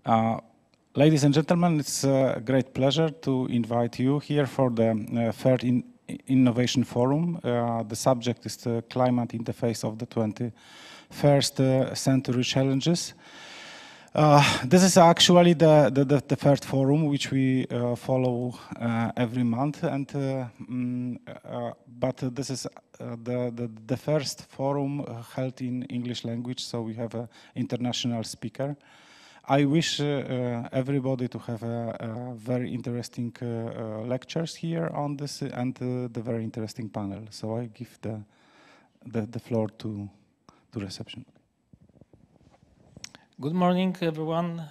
Ladies and gentlemen, it's a great pleasure to invite you here for the third Innovation Forum. The subject is the climate in the face of the 21st century challenges. This is actually the third forum which we follow every month, and but this is the first forum held in English language, so we have an international speaker. I wish everybody to have a very interesting lectures here on this and the very interesting panel. So I give the floor to reception. Good morning, everyone.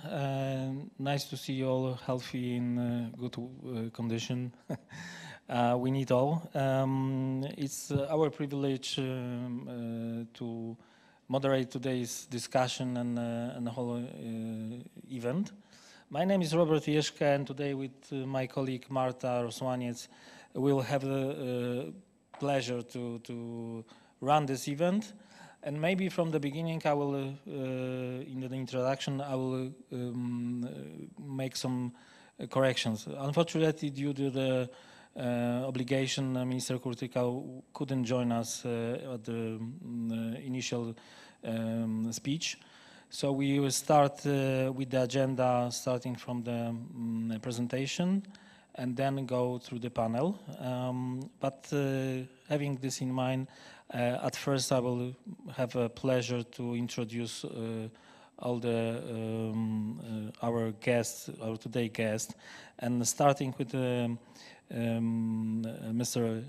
Nice to see you all healthy in good condition. We need all. It's our privilege to moderate today's discussion and the whole event. My name is Robert Jeszka, and today with my colleague Marta Rosłaniec, we'll have the pleasure to run this event. And maybe from the beginning, I will, in the introduction, I will make some corrections. Unfortunately, due to the obligation, Minister Kurtyka couldn't join us at the initial speech. So we will start with the agenda, starting from the presentation, and then go through the panel. But having this in mind, at first I will have a pleasure to introduce all the our guests, our today guests, and starting with Mr.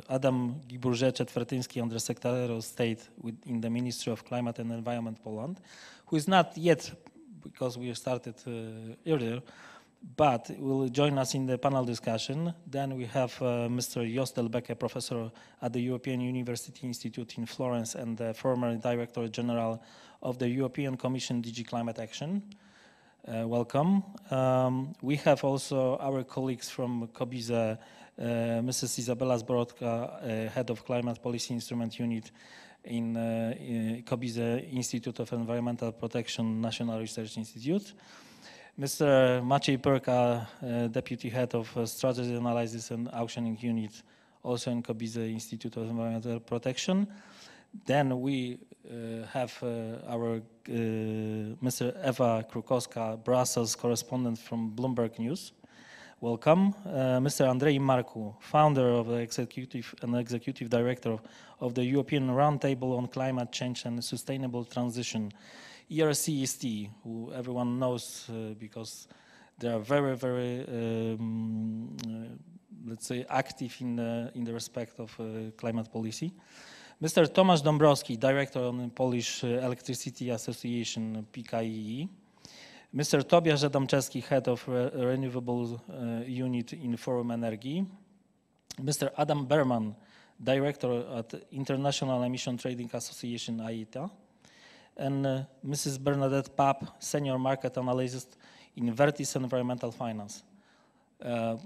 Adam Giburze-Czetwertyński, Undersecretary of State in the Ministry of Climate and Environment, Poland, who is not yet, because we started earlier, but will join us in the panel discussion. Then we have Mr. Jos Delbeke, professor at the European University Institute in Florence and the former Director General of the European Commission DG Climate Action. Welcome. We have also our colleagues from COBIZE, Mrs. Izabela Zborodka, Head of Climate Policy Instrument Unit in COBIZE Institute of Environmental Protection National Research Institute. Mr. Maciej Pyrka, Deputy Head of Strategy Analysis and Auctioning Unit, also in COBIZE Institute of Environmental Protection. Then we have our Mr. Ewa Krukowska, Brussels correspondent from Bloomberg News. Welcome. Mr. Andrei Marcu, founder of the executive director of the European Roundtable on Climate Change and Sustainable Transition, ERCEST, who everyone knows because they are very, very, let's say, active in the respect of climate policy. Mr. Tomasz Dąbrowski, director on the Polish Electricity Association, PKIE. Mr. Tobiasz Adamczewski, head of Renewable Unit in Forum Energy. Mr. Adam Berman, director at International Emission Trading Association, IETA. And Mrs. Bernadette Papp, senior market analyst in Vertis Environmental Finance.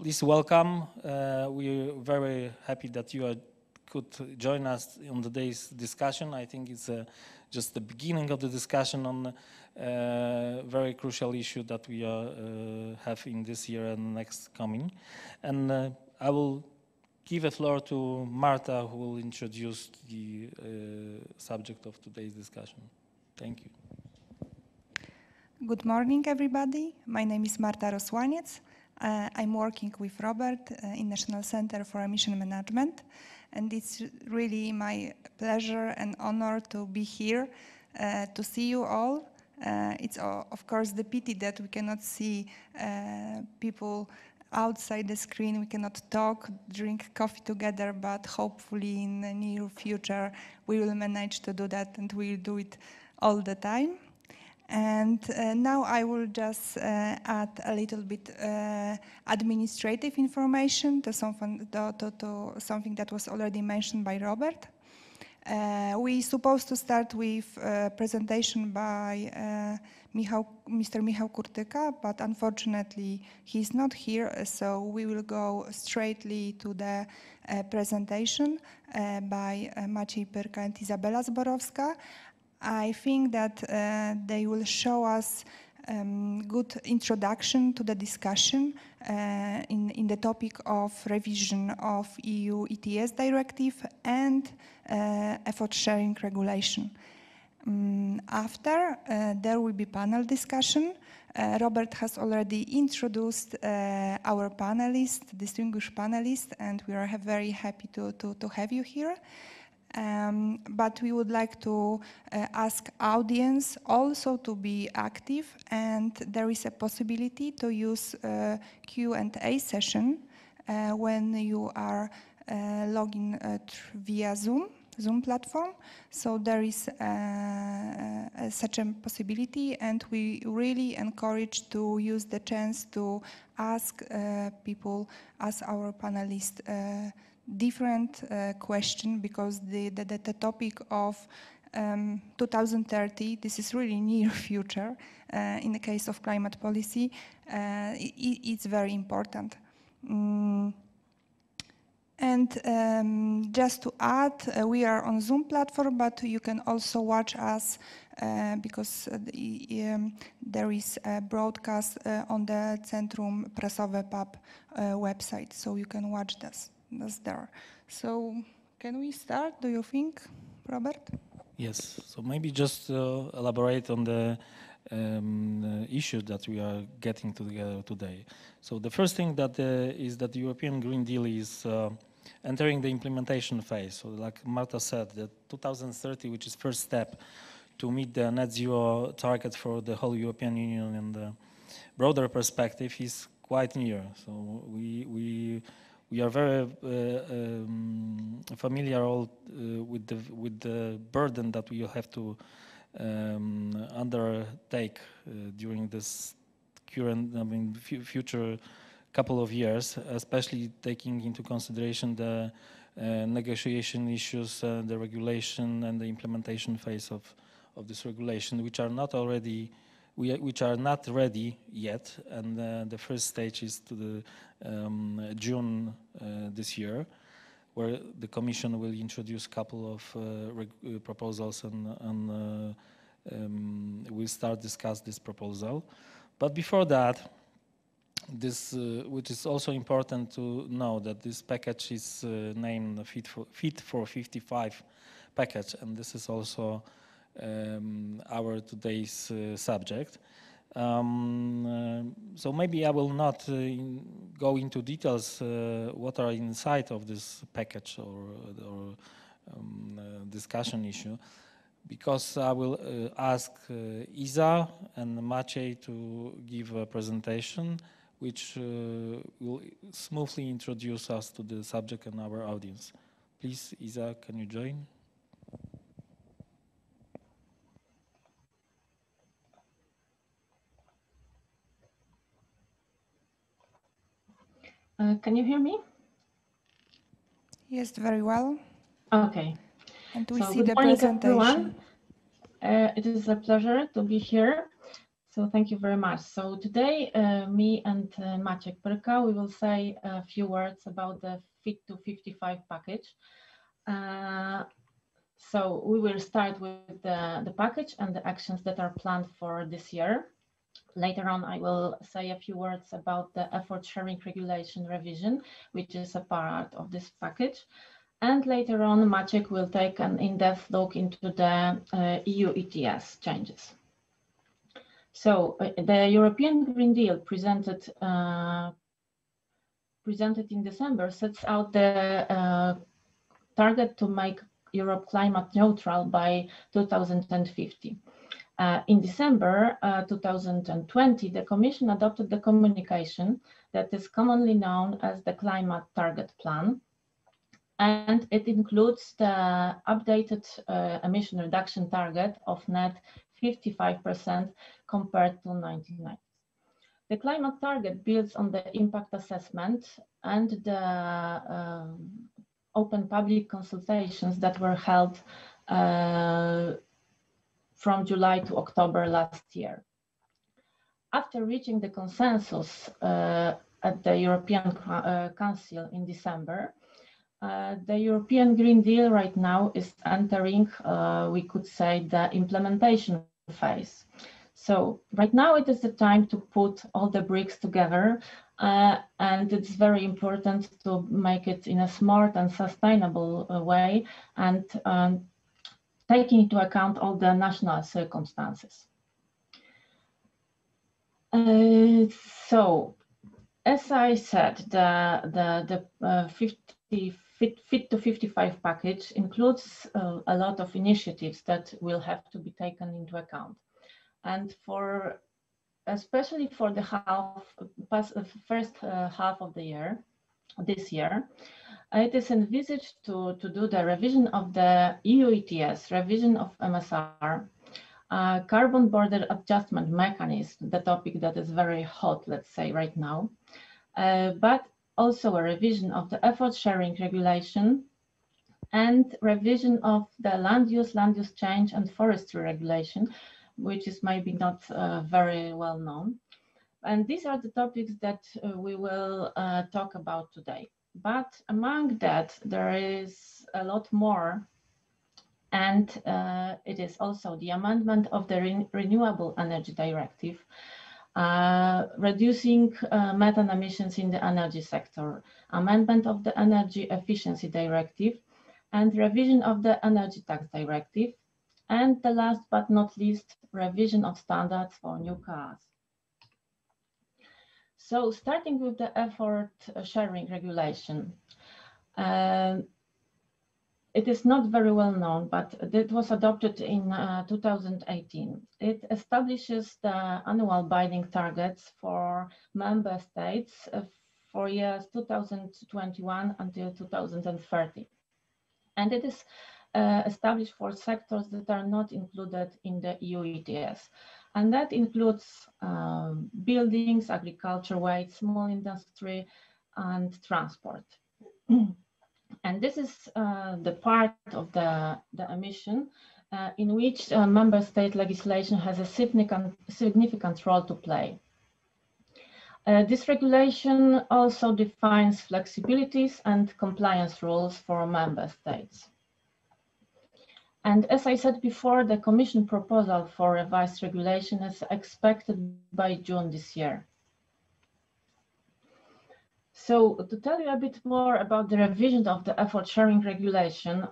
Please welcome. We're very happy that you could join us on today's discussion. I think it's just the beginning of the discussion on a very crucial issue that we have in this year and next coming. And I will give the floor to Marta, who will introduce the subject of today's discussion. Thank you. Good morning, everybody. My name is Marta Rosłaniec. I'm working with Robert in National Center for Emission Management, and it's really my pleasure and honor to be here to see you all. It's of course the pity that we cannot see people outside the screen. We cannot talk, drink coffee together, but hopefully in the near future we will manage to do that, and we'll do it all the time. And now I will just add a little bit administrative information to something that was already mentioned by Robert. We're supposed to start with a presentation by Mr. Michał Kurtyka, but unfortunately he's not here, so we will go straightly to the presentation by Maciej Pyrka and Izabela Zborowska. I think that they will show us good introduction to the discussion in the topic of revision of EU ETS directive and effort sharing regulation. After, there will be panel discussion. Robert has already introduced our panelists, distinguished panelists, and we are very happy to have you here. But we would like to ask audience also to be active, and there is a possibility to use Q&A session when you are logging via Zoom platform. So there is such a possibility, and we really encourage to use the chance to ask people, ask our panelists different question, because the topic of 2030, this is really near future in the case of climate policy, it's very important. And just to add, we are on Zoom platform, but you can also watch us because there is a broadcast on the Centrum Prasowe PUB website, so you can watch this there. So can we start, do you think, Robert? Yes, so maybe just elaborate on the issue that we are getting together today. So the first thing that is that the European Green Deal is entering the implementation phase. So like Marta said, the 2030, which is first step to meet the net zero target for the whole European Union in the broader perspective, is quite near. So we are very familiar all with the burden that we will have to undertake during this current, future couple of years, especially taking into consideration the negotiation issues, the regulation and the implementation phase of this regulation, which are not ready yet. And the first stage is to the June this year, where the Commission will introduce a couple of proposals and we'll start discuss this proposal. But before that, this, which is also important to know, that this package is named Fit for 55 package, and this is also our today's subject. So maybe I will not go into details what are inside of this package or discussion issue, because I will ask Iza and Maciej to give a presentation which will smoothly introduce us to the subject and our audience. Please, Iza, can you join? Can you hear me? Yes, very well. Okay. And we so see the morning, presentation. It is a pleasure to be here. So thank you very much. So today, me and Maciej Pyrka, we will say a few words about the Fit to 55 package. So we will start with the package and the actions that are planned for this year. Later on, I will say a few words about the effort sharing regulation revision, which is a part of this package. And later on, Maciej will take an in-depth look into the EU ETS changes. So the European Green Deal presented in December sets out the target to make Europe climate neutral by 2050. In December 2020, the Commission adopted the communication that is commonly known as the Climate Target Plan, and it includes the updated emission reduction target of net 55% compared to 1990. The climate target builds on the impact assessment and the open public consultations that were held from July to October last year. After reaching the consensus at the European Council in December, the European Green Deal right now is entering, we could say, the implementation phase. So right now it is the time to put all the bricks together, and it's very important to make it in a smart and sustainable way, and taking into account all the national circumstances. So, as I said, the Fit to 55 package includes a lot of initiatives that will have to be taken into account. And especially for the first half of the year, this year, it is envisaged to do the revision of the EU ETS, revision of MSR, carbon border adjustment mechanism, the topic that is very hot, let's say, right now, but also a revision of the effort sharing regulation and revision of the land use change and forestry regulation, which is maybe not very well known. And these are the topics that we will talk about today. But among that, there is a lot more. And it is also the amendment of the Renewable Energy Directive, reducing methane emissions in the energy sector, amendment of the Energy Efficiency Directive, and revision of the Energy Tax Directive, and the last but not least, revision of standards for new cars. So starting with the effort sharing regulation. It is not very well known, but it was adopted in 2018. It establishes the annual binding targets for member states for years 2021 until 2030. And it is established for sectors that are not included in the EU ETS. And that includes buildings, agriculture, waste, small industry, and transport. And this is the part of the emission in which member state legislation has a significant role to play. This regulation also defines flexibilities and compliance rules for member states. And as I said before, the Commission proposal for revised regulation is expected by June this year. So to tell you a bit more about the revision of the effort sharing regulation,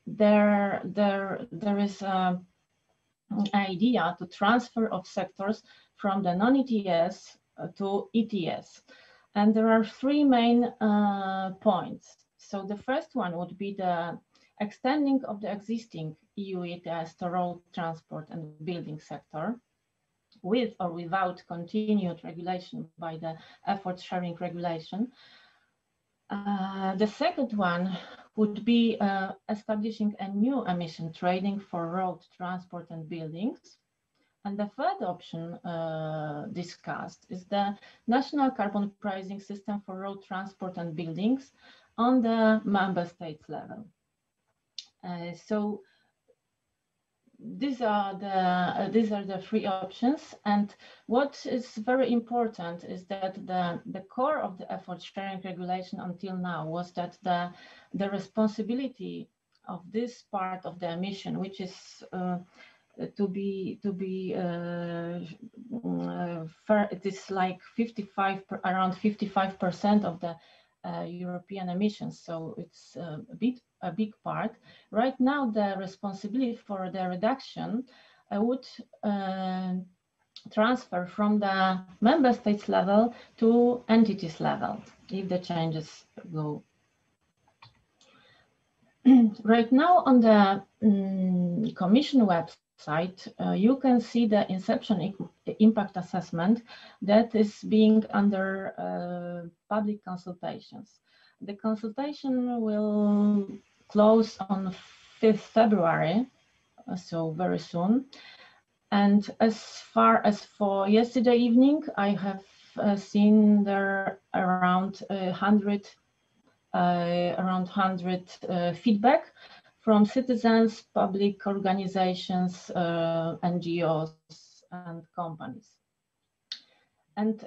there is an idea to transfer of sectors from the non-ETS to ETS. And there are three main points. So the first one would be the extending of the existing EU ETS to road transport and building sector, with or without continued regulation by the effort sharing regulation. The second one would be establishing a new emission trading for road transport and buildings. And the third option discussed is the national carbon pricing system for road transport and buildings on the member states level. So these are the three options, and what is very important is that the core of the effort sharing regulation until now was that the responsibility of this part of the emission, which is to be fair, it is like around 55% of the European emissions, so it's a big part. Right now, the responsibility for the reduction would transfer from the member states level to entities level, if the changes go. Right now on the Commission website, you can see the inception impact assessment that is being under public consultations. The consultation will close on 5th February, so very soon. And as far as for yesterday evening, I have seen there around 100 feedback from citizens, public organizations, NGOs, and companies. And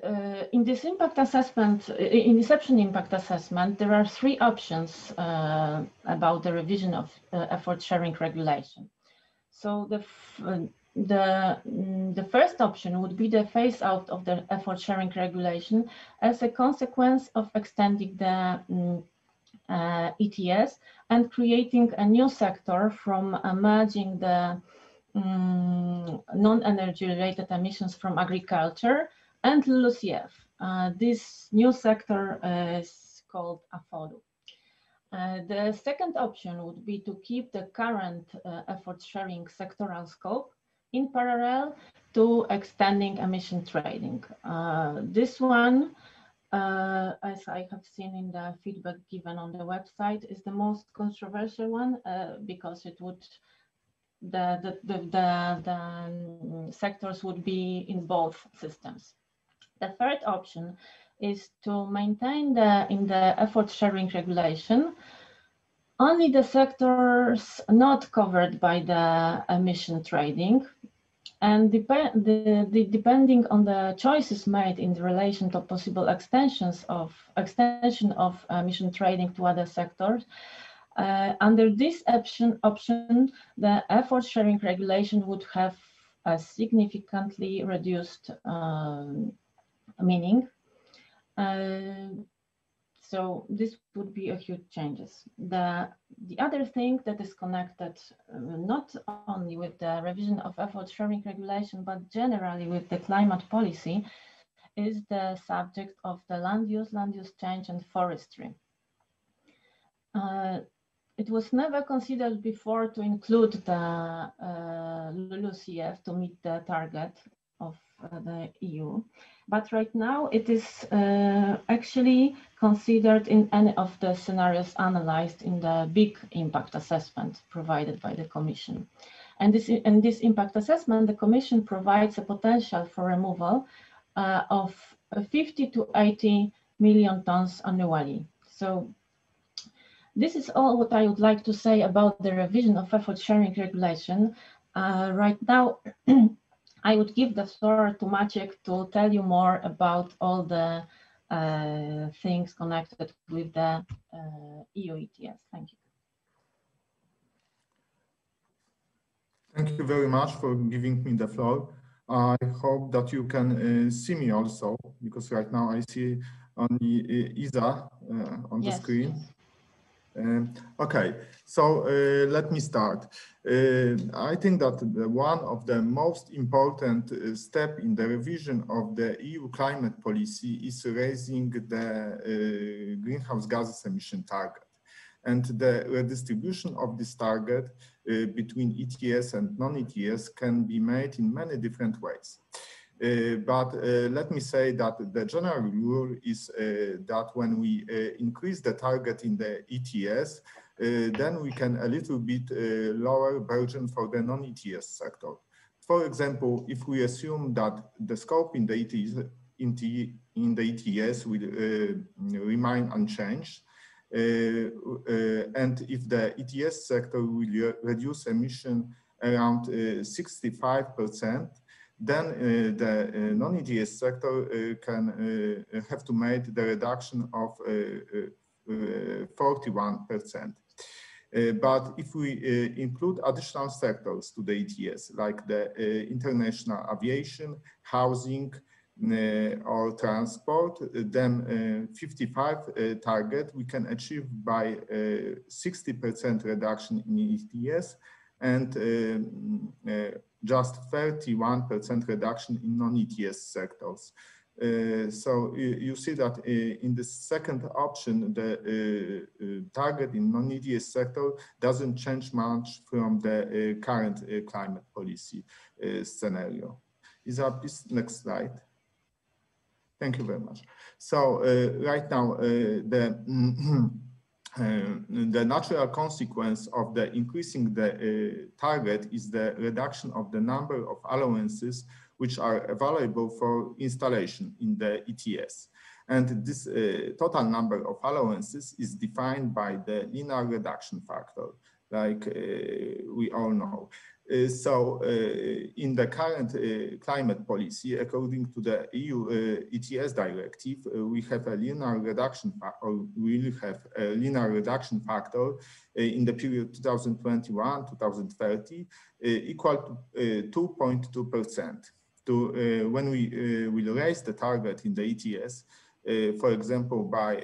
in this impact assessment, in inception impact assessment, there are three options about the revision of effort sharing regulation. So the first option would be the phase out of the effort sharing regulation as a consequence of extending the ETS and creating a new sector from merging the non-energy related emissions from agriculture and LULUCF. This new sector is called AFODU. The second option would be to keep the current effort sharing sectoral scope in parallel to extending emission trading. This one, as I have seen in the feedback given on the website, is the most controversial one because it would the sectors would be in both systems. The third option is to maintain in the effort sharing regulation only the sectors not covered by the emission trading, and depending on the choices made in relation to possible extension of emission trading to other sectors. Under this option, the effort sharing regulation would have a significantly reduced meaning. So this would be a huge changes. The other thing that is connected not only with the revision of effort sharing regulation, but generally with the climate policy, is the subject of the land use change and forestry. It was never considered before to include the LULUCF to meet the target of the EU, but right now it is actually considered in any of the scenarios analyzed in the big impact assessment provided by the Commission. And in this impact assessment, the Commission provides a potential for removal of 50 to 80 million tons annually. So this is all what I would like to say about the revision of effort sharing regulation. Right now, I would give the floor to Maciek to tell you more about all the things connected with the EU ETS. Thank you. Thank you very much for giving me the floor. I hope that you can see me also, because right now I see only Isa on the screen. Yes. Okay, so let me start. I think that one of the most important steps in the revision of the EU climate policy is raising the greenhouse gases emission target. And the redistribution of this target between ETS and non-ETS can be made in many different ways. But let me say that the general rule is that when we increase the target in the ETS, then we can a little bit lower burden for the non-ETS sector. For example, if we assume that the scope in the ETS will remain unchanged, and if the ETS sector will reduce emission around 65%, then the non-ETS sector can have to make the reduction of 41%. But if we include additional sectors to the ETS, like the international aviation, housing, or transport, then 55 target we can achieve by 60% reduction in ETS and just 31% reduction in non-ETS sectors. So you see that in the second option, the target in non-ETS sector doesn't change much from the current climate policy scenario. Isa, please, next slide. Thank you very much. So right now, the natural consequence of the increasing the target is the reduction of the number of allowances which are available for installation in the ETS. And this total number of allowances is defined by the linear reduction factor, like we all know. In the current climate policy, according to the EU ETS directive, we have a linear reduction factor in the period 2021-2030 equal to 2.2%. When we will raise the target in the ETS, for example, by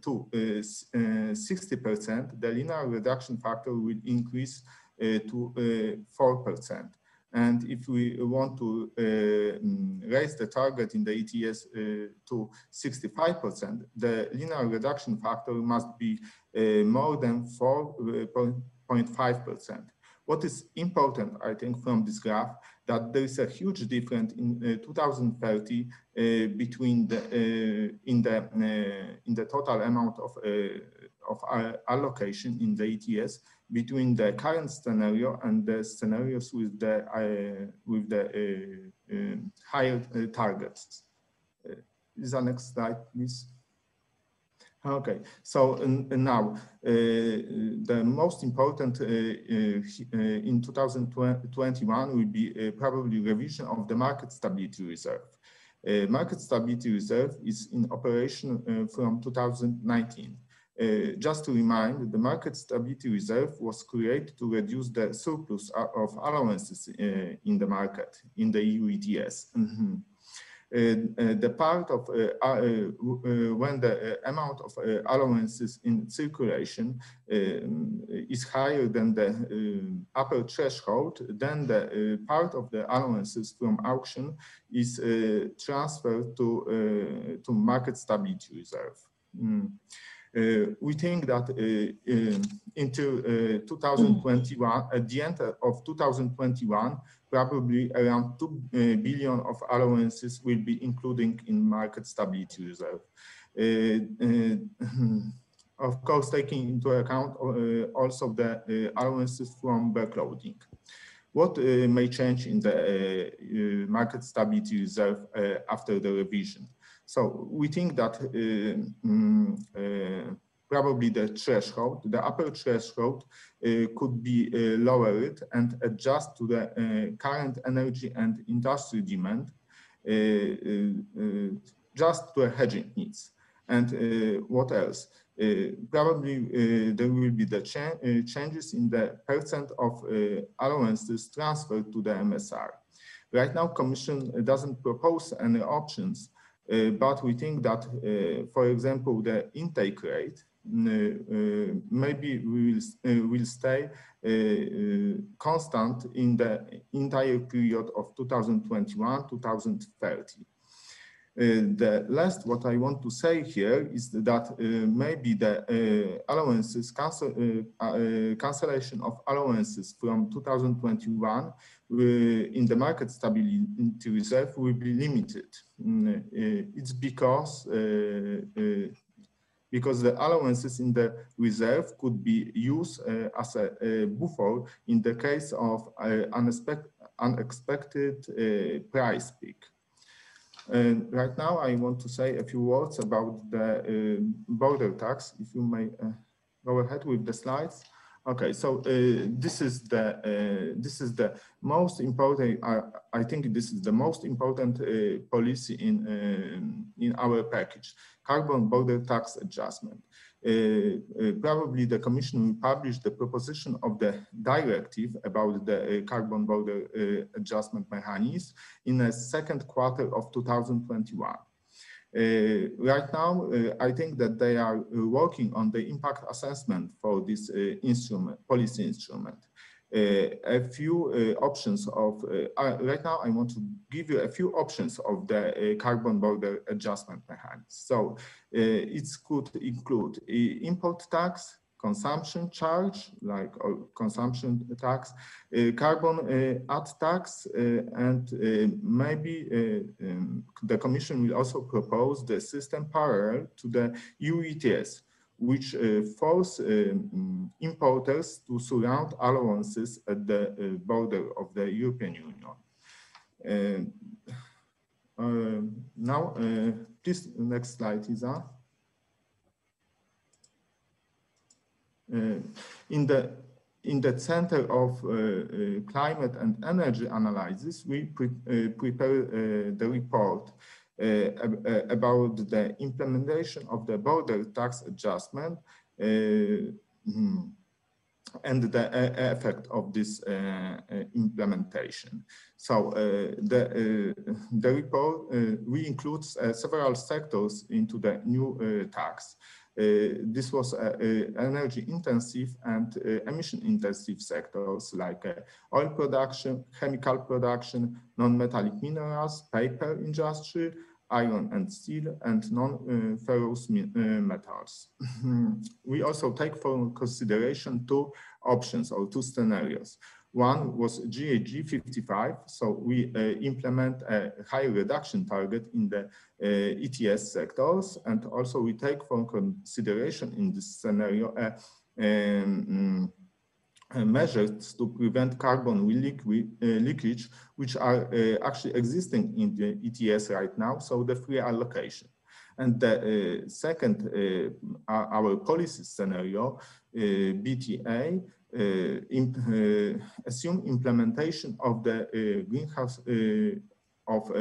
to 60%, the linear reduction factor will increase to 4%. And if we want to raise the target in the ETS to 65%, the linear reduction factor must be more than 4.5%. What is important, I think, from this graph, that there is a huge difference in 2030 between in the total amount of allocation in the ETS between the current scenario and the scenarios with the higher targets. Is the next slide, please? Okay, so now the most important in 2021 will be probably revision of the Market Stability Reserve. Market Stability Reserve is in operation from 2019. Just to remind, the Market Stability Reserve was created to reduce the surplus of allowances in the market, in the EU ETS. The part of when the amount of allowances in circulation is higher than the upper threshold, then the part of the allowances from auction is transferred to Market Stability Reserve. We think that until 2021, at the end of 2021, probably around 2 billion of allowances will be including in Market Stability Reserve. Of course, taking into account also the allowances from backloading. What may change in the Market Stability Reserve after the revision? So we think that probably the threshold, the upper threshold could be lowered and adjust to the current energy and industry demand, just to hedging needs. And what else? Probably there will be the changes in the percent of allowances transferred to the MSR. Right now, Commission doesn't propose any options, but we think that, for example, the intake rate maybe will stay constant in the entire period of 2021-2030. The last what I want to say here is that maybe the allowances cancellation of allowances from 2021 in the Market Stability Reserve will be limited. It's because the allowances in the reserve could be used as a buffer in the case of unexpected price peak. Right now, I want to say a few words about the border tax. If you may go ahead with the slides. Okay, so this is the most important. I think this is the most important policy in our package: carbon border tax adjustment. Probably the Commission will publish the proposition of the directive about the carbon border adjustment mechanism in the second quarter of 2021. Right now, I think that they are working on the impact assessment for this policy instrument. A few options of, right now I want to give you a few options of the carbon border adjustment mechanism. So it could include import tax, consumption charge, like consumption tax, carbon add tax, and maybe the Commission will also propose the system parallel to the EU ETS, which force importers to surround allowances at the border of the European Union. Now, please, next slide, Isa. In in the Center of Climate and Energy Analysis, we prepare the report about the implementation of the border tax adjustment and the effect of this implementation. So the report includes several sectors into the new tax. This was energy intensive and emission intensive sectors like oil production, chemical production, non-metallic minerals, paper industry, iron and steel, and non-ferrous metals. We also take for consideration two options or two scenarios. One was GHG 55, so we implement a high reduction target in the ETS sectors, and also we take for consideration in this scenario measures to prevent carbon leakage, which are actually existing in the ETS right now, so the free allocation. And the second, our policy scenario, BTA, assume implementation of the greenhouse of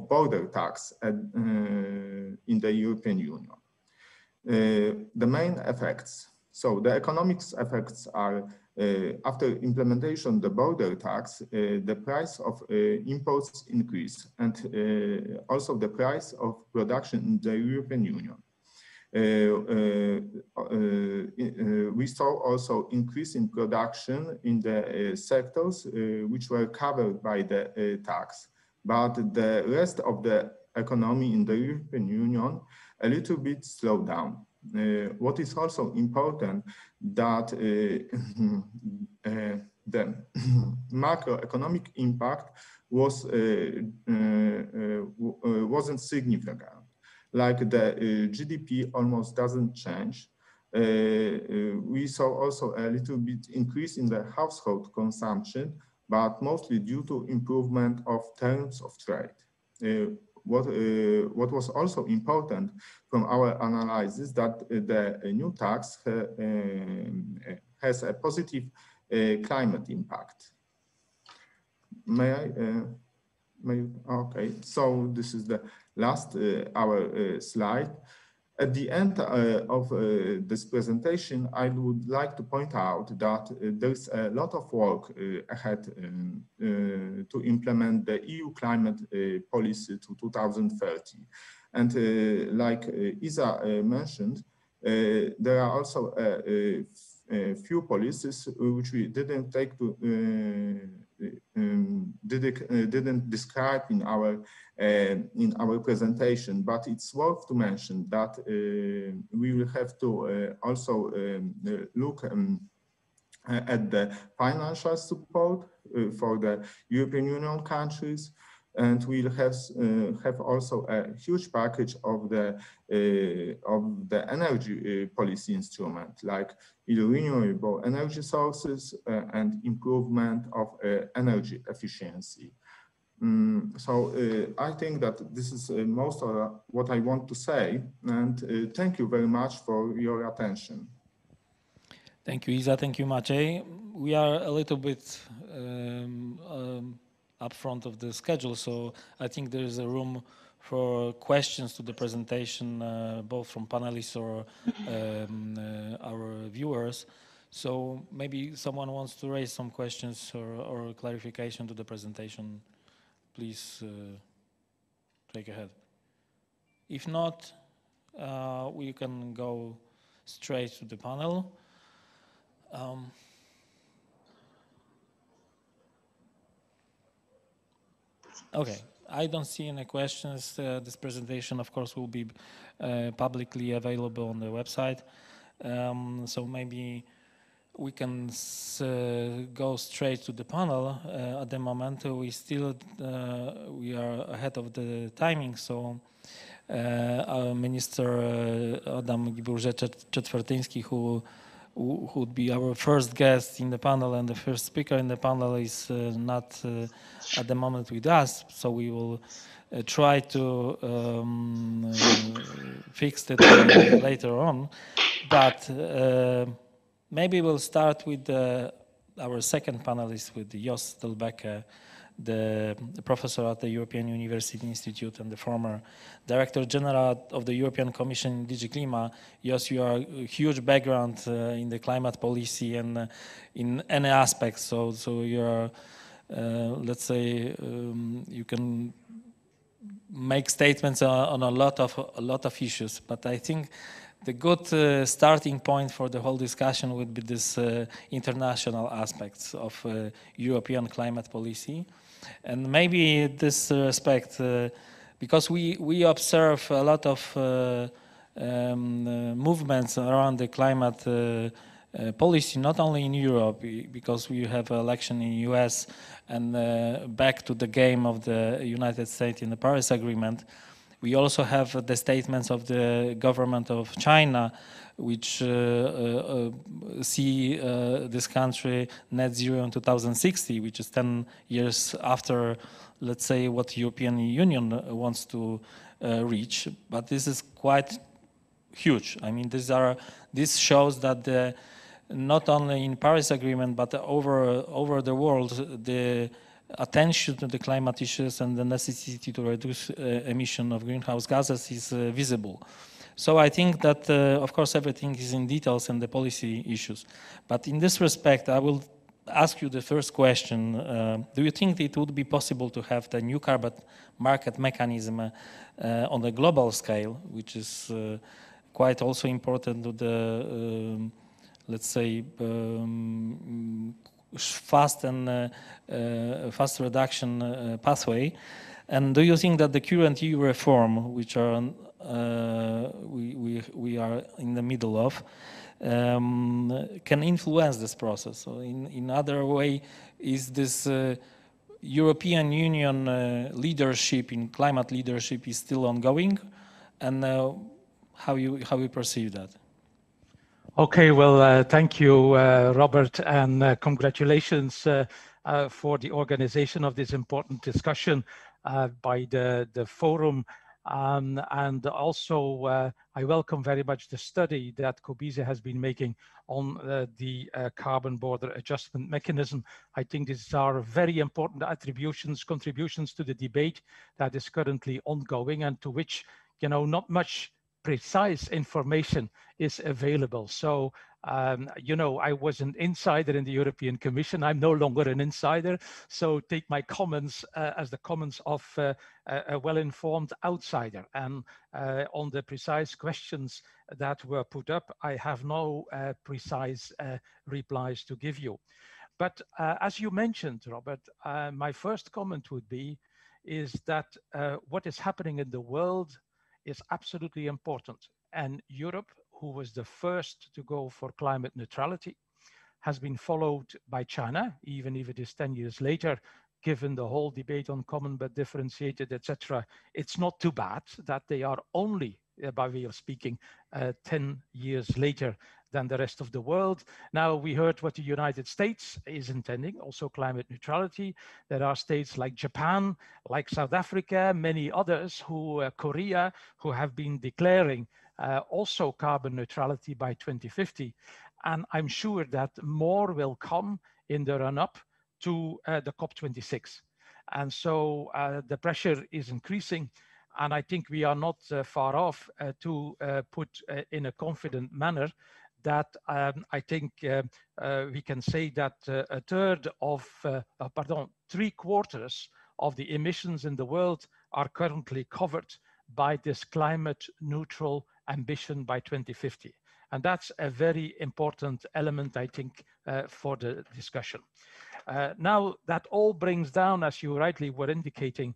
border tax in the European Union. The main effects. So the economics effects are after implementation of the border tax, the price of imports increase, and also the price of production in the European Union. We saw also increase in production in the sectors which were covered by the tax, but the rest of the economy in the European Union a little bit slowed down. What is also important that the macroeconomic impact wasn't significant. Like the GDP almost doesn't change. We saw also a little bit increase in the household consumption, but mostly due to improvement of terms of trade. What was also important from our analysis that the new tax has a positive climate impact. Okay, so this is the last our slide. At the end of this presentation, I would like to point out that there's a lot of work ahead to implement the EU climate policy to 2030. And like Isa mentioned, there are also a few policies which we didn't take to didn't describe in our presentation, but it's worth to mention that we will have to also look at the financial support for the European Union countries, and we'll have also a huge package of the energy policy instrument, like renewable energy sources and improvement of energy efficiency. So I think that this is most of what I want to say, and thank you very much for your attention. Thank you, Isa. Thank you, Maciej. We are a little bit up front of the schedule, so I think there is a room for questions to the presentation, both from panelists or our viewers. So maybe someone wants to raise some questions or clarification to the presentation. Please take ahead. If not, we can go straight to the panel. Okay, I don't see any questions. This presentation, of course, will be publicly available on the website. So maybe we can go straight to the panel. At the moment, we are ahead of the timing. So our Minister Adam Giburze-Czetwertyński, who would be our first guest in the panel and the first speaker in the panel, is not at the moment with us. So we will try to fix it later on. But maybe we'll start with our second panelist, with Jos Delbeke, the professor at the European University Institute and the former Director General of the European Commission in DG Klima. Jos, you are a huge background in the climate policy and in any aspect. So you're, let's say, you can make statements on a lot of issues. But I think the good starting point for the whole discussion would be this international aspects of European climate policy. And maybe in this respect, because we observe a lot of movements around the climate policy, not only in Europe, because we have an election in the US and back to the game of the United States in the Paris Agreement. We also have the statements of the government of China, which see this country net zero in 2060, which is 10 years after, let's say, what the European Union wants to reach. But this is quite huge. I mean, this shows that not only in Paris Agreement, but over the world, the attention to the climate issues and the necessity to reduce emission of greenhouse gases is visible. So I think that, of course, everything is in details and the policy issues. But in this respect, I will ask you the first question. Do you think it would be possible to have the new carbon market mechanism on a global scale, which is quite also important to the, let's say, fast reduction pathway? And do you think that the current EU reform, which are we are in the middle of, can influence this process? So in other way, is this European Union leadership in climate leadership is still ongoing, and how you perceive that? Okay, well, thank you, Robert, and congratulations for the organization of this important discussion by the Forum. And also, I welcome very much the study that COBISE has been making on the carbon border adjustment mechanism. I think these are very important contributions to the debate that is currently ongoing, and to which, you know, not much precise information is available. So, you know, I was an insider in the European Commission. I'm no longer an insider. So take my comments as the comments of a well-informed outsider. And on the precise questions that were put up, I have no precise replies to give you. But as you mentioned, Robert, my first comment would be is that what is happening in the world is absolutely important. And Europe, who was the first to go for climate neutrality, has been followed by China, even if it is 10 years later, given the whole debate on common but differentiated, etc. It's not too bad that they are only, by way of speaking, 10 years later than the rest of the world. Now, we heard what the United States is intending, also climate neutrality. There are states like Japan, like South Africa, many others, Korea, who have been declaring also carbon neutrality by 2050. And I'm sure that more will come in the run-up to the COP26. And so the pressure is increasing. And I think we are not far off to put in a confident manner that I think we can say that a third of, three-quarters of the emissions in the world are currently covered by this climate neutral ambition by 2050. And that's a very important element, I think, for the discussion. Now, that all brings down, as you rightly were indicating,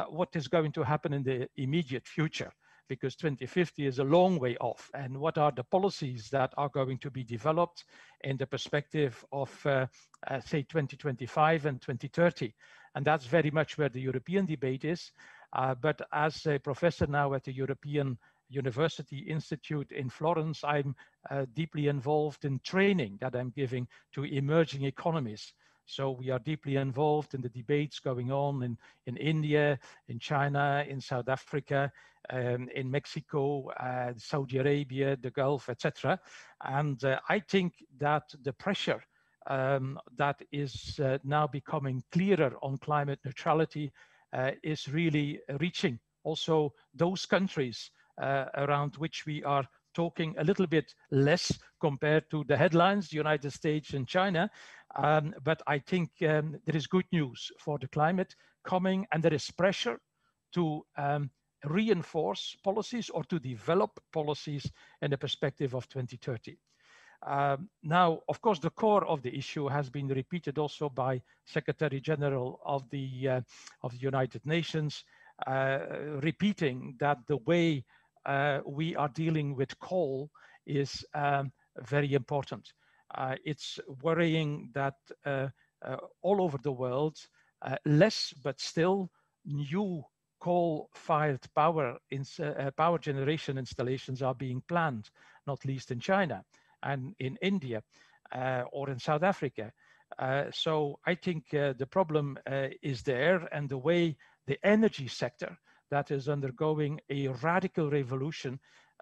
what is going to happen in the immediate future, because 2050 is a long way off. And what are the policies that are going to be developed in the perspective of, say, 2025 and 2030? And that's very much where the European debate is. But as a professor now at the European University Institute in Florence, I'm deeply involved in training that I'm giving to emerging economies. So we are deeply involved in the debates going on in India, in China, in South Africa, in Mexico, Saudi Arabia, the Gulf, etc. And I think that the pressure that is now becoming clearer on climate neutrality is really reaching also those countries around which we are talking a little bit less compared to the headlines, the United States and China. But I think there is good news for the climate coming, and there is pressure to reinforce policies or to develop policies in the perspective of 2030. Now, of course, the core of the issue has been repeated also by Secretary General of the United Nations, repeating that the way we are dealing with coal is very important. It's worrying that all over the world, less but still new coal-fired power generation installations are being planned, not least in China and in India or in South Africa. So I think the problem is there, and the way the energy sector that is undergoing a radical revolution,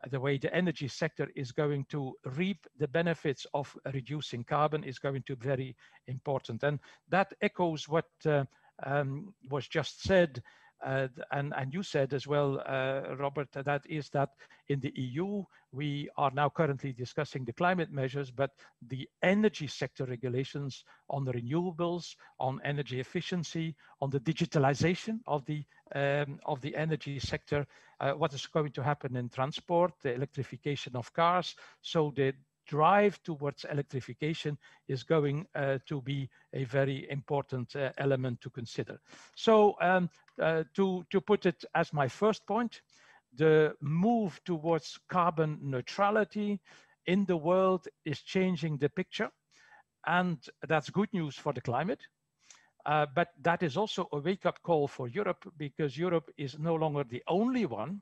the way the energy sector is going to reap the benefits of reducing carbon is going to be very important. And that echoes what was just said, and you said as well, Robert, that is that in the EU, we are now currently discussing the climate measures, but the energy sector regulations on the renewables, on energy efficiency, on the digitalization of the energy sector, what is going to happen in transport, the electrification of cars. So the drive towards electrification is going to be a very important element to consider. So to put it as my first point, the move towards carbon neutrality in the world is changing the picture, and that's good news for the climate. But that is also a wake-up call for Europe, because Europe is no longer the only one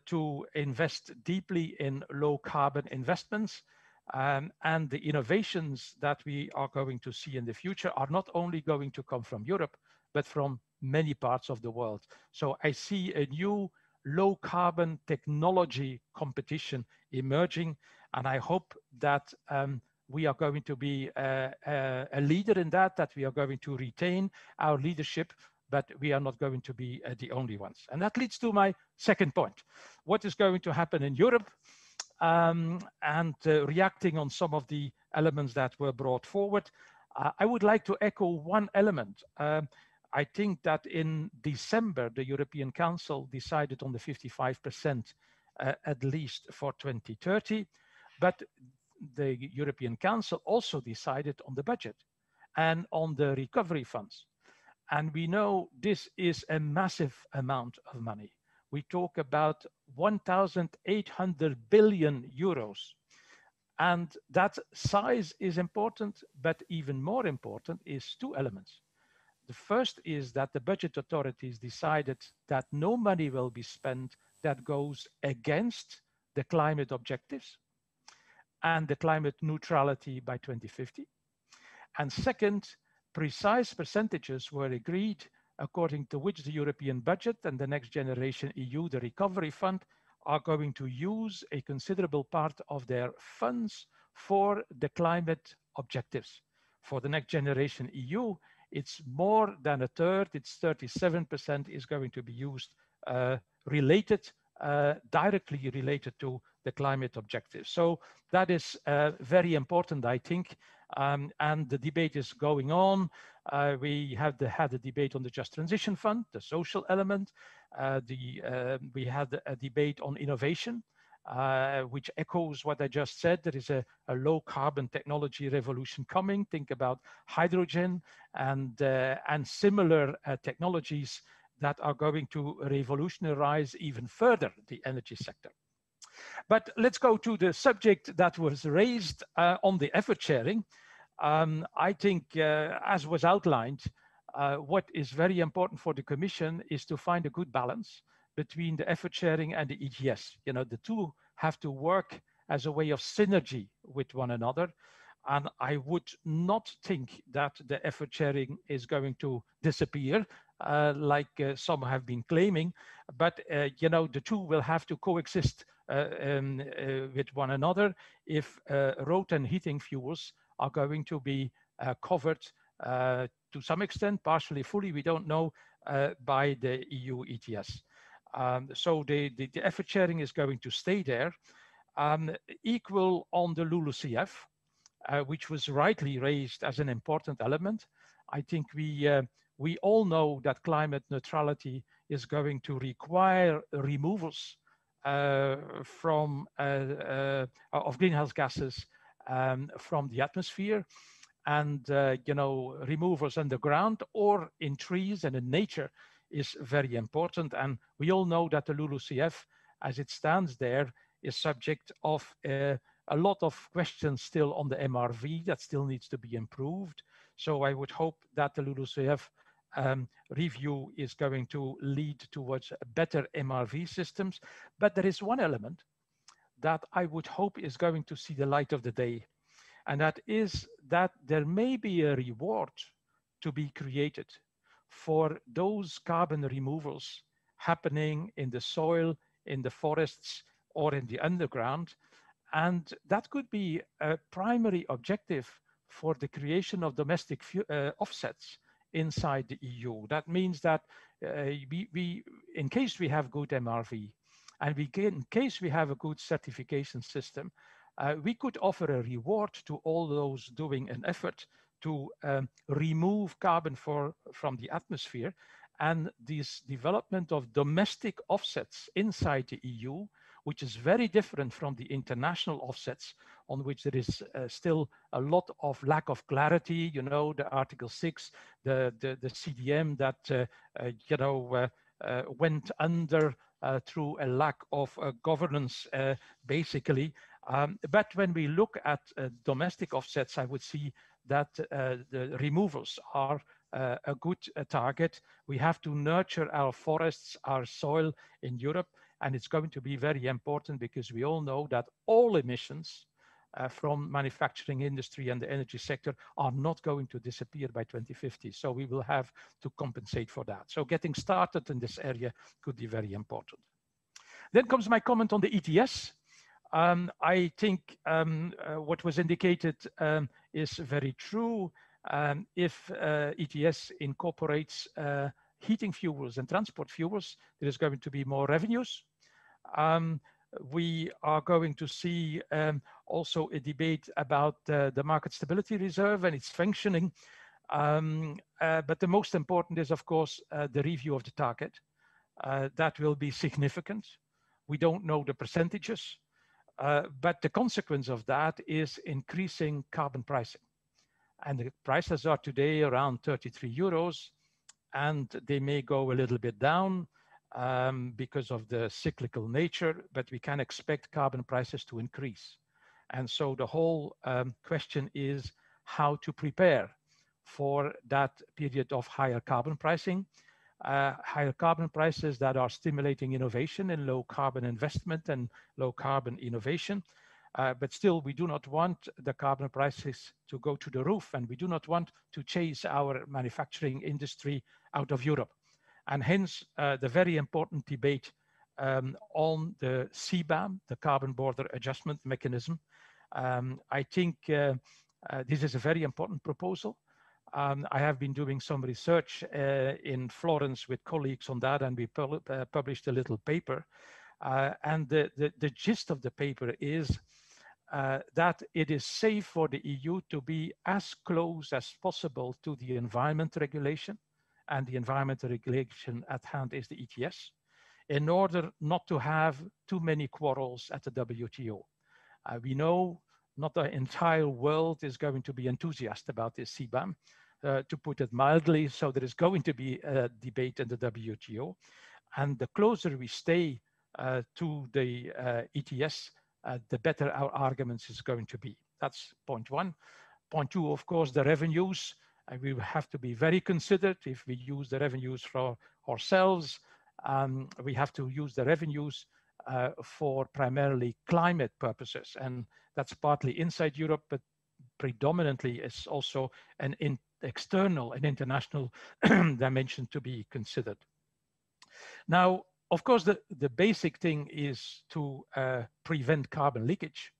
to invest deeply in low carbon investments. And the innovations that we are going to see in the future are not only going to come from Europe, but from many parts of the world. So I see a new low carbon technology competition emerging, and I hope that we are going to be a leader in that we are going to retain our leadership, but we are not going to be the only ones. And that leads to my second point. What is going to happen in Europe? And reacting on some of the elements that were brought forward, I would like to echo one element. I think that in December, the European Council decided on the 55% at least for 2030, but the European Council also decided on the budget and on the recovery funds. And we know this is a massive amount of money. We talk about 1,800 billion euros. And that size is important, but even more important is two elements. The first is that the budget authorities decided that no money will be spent that goes against the climate objectives and the climate neutrality by 2050. And second, precise percentages were agreed according to which the European budget and the Next Generation EU, the Recovery Fund, are going to use a considerable part of their funds for the climate objectives. For the Next Generation EU, it's more than a third, it's 37% is going to be used directly related to the climate objectives. So that is very important, I think, and the debate is going on. We have had a debate on the Just Transition Fund, the social element. We had a debate on innovation, which echoes what I just said. There is a low carbon technology revolution coming. Think about hydrogen and similar technologies that are going to revolutionize even further the energy sector. But let's go to the subject that was raised on the effort sharing. I think, as was outlined, what is very important for the Commission is to find a good balance between the effort sharing and the ETS. You know, the two have to work as a way of synergy with one another. And I would not think that the effort sharing is going to disappear, like some have been claiming, but you know, the two will have to coexist with one another if road and heating fuels are going to be covered to some extent, partially, fully, we don't know, by the EU ETS. So the effort sharing is going to stay there. Equal on the LULUCF, which was rightly raised as an important element. I think we all know that climate neutrality is going to require removals of greenhouse gases from the atmosphere, and you know, removals underground or in trees and in nature is very important. And we all know that the LULUCF, as it stands there, is subject of a lot of questions still on the MRV that still needs to be improved. So I would hope that the LULUCF review is going to lead towards better MRV systems. But there is one element that I would hope is going to see the light of the day, and that is that there may be a reward to be created for those carbon removals happening in the soil, in the forests, or in the underground. And that could be a primary objective for the creation of domestic offsets inside the EU. That means that in case we have good MRV, and in case we have a good certification system, we could offer a reward to all those doing an effort to remove carbon from the atmosphere. And this development of domestic offsets inside the EU, which is very different from the international offsets, on which there is still a lot of lack of clarity. You know, the Article 6, the CDM that you know, went under through a lack of governance, basically. But when we look at domestic offsets, I would see that the removals are a good target. We have to nurture our forests, our soil in Europe, and it's going to be very important because we all know that all emissions from manufacturing industry and the energy sector are not going to disappear by 2050. So we will have to compensate for that. So getting started in this area could be very important. Then comes my comment on the ETS. I think what was indicated is very true. If ETS incorporates heating fuels and transport fuels, there is going to be more revenues. We are going to see also a debate about the market stability reserve and its functioning. But the most important is, of course, the review of the target. That will be significant. We don't know the percentages, but the consequence of that is increasing carbon pricing. And the prices are today around 33 euros, and they may go a little bit down because of the cyclical nature, but we can expect carbon prices to increase. And so the whole question is how to prepare for that period of higher carbon pricing, higher carbon prices that are stimulating innovation in low carbon investment and low carbon innovation. But still, we do not want the carbon prices to go to the roof, and we do not want to chase our manufacturing industry out of Europe. And hence, the very important debate on the CBAM, the Carbon Border Adjustment Mechanism. I think this is a very important proposal. I have been doing some research in Florence with colleagues on that, and we published a little paper. And the gist of the paper is that it is safe for the EU to be as close as possible to the environment regulation, and the environmental regulation at hand is the ETS, in order not to have too many quarrels at the WTO. We know not the entire world is going to be enthusiastic about this CBAM, to put it mildly, so there is going to be a debate in the WTO. And the closer we stay to the ETS, the better our arguments is going to be. That's point one. Point two, of course, the revenues. We have to be very considerate if we use the revenues for ourselves. We have to use the revenues for primarily climate purposes. And that's partly inside Europe, but predominantly is also an external and international dimension to be considered. Now, of course, the basic thing is to prevent carbon leakage,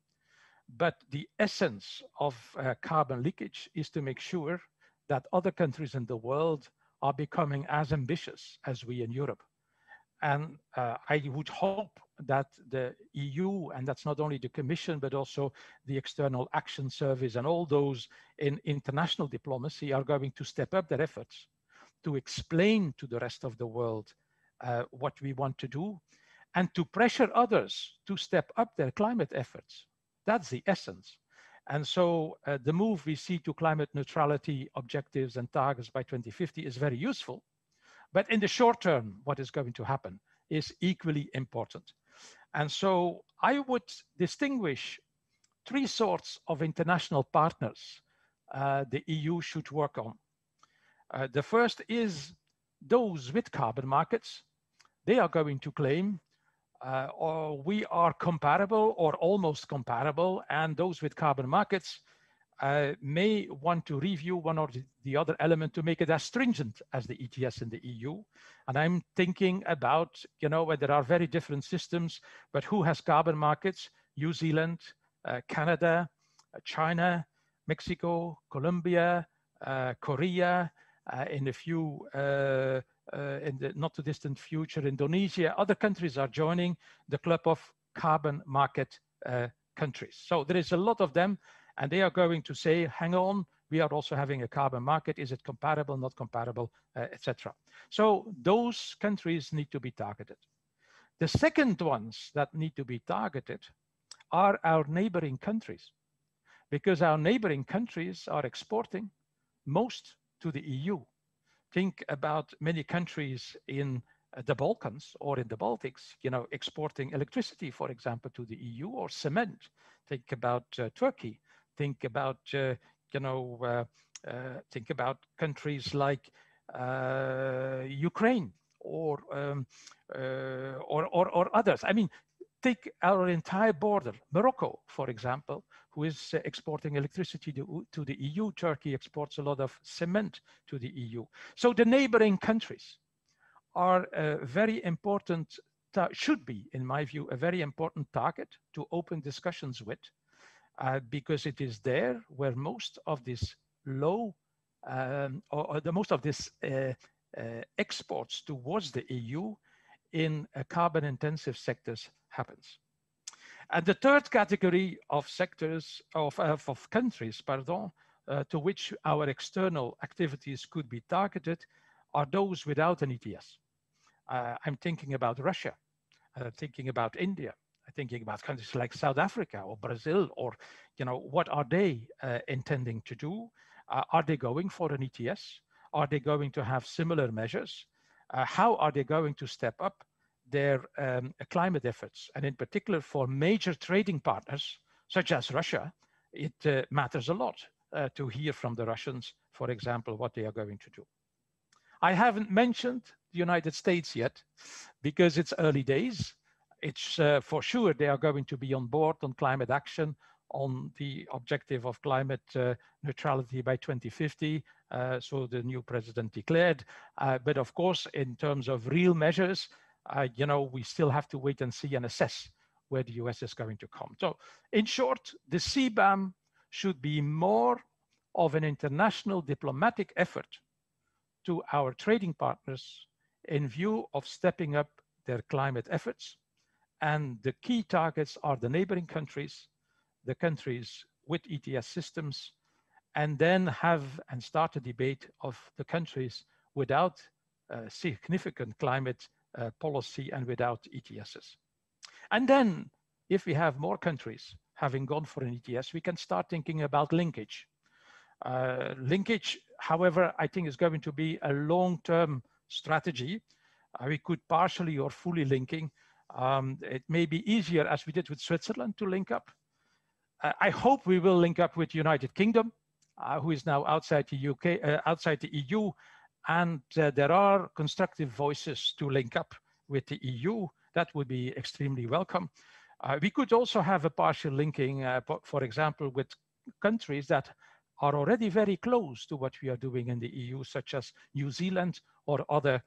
but the essence of carbon leakage is to make sure that other countries in the world are becoming as ambitious as we in Europe. And I would hope that the EU, and that's not only the Commission, but also the External Action Service and all those in international diplomacy are going to step up their efforts to explain to the rest of the world what we want to do and to pressure others to step up their climate efforts. That's the essence. And so the move we see to climate neutrality objectives and targets by 2050 is very useful. But in the short term, what is going to happen is equally important. And so I would distinguish three sorts of international partners the EU should work on. The first is those with carbon markets. They are going to claim or we are comparable or almost comparable, and those with carbon markets may want to review one or the other element to make it as stringent as the ETS in the EU. And I'm thinking about, you know, where there are very different systems, but who has carbon markets? New Zealand, Canada, China, Mexico, Colombia, Korea, in a few, in the not too distant future, Indonesia. Other countries are joining the club of carbon market countries. So there is a lot of them, and they are going to say, hang on, we are also having a carbon market. Is it comparable, not comparable, etc. So those countries need to be targeted. The second ones that need to be targeted are our neighboring countries, because our neighboring countries are exporting most to the EU. Think about many countries in the Balkans or in the Baltics, you know, exporting electricity, for example, to the EU, or cement. Think about Turkey. Think about, think about countries like Ukraine or others. I mean, take our entire border, Morocco, for example, who is exporting electricity to the EU. Turkey exports a lot of cement to the EU. So the neighboring countries are very important, should be, in my view, a very important target to open discussions with, because it is there where most of this exports towards the EU in carbon intensive sectors happens. And the third category of sectors, of countries, to which our external activities could be targeted are those without an ETS. I'm thinking about Russia, thinking about India, thinking about countries like South Africa or Brazil, or, you know, what are they intending to do? Are they going for an ETS? Are they going to have similar measures? How are they going to step up their climate efforts? And in particular for major trading partners, such as Russia, it matters a lot to hear from the Russians, for example, what they are going to do. I haven't mentioned the United States yet, because it's early days. It's for sure they are going to be on board on climate action, on the objective of climate neutrality by 2050. So the new president declared. But of course, in terms of real measures, you know, we still have to wait and see and assess where the US is going to come. So in short, the CBAM should be more of an international diplomatic effort to our trading partners in view of stepping up their climate efforts. And the key targets are the neighboring countries, the countries with ETS systems, and then have and start a debate of the countries without significant climate policy and without ETSs. And then if we have more countries having gone for an ETS, we can start thinking about linkage. Linkage, however, I think is going to be a long-term strategy. We could partially or fully linking. It may be easier, as we did with Switzerland, to link up. I hope we will link up with the United Kingdom, who is now outside the UK, outside the EU, and there are constructive voices to link up with the EU. That would be extremely welcome. We could also have a partial linking, for example, with countries that are already very close to what we are doing in the EU, such as New Zealand or other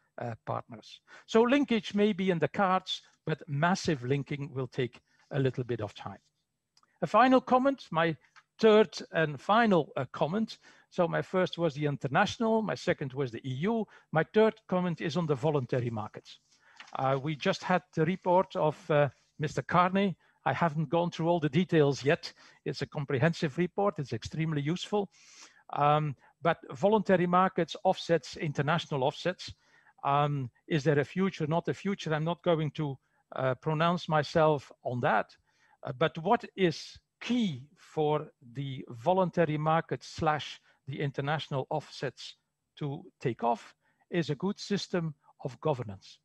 partners. So linkage may be in the cards, but massive linking will take a little bit of time. A final comment, my third and final comment. So my first was the international, my second was the EU. My third comment is on the voluntary markets. We just had the report of Mr. Carney. I haven't gone through all the details yet. It's a comprehensive report. It's extremely useful. But voluntary markets, offsets, international offsets. Is there a future, not a future? I'm not going to pronounce myself on that. But what is key for the voluntary market / the international offsets to take off is a good system of governance.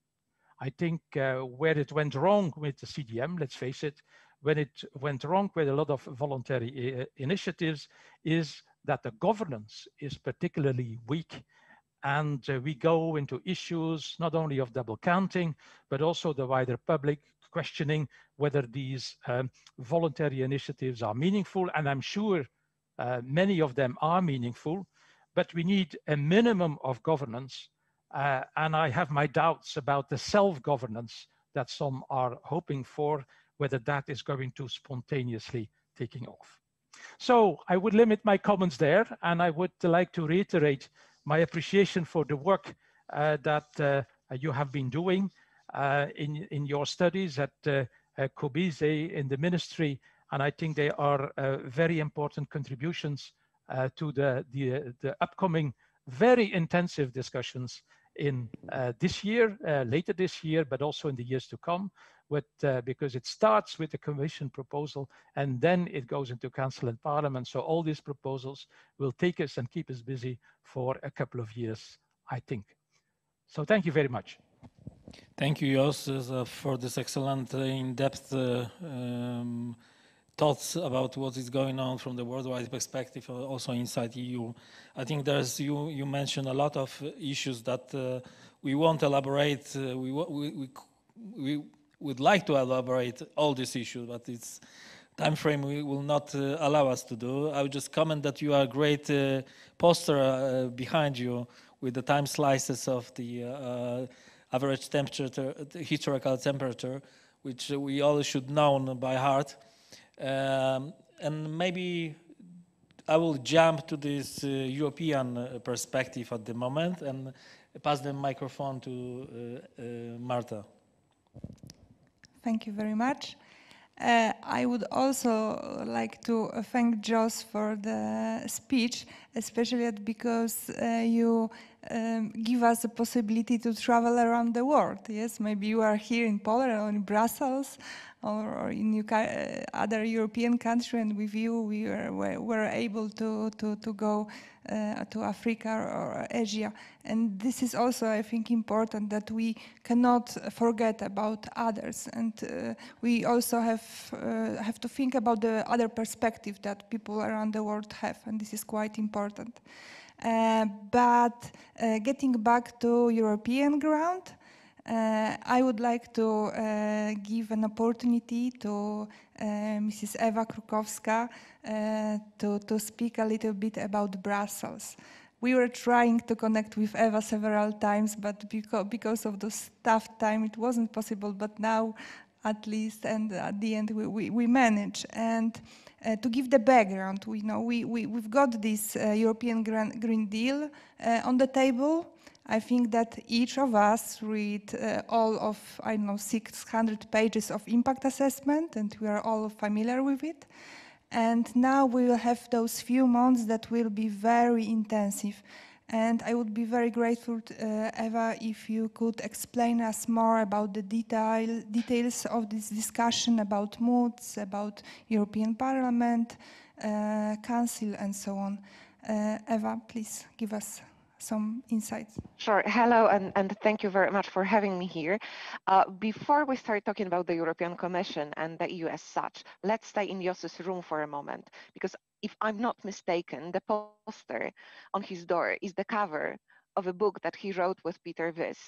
I think where it went wrong with the CDM, let's face it, when it went wrong with a lot of voluntary initiatives is that the governance is particularly weak. And we go into issues not only of double counting, but also the wider public questioning whether these voluntary initiatives are meaningful. And I'm sure many of them are meaningful, but we need a minimum of governance. And I have my doubts about the self-governance that some are hoping for, whether that is going to spontaneously taking off. So I would limit my comments there, and I would like to reiterate my appreciation for the work that you have been doing in your studies at COBISE in the ministry, and I think they are very important contributions to the upcoming very intensive discussions in this year, later this year, but also in the years to come, because it starts with the Commission proposal and then it goes into Council and Parliament. So all these proposals will take us and keep us busy for a couple of years, I think. So thank you very much. Thank you, Jos, for this excellent in-depth thoughts about what is going on from the worldwide perspective, also inside EU. I think there's you mentioned a lot of issues that we won't elaborate. We would like to elaborate all these issues, but it's time frame will not allow us to do. I would just comment that you are a great poster behind you with the time slices of the average temperature, historical temperature, which we all should know by heart. And maybe I will jump to this European perspective at the moment and pass the microphone to Marta. Thank you very much. I would also like to thank Jos for the speech, especially because you give us the possibility to travel around the world. Yes, maybe you are here in Poland or in Brussels or in other European country, and with you we were able to go to Africa or Asia. And this is also, I think, important that we cannot forget about others, and we also have to think about the other perspective that people around the world have, and this is quite important. But getting back to European ground, I would like to give an opportunity to Mrs. Ewa Krukowska to speak a little bit about Brussels. We were trying to connect with Ewa several times, but because of the staff time, it wasn't possible. But now, at least, and at the end, we managed. And to give the background, we know we've got this European Green Deal on the table. I think that each of us read all of, 600 pages of impact assessment, and we are all familiar with it. And now we will have those few months that will be very intensive. And I would be very grateful, Ewa, if you could explain us more about the details of this discussion about moods, about European Parliament, Council, and so on. Ewa, please give us some insights. Sure. Hello, and thank you very much for having me here. Before we start talking about the European Commission and the EU as such, let's stay in Jos's room for a moment, because if I'm not mistaken, the poster on his door is the cover of a book that he wrote with Peter Wyss,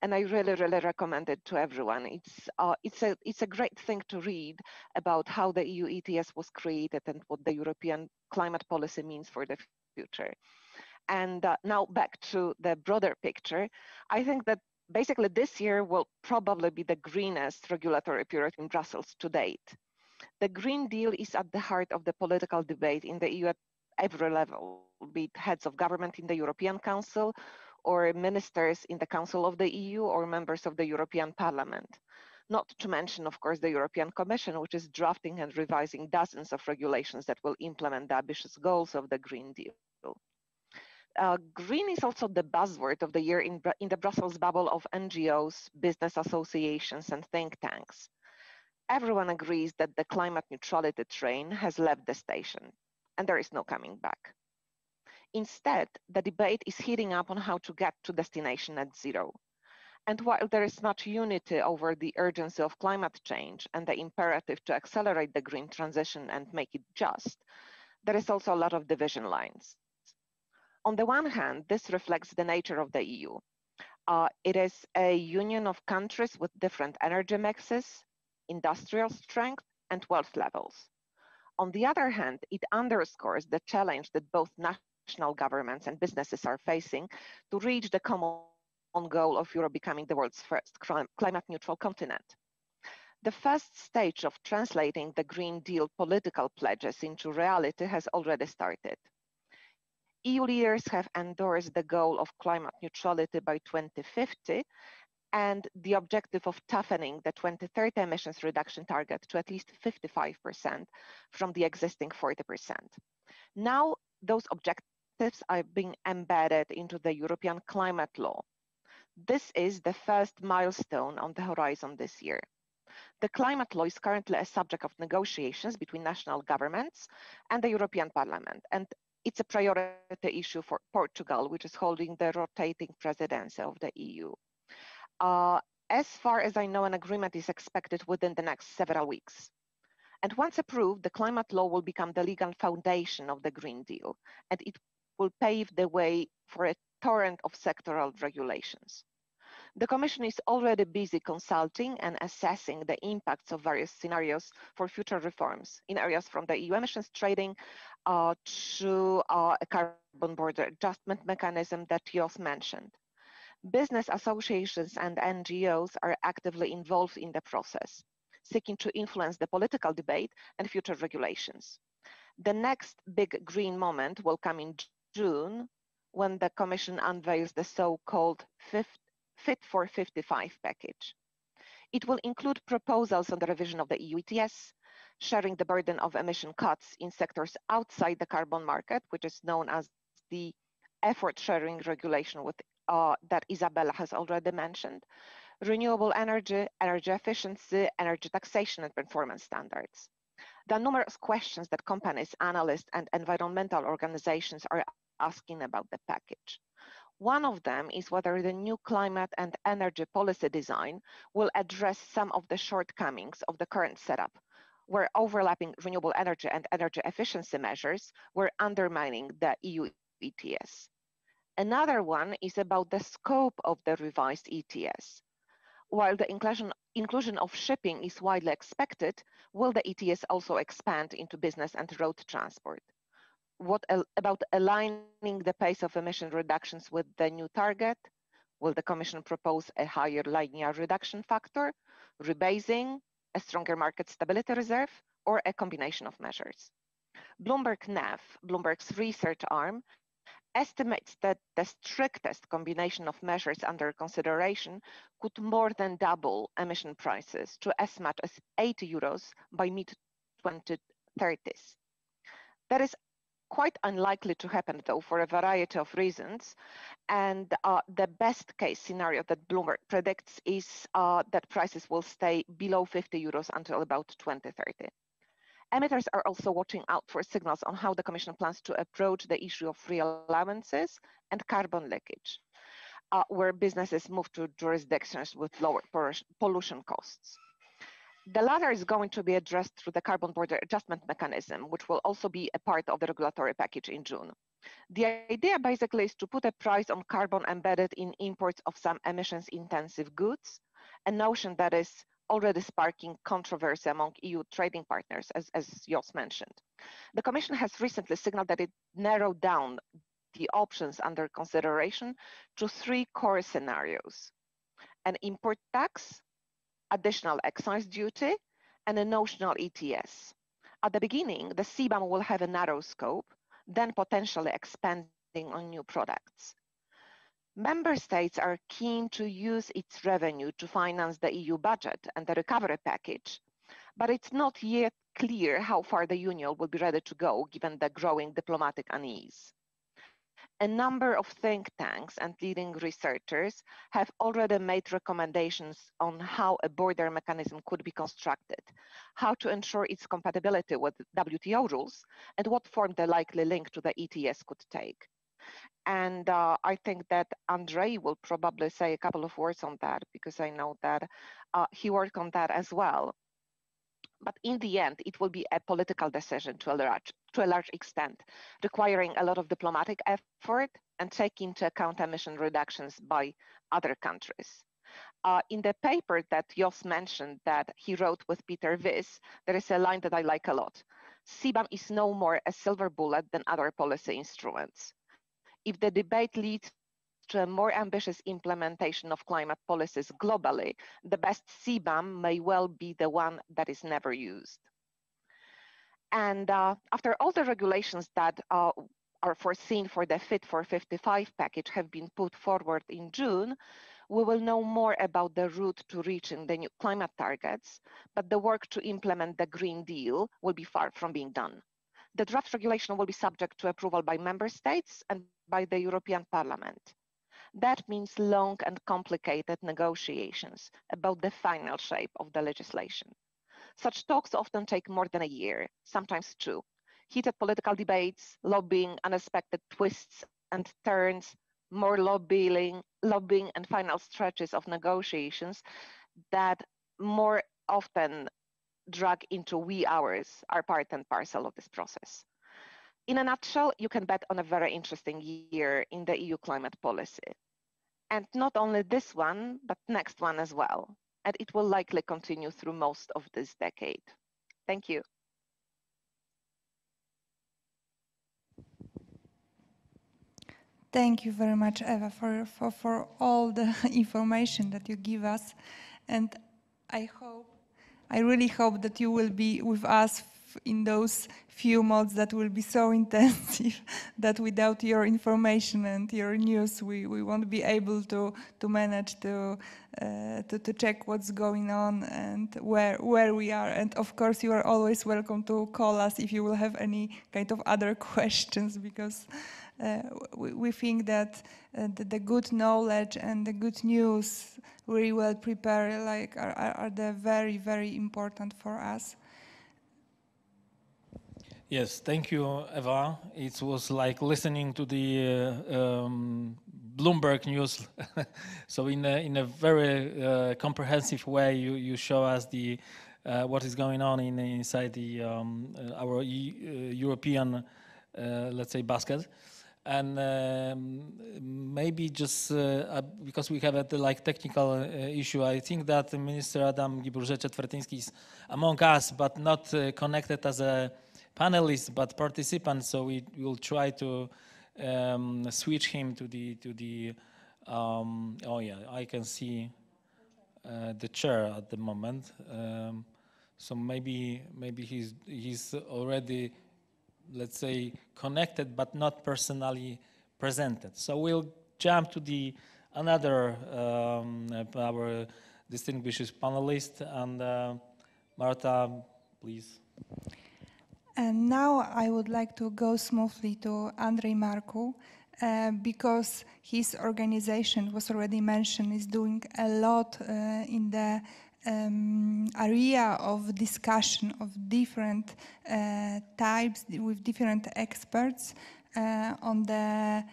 and I really recommend it to everyone. It's a great thing to read about how the EU ETS was created and what the European climate policy means for the future. And now back to the broader picture, I think that basically this year will probably be the greenest regulatory period in Brussels to date. The Green Deal is at the heart of the political debate in the EU at every level, be it heads of government in the European Council, or ministers in the Council of the EU, or members of the European Parliament. Not to mention, of course, the European Commission, which is drafting and revising dozens of regulations that will implement the ambitious goals of the Green Deal. Green is also the buzzword of the year in the Brussels bubble of NGOs, business associations, and think tanks. Everyone agrees that the climate neutrality train has left the station, and there is no coming back. Instead, the debate is heating up on how to get to destination net zero. And while there is much unity over the urgency of climate change and the imperative to accelerate the green transition and make it just, there is also a lot of division lines. On the one hand, this reflects the nature of the EU. It is a union of countries with different energy mixes, industrial strength, and wealth levels. On the other hand, it underscores the challenge that both national governments and businesses are facing to reach the common goal of Europe becoming the world's first climate neutral continent. The first stage of translating the Green Deal political pledges into reality has already started. EU leaders have endorsed the goal of climate neutrality by 2050 and the objective of toughening the 2030 emissions reduction target to at least 55% from the existing 40%. Now, those objectives are being embedded into the European climate law. This is the first milestone on the horizon this year. The climate law is currently a subject of negotiations between national governments and the European Parliament, and it's a priority issue for Portugal, which is holding the rotating presidency of the EU. As far as I know, an agreement is expected within the next several weeks. And once approved, the climate law will become the legal foundation of the Green Deal, and it will pave the way for a torrent of sectoral regulations. The Commission is already busy consulting and assessing the impacts of various scenarios for future reforms in areas from the EU emissions trading to a carbon border adjustment mechanism that Jos mentioned. Business associations and NGOs are actively involved in the process, seeking to influence the political debate and future regulations. The next big green moment will come in June, when the Commission unveils the so-called Fit for 55 package. It will include proposals on the revision of the EU ETS, sharing the burden of emission cuts in sectors outside the carbon market, which is known as the effort sharing regulation that Isabella has already mentioned, renewable energy, energy efficiency, energy taxation, and performance standards. There are numerous questions that companies, analysts, and environmental organizations are asking about the package. One of them is whether the new climate and energy policy design will address some of the shortcomings of the current setup, where overlapping renewable energy and energy efficiency measures were undermining the EU ETS. Another one is about the scope of the revised ETS. While the inclusion of shipping is widely expected, will the ETS also expand into business and road transport? What about aligning the pace of emission reductions with the new target? Will the Commission propose a higher linear reduction factor, rebasing, a stronger market stability reserve, or a combination of measures? Bloomberg-NEF, Bloomberg's research arm, estimates that the strictest combination of measures under consideration could more than double emission prices to as much as 80 euros by mid-2030s. That is quite unlikely to happen, though, for a variety of reasons. And the best case scenario that Bloomberg predicts is that prices will stay below 50 euros until about 2030. Emitters are also watching out for signals on how the Commission plans to approach the issue of free allowances and carbon leakage, where businesses move to jurisdictions with lower pollution costs. The latter is going to be addressed through the carbon border adjustment mechanism, which will also be a part of the regulatory package in June. The idea basically is to put a price on carbon embedded in imports of some emissions-intensive goods, a notion that is already sparking controversy among EU trading partners, as Jos mentioned. The Commission has recently signaled that it narrowed down the options under consideration to 3 core scenarios: an import tax, additional excise duty, and a notional ETS. At the beginning, the CBAM will have a narrow scope, then potentially expanding on new products. Member states are keen to use its revenue to finance the EU budget and the recovery package, but it's not yet clear how far the Union will be ready to go given the growing diplomatic unease. A number of think tanks and leading researchers have already made recommendations on how a border mechanism could be constructed, how to ensure its compatibility with WTO rules, and what form the likely link to the ETS could take. And I think that Andrei will probably say a couple of words on that, because I know that he worked on that as well. But in the end, it will be a political decision to a large extent, requiring a lot of diplomatic effort and take into account emission reductions by other countries. In the paper that Jos mentioned that he wrote with Peter Wyss, there is a line that I like a lot. CBAM is no more a silver bullet than other policy instruments. If the debate leads to a more ambitious implementation of climate policies globally, the best CBAM may well be the one that is never used. And after all the regulations that are foreseen for the Fit for 55 package have been put forward in June, we will know more about the route to reaching the new climate targets, but the work to implement the Green Deal will be far from being done. The draft regulation will be subject to approval by member states and by the European Parliament. That means long and complicated negotiations about the final shape of the legislation. Such talks often take more than a year, sometimes 2. Heated political debates, lobbying, unexpected twists and turns, more lobbying and final stretches of negotiations that more often drag into wee hours are part and parcel of this process. In a nutshell, you can bet on a very interesting year in the EU climate policy. And not only this one, but next one as well. And it will likely continue through most of this decade. Thank you. Thank you very much, Eva, for all the information that you give us. And I really hope that you will be with us in those few months that will be so intensive that without your information and your news, we won't be able to manage to check what's going on and where we are. And of course, you are always welcome to call us if you will have any kind of other questions, because we think that the good knowledge and the good news really well prepared are the very, very important for us. Yes, thank you, Eva. It was like listening to the Bloomberg news. So in a very comprehensive way, you show us the what is going on inside the our European, let's say, basket. And maybe just because we have a technical issue, I think that Minister Adam Guibourgé-Czetwertyński is among us, but not connected as a panelist, but participant. So we will try to switch him to the oh yeah, I can see the chair at the moment. So maybe he's already, let's say, connected, but not personally presented. So we'll jump to the another our distinguished panelist, and Marta, please. And now I would like to go smoothly to Andrei Marcu, because his organization was already mentioned, is doing a lot in the area of discussion of different types with different experts on the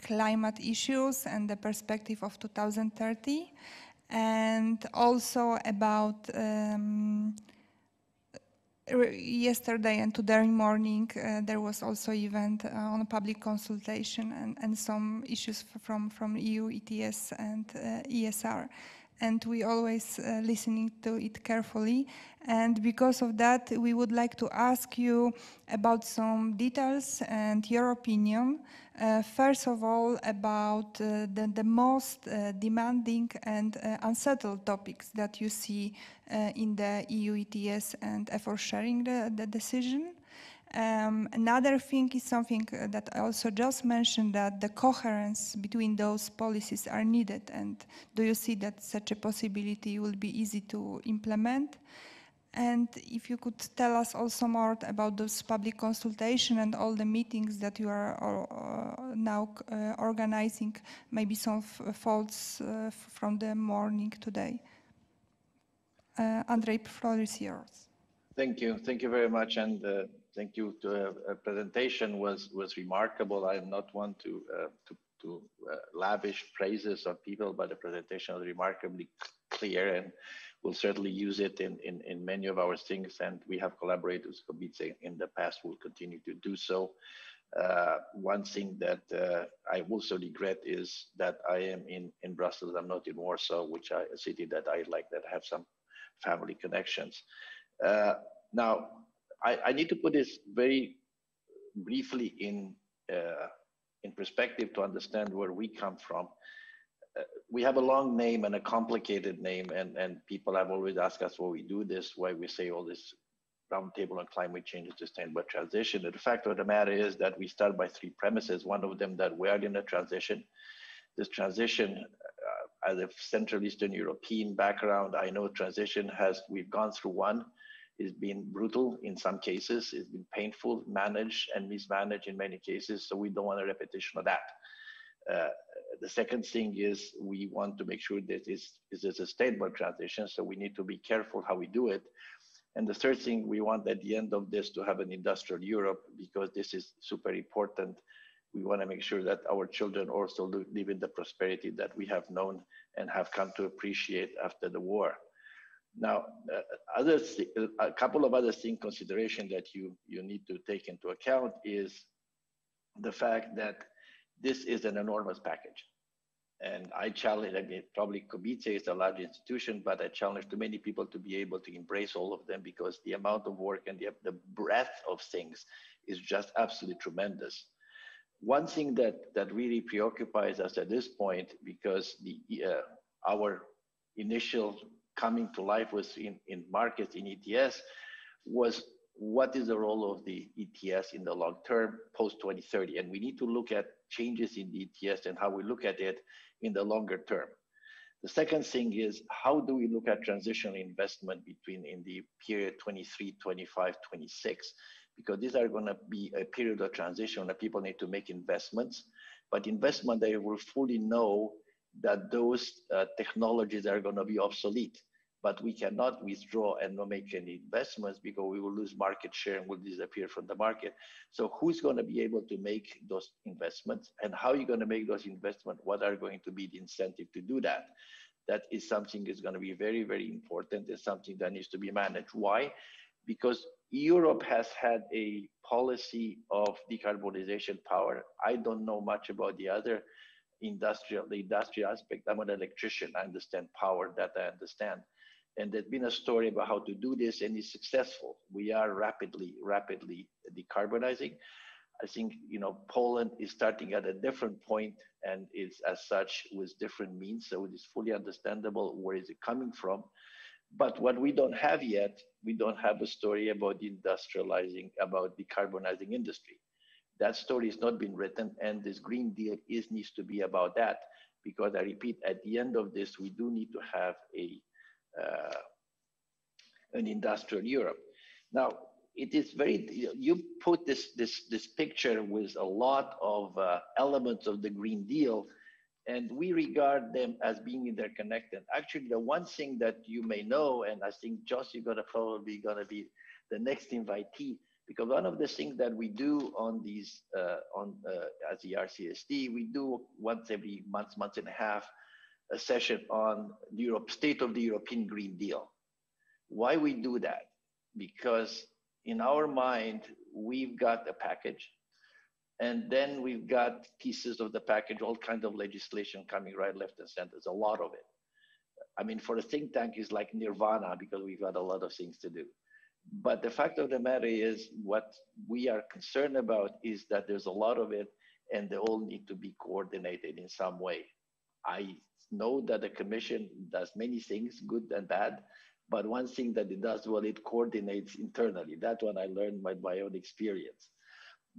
climate issues and the perspective of 2030, and also about yesterday and today morning there was also event on public consultation and some issues from EU ETS and ESR. And we always listening to it carefully. And because of that, we would like to ask you about some details and your opinion. First of all, about the most demanding and unsettled topics that you see in the EU ETS and effort sharing the decision. Another thing is something that I also just mentioned, that the coherence between those policies are needed. And do you see that such a possibility will be easy to implement? And if you could tell us also more about those public consultation and all the meetings that you are now organizing, maybe some thoughts from the morning today. Andrei, the floor is yours. Thank you very much, and thank you. The presentation was remarkable. I'm not one to lavish praises on people, but the presentation was remarkably clear, and we'll certainly use it in many of our things. And we have collaborated with Kobice in the past. We'll continue to do so. One thing that I also regret is that I am in Brussels. I'm not in Warsaw, which is a city that I like, that have some family connections. Now, I need to put this very briefly in perspective to understand where we come from. We have a long name and a complicated name, and people have always asked us why we do this, why we say all this roundtable on climate change and sustainable transition. And the fact of the matter is that we start by three premises. One of them, that we are in a transition. This transition, as a Central Eastern European background, I know transition we've gone through one. It's been brutal in some cases. It's been painful, managed and mismanaged in many cases. So we don't want a repetition of that. The second thing is we want to make sure that it's a sustainable transition. So we need to be careful how we do it. And the third thing, we want at the end of this to have an industrial Europe, because this is super important. We want to make sure that our children also live in the prosperity that we have known and have come to appreciate after the war. Now, a couple of other things, consideration that you need to take into account is the fact that this is an enormous package. And I challenge, I mean, probably Kobice is a large institution, but I challenge too many people to be able to embrace all of them, because the amount of work and the breadth of things is just absolutely tremendous. One thing that really preoccupies us at this point, because our initial coming to life was in markets, in ETS, was what is the role of the ETS in the long term post 2030? And we need to look at changes in the ETS and how we look at it in the longer term. The second thing is, how do we look at transitional investment in the period 23, 25, 26? Because these are going to be a period of transition that people need to make investments, but investment they will fully know that those technologies are going to be obsolete. But we cannot withdraw and not make any investments, because we will lose market share and will disappear from the market. So who's going to be able to make those investments, and how are you going to make those investments? What are going to be the incentive to do that? That is something that's going to be very, very important. It's something that needs to be managed. Why? Because Europe has had a policy of decarbonization power. I don't know much about the industrial aspect. I'm an electrician. I understand power, that I understand. And there's been a story about how to do this, and it's successful. We are rapidly decarbonizing. I think, Poland is starting at a different point, and is as such with different means. So it is fully understandable where is it coming from. But what we don't have yet, we don't have a story about industrializing, about decarbonizing industry. That story has not been written, and this Green Deal needs to be about that, because I repeat, at the end of this, we do need to have an industrial Europe. Now, it is you put this picture with a lot of elements of the Green Deal, and we regard them as being interconnected. Actually, the one thing that you may know, and I think Josh, you're probably gonna be the next invitee, because one of the things that we do on these, as the RCSD, we do once every month and a half, a session on State of the European Green Deal. Why we do that? Because in our mind, we've got a package, and then we've got pieces of the package, all kinds of legislation coming right, left, and center. There's a lot of it. I mean, for a think tank, it's like nirvana because we've got a lot of things to do. But the fact of the matter is, what we are concerned about is that there's a lot of it, and they all need to be coordinated in some way. I know that the Commission does many things, good and bad, but one thing that it does well, it coordinates internally. That one I learned by my own experience.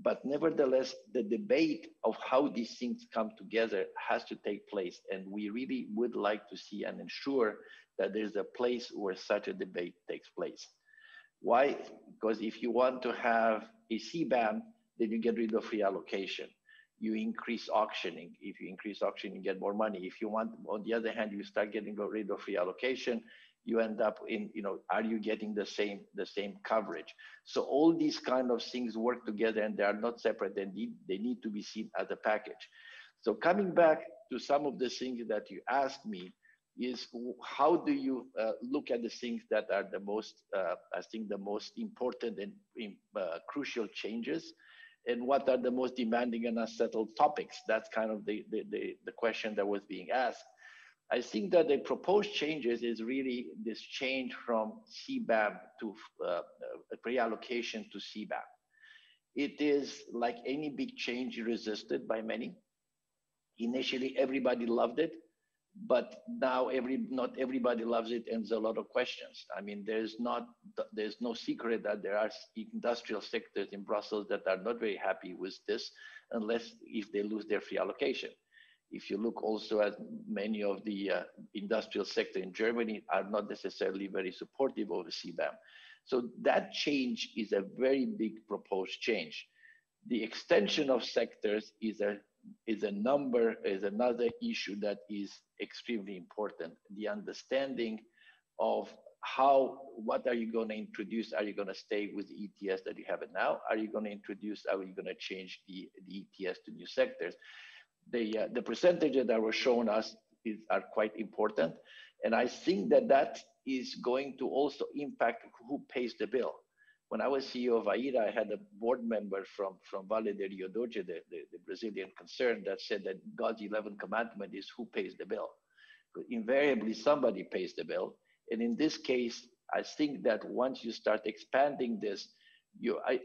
But nevertheless, the debate of how these things come together has to take place, and we really would like to see and ensure that there's a place where such a debate takes place. Why? Because if you want to have a CBAM, then you get rid of free allocation. You increase auctioning. If you increase auctioning, you get more money. If you want, on the other hand, you start getting rid of free allocation, you end up in, are you getting the same coverage? So all these kind of things work together, and they are not separate, and they need to be seen as a package. So coming back to some of the things that you asked me, is how do you look at the things that are the most, I think the most important and crucial changes, and what are the most demanding and unsettled topics? That's kind of the question that was being asked. I think that the proposed changes is really this change from CBAM to pre-allocation to CBAM. It is like any big change resisted by many. Initially, everybody loved it, but now not everybody loves it, and there's a lot of questions. I mean, there's no secret that there are industrial sectors in Brussels that are not very happy with this, unless if they lose their free allocation. If you look also at many of the industrial sector in Germany are not necessarily very supportive of the CBAM. So that change is a very big proposed change. The extension of sectors is another issue that is extremely important. The understanding of what are you going to introduce? Are you going to stay with the ETS that you have now? Are you going to introduce, are you going to change the ETS to new sectors? The percentages that were shown us are quite important. And I think that is going to also impact who pays the bill. When I was CEO of AIRA, I had a board member from Vale de Rio Doce, the Brazilian concern, that said that God's 11th commandment is who pays the bill. Invariably, somebody pays the bill. And in this case, I think that once you start expanding this,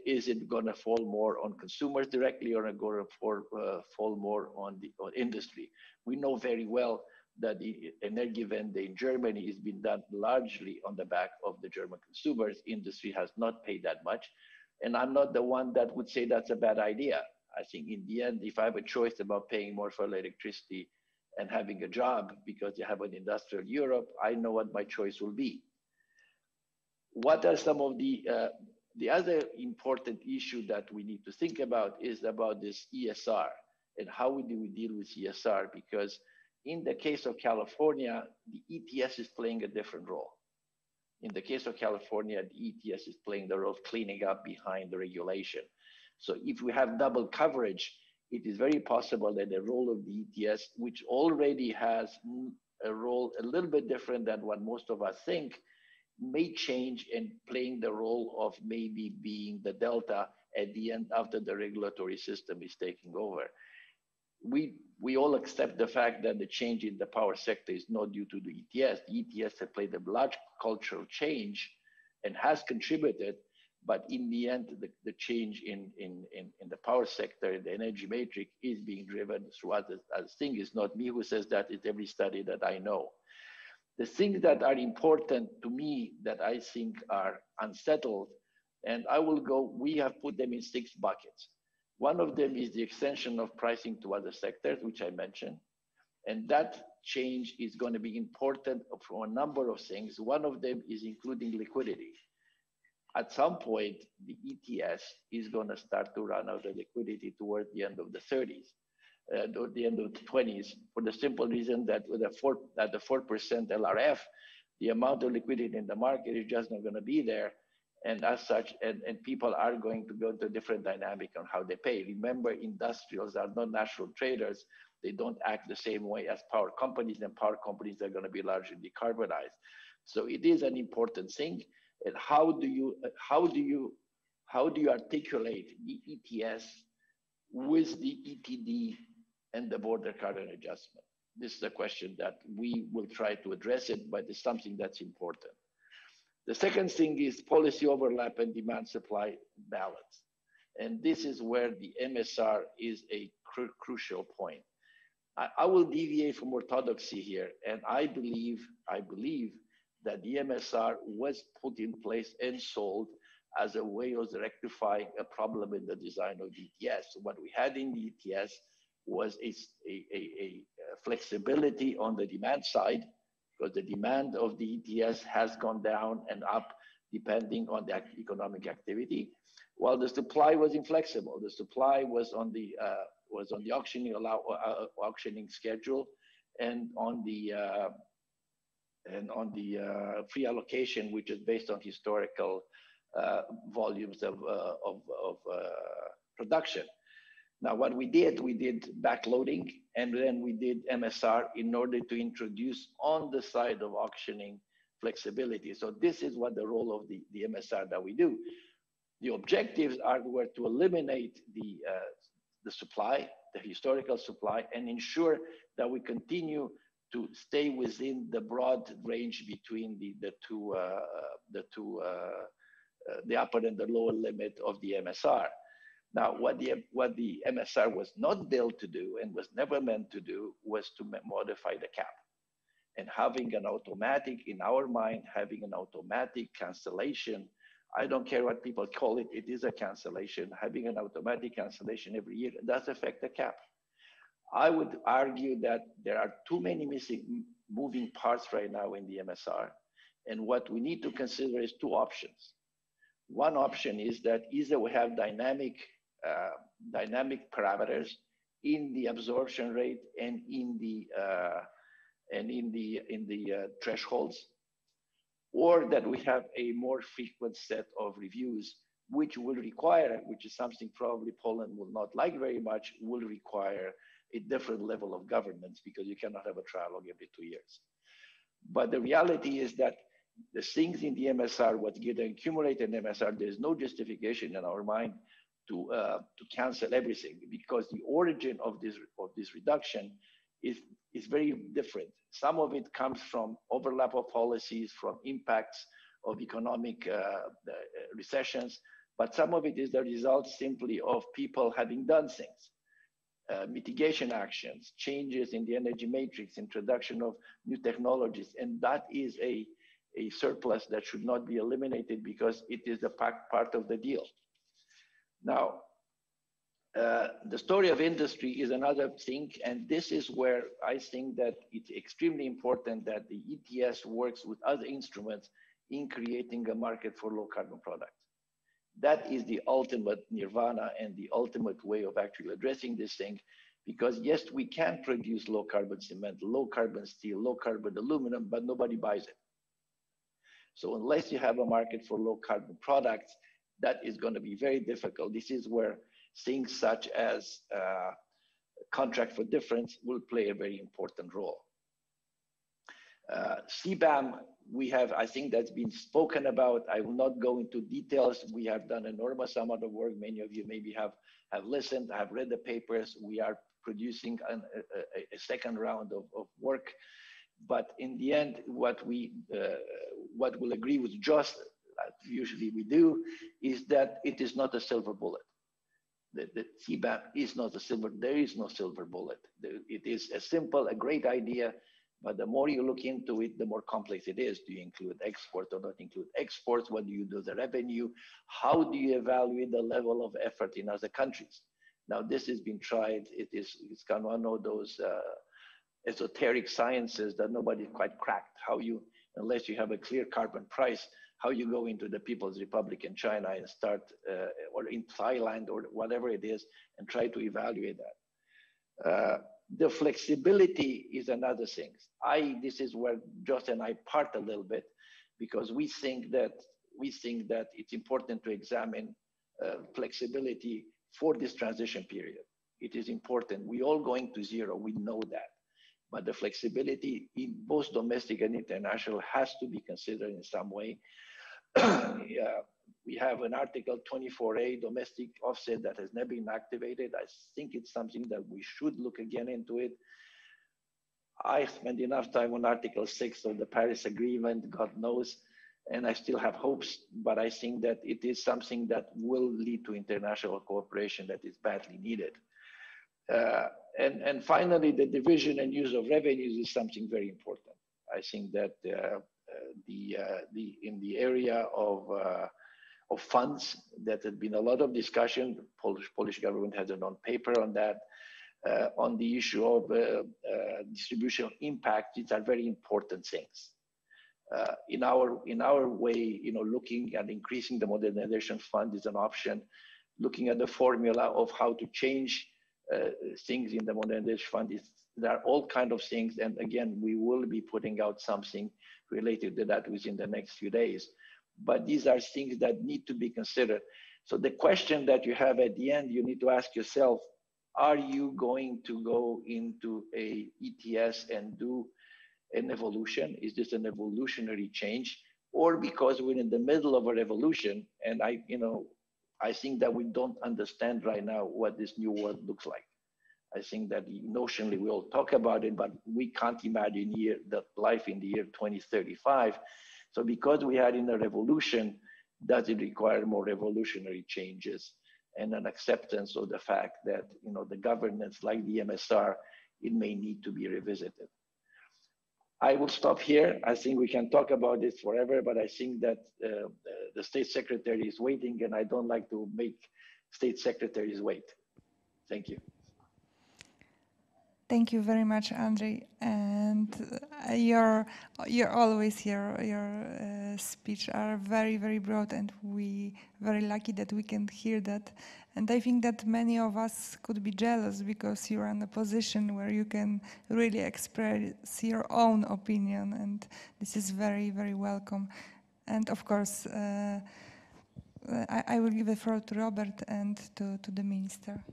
is it going to fall more on consumers directly, or going to fall more on industry? We know very well that the Energiewende in Germany has been done largely on the back of the German consumers. Industry has not paid that much. And I'm not the one that would say that's a bad idea. I think in the end, if I have a choice about paying more for electricity and having a job because you have an industrial Europe, I know what my choice will be. What are some of the other important issue that we need to think about is about this ESR, and how do we deal with ESR? Because in the case of California, the ETS is playing a different role. In the case of California, the ETS is playing the role of cleaning up behind the regulation. So if we have double coverage, it is very possible that the role of the ETS, which already has a role a little bit different than what most of us think, may change and playing the role of maybe being the delta at the end after the regulatory system is taking over. We all accept the fact that the change in the power sector is not due to the ETS. The ETS has played a large cultural change and has contributed, but in the end, the change in the power sector, the energy matrix, is being driven through other things. It's not me who says that, it's every study that I know. The things that are important to me that I think are unsettled, and we have put them in 6 buckets. One of them is the extension of pricing to other sectors, which I mentioned. And that change is going to be important for a number of things. One of them is including liquidity. At some point, the ETS is going to start to run out of liquidity towards the end of the 30s. Or the end of the 20s, for the simple reason that with the 4% LRF, the amount of liquidity in the market is just not going to be there. And as such, and people are going to go into a different dynamic on how they pay. Remember, industrials are not natural traders. They don't act the same way as power companies, and power companies are going to be largely decarbonized. So it is an important thing. And how do you how do you articulate the ETS with the ETD and the border carbon adjustment? This is a question that we will try to address it, but it's something that's important. The second thing is policy overlap and demand supply balance. And this is where the MSR is a crucial point. I will deviate from orthodoxy here, and I believe that the MSR was put in place and sold as a way of rectifying a problem in the design of the ETS. So what we had in the ETS was a flexibility on the demand side, because the demand of the ETS has gone down and up depending on the economic activity, while the supply was inflexible. The supply was on the auctioning schedule and on the free allocation, which is based on historical volumes of production. Now, what we did backloading, and then we did MSR in order to introduce on the side of auctioning flexibility. So this is what the role of the MSR that we do. The objectives were to eliminate the supply, the historical supply, and ensure that we continue to stay within the broad range between the upper and the lower limit of the MSR. Now, what the MSR was not built to do and was never meant to do was to modify the cap. And having an automatic, in our mind, having an automatic cancellation, I don't care what people call it, it is a cancellation. Having an automatic cancellation every year does affect the cap. I would argue that there are too many moving parts right now in the MSR. And what we need to consider is two options. One option is that either we have dynamic parameters in the absorption rate and in the thresholds, or that we have a more frequent set of reviews, which will require, which is something probably Poland will not like very much, will require a different level of governance, because you cannot have a trialogue every 2 years. But the reality is that the things in the MSR, what's getting accumulated in MSR, there's no justification in our mind to cancel everything, because the origin of this reduction is very different. Some of it comes from overlap of policies, from impacts of economic recessions, but some of it is the result simply of people having done things. Mitigation actions, changes in the energy matrix, introduction of new technologies, and that is a surplus that should not be eliminated because it is a part of the deal. Now, the story of industry is another thing, and this is where I think that it's extremely important that the ETS works with other instruments in creating a market for low carbon products. That is the ultimate nirvana and the ultimate way of actually addressing this thing, because yes, we can produce low carbon cement, low carbon steel, low carbon aluminum, but nobody buys it. So unless you have a market for low carbon products, that is going to be very difficult. This is where things such as contract for difference will play a very important role. CBAM, we have, I think that's been spoken about. I will not go into details. We have done an enormous amount of work. Many of you maybe have listened, have read the papers. We are producing a second round of work. But in the end, what we'll agree with Josh, usually we do, is that it is not a silver bullet. The CBAM is not there is no silver bullet. It is a great idea, but the more you look into it, the more complex it is. Do you include exports or not include exports? What do you do with the revenue? How do you evaluate the level of effort in other countries? Now, this has been tried. It's kind of one of those esoteric sciences that nobody quite cracked. How you, unless you have a clear carbon price, how you go into the People's Republic in China and start, or in Thailand or whatever it is, and try to evaluate that. The flexibility is another thing. This is where Josh and I part a little bit, because we think that it's important to examine flexibility for this transition period. It is important. We're all going to zero. We know that. But the flexibility in both domestic and international has to be considered in some way. We have an Article 24A domestic offset that has never been activated. I think it's something that we should look again into it. I spent enough time on Article 6 of the Paris Agreement, God knows, and I still have hopes, but I think that it is something that will lead to international cooperation that is badly needed. And finally, the division and use of revenues is something very important. I think that in the area of funds, that had been a lot of discussion. Polish government has a non-paper on that. On the issue of distribution impact, these are very important things. In our way, looking at increasing the modernization fund is an option. Looking at the formula of how to change things in the modernization fund, there are all kinds of things. And again, we will be putting out something related to that within the next few days. But these are things that need to be considered. So the question that you have at the end, you need to ask yourself, are you going to go into a ETS and do an evolution? Is this an evolutionary change? Or because we're in the middle of a revolution, and I think that we don't understand right now what this new world looks like. I think that notionally we all talk about it, but we can't imagine the life in the year 2035. So because we are in a revolution, does it require more revolutionary changes and an acceptance of the fact that the governance, like the MSR, it may need to be revisited. I will stop here. I think we can talk about this forever, but I think that the state secretary is waiting, and I don't like to make state secretaries wait. Thank you. Thank you very much, Andrzej. And your speech are very, very broad, and we very lucky that we can hear that. And I think that many of us could be jealous because you're in a position where you can really express your own opinion, and this is very, very welcome. And of course, I will give the floor to Robert and to the minister.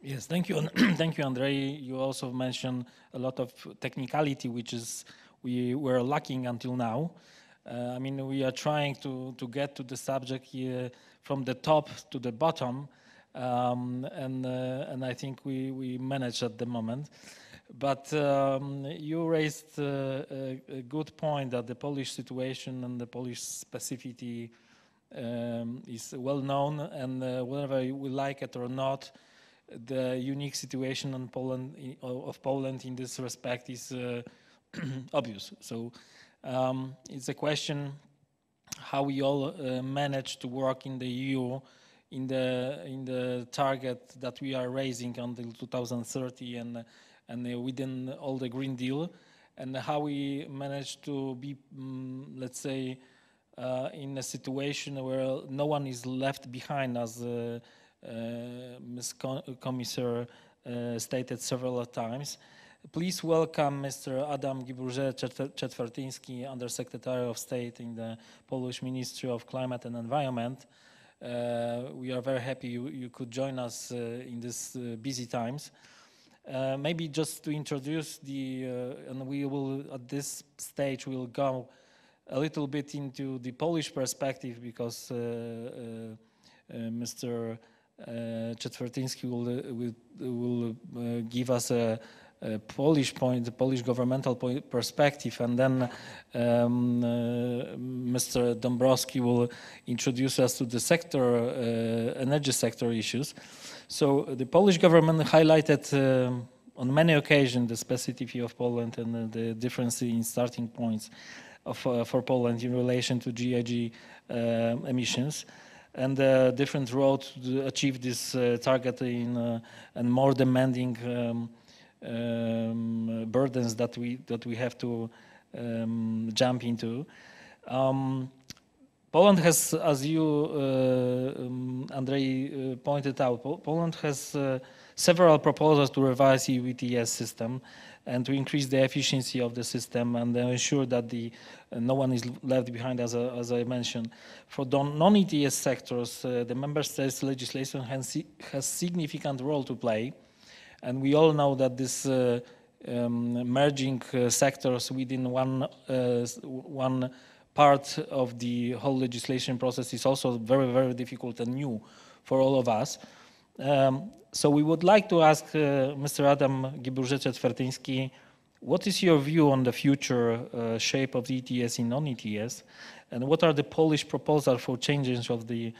Yes, thank you. Thank you, Andrzej. You also mentioned a lot of technicality, which is we were lacking until now. I mean, we are trying to get to the subject here from the top to the bottom, and I think we managed at the moment. But you raised a good point that the Polish situation and the Polish specificity is well known, and whether we like it or not, the unique situation in of Poland in this respect is obvious. So it's a question how we all manage to work in the EU in the target that we are raising until 2030 and within all the Green Deal, and how we manage to be, let's say, in a situation where no one is left behind, as Ms. Commissioner stated several times. Please welcome Mr. Adam Giburze-Czetwertyński, Undersecretary of State in the Polish Ministry of Climate and Environment. We are very happy you could join us in these busy times. Maybe just to introduce and we will, at this stage, we'll go a little bit into the Polish perspective, because Mr. Czetwertyński will give us a Polish point, the Polish governmental perspective, and then Mr. Dąbrowski will introduce us to the sector, energy sector issues. So the Polish government highlighted on many occasions the specificity of Poland and the difference in starting points for Poland in relation to GHG emissions, and the different road to achieve this target and more demanding burdens that we have to jump into. Poland has, as you, Andrzej, pointed out, Poland has several proposals to revise EU ETS system and to increase the efficiency of the system and ensure that no one is left behind, as I mentioned. For the non-ETS sectors, the member states' legislation has significant role to play, and we all know that this merging sectors within one part of the whole legislation process is also very, very difficult and new for all of us. So we would like to ask Mr. Adam Giburze-Czetwertyński, what is your view on the future shape of the ETS in non-ETS, and what are the Polish proposals for changes of the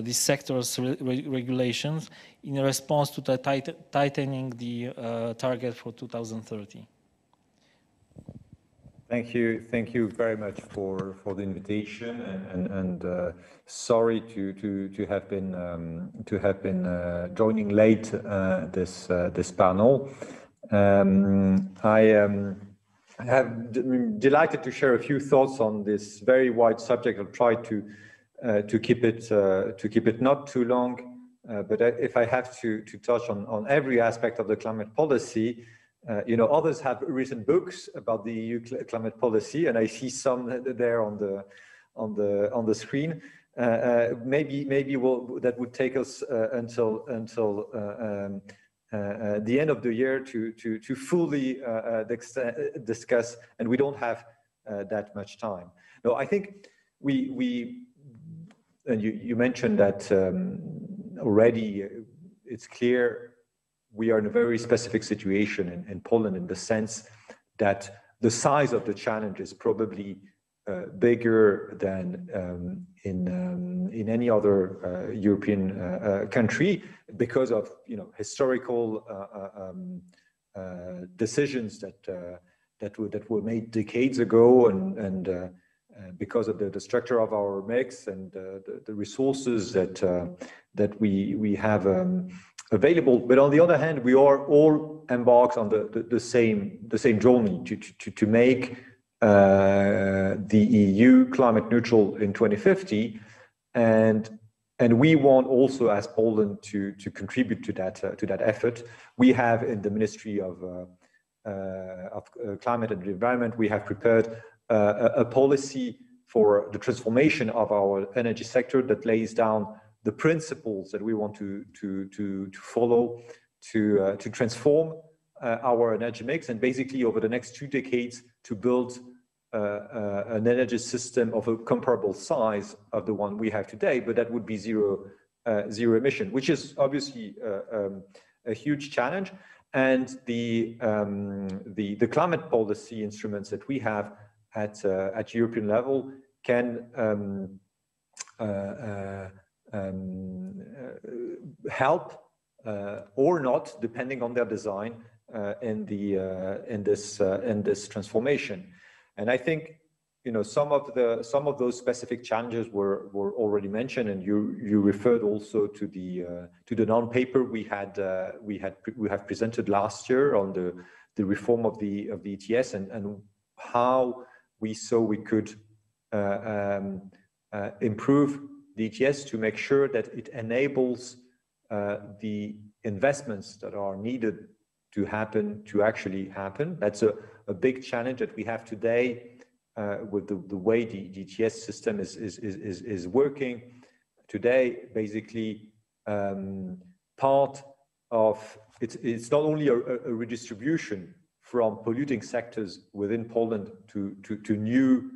these sectors' regulations in response to the tightening the target for 2030? Thank you very much for the invitation, and sorry to have been joining late this panel. I'm delighted to share a few thoughts on this very wide subject. I'll try to keep it not too long, but if I have to touch on every aspect of the climate policy, you know, others have written books about the EU climate policy, and I see some there on the screen. Maybe that would take us until the end of the year to fully discuss, and we don't have that much time. No, I think and you mentioned that already. It's clear we are in a very specific situation in Poland, in the sense that the size of the challenge is probably bigger than in any other European country, because of, you know, historical decisions that were made decades ago, and because of the structure of our mix and the resources that we have available. But on the other hand, we are all embarked on the same journey to make the EU climate neutral in 2050, and we want also, as Poland, to contribute to that effort. We have, in the Ministry of Climate and Environment, we have prepared a policy for the transformation of our energy sector that lays down the principles that we want to follow to transform our energy mix, and basically over the next 2 decades to build an energy system of a comparable size of the one we have today, but that would be zero emission, which is obviously a huge challenge. And the climate policy instruments that we have at European level can help or not, depending on their design, in this transformation. And I think, you know, some of those specific challenges were already mentioned, and you referred also to the non-paper we have presented last year on the reform of the ETS, and how we saw we could improve the ETS to make sure that it enables the investments that are needed to actually happen. That's a big challenge that we have today with the way the ETS system is working today. Basically, part of it's not only a redistribution from polluting sectors within Poland to new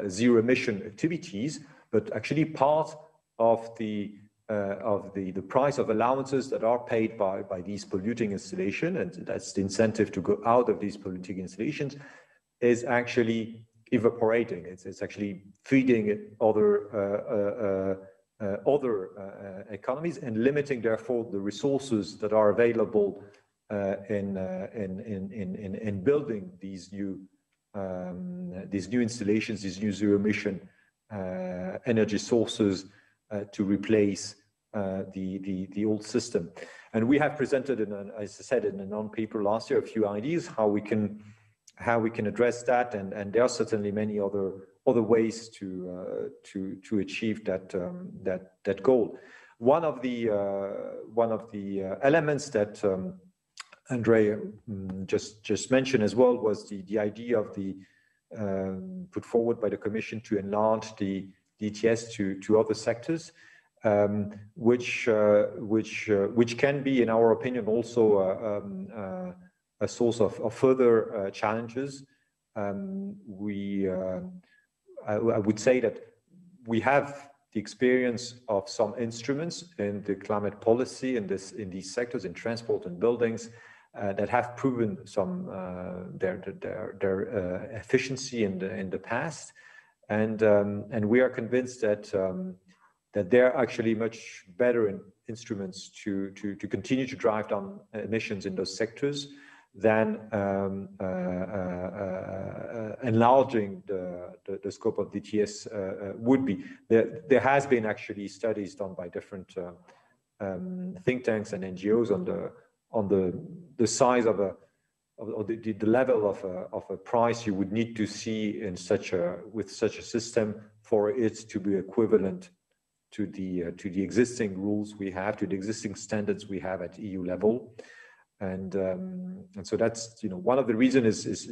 zero emission activities, but actually part of the price of allowances that are paid by these polluting installations, and that's the incentive to go out of these polluting installations, is actually evaporating. It's actually feeding other economies and limiting, therefore, the resources that are available in building these new installations, these new zero emission energy sources to replace the old system. And we have presented, as I said, in a non-paper last year, a few ideas how we can address that, and there are certainly many other ways to achieve that goal. One of the elements that Andrei just mentioned as well was the idea of the put forward by the Commission to enlarge the ETS to other sectors, which can be, in our opinion, also a source of further challenges. I would say that we have the experience of some instruments in the climate policy in these sectors, in transport and buildings, that have proven some their efficiency in the past, and we are convinced that that they're actually much better instruments to continue to drive down emissions in those sectors than enlarging the scope of DTS would be. There has been actually studies done by different think tanks and NGOs on the size of the level of a price you would need to see in with such a system for it to be equivalent to the existing rules we have, to the existing standards we have at EU level. And so that's, one of the reasons is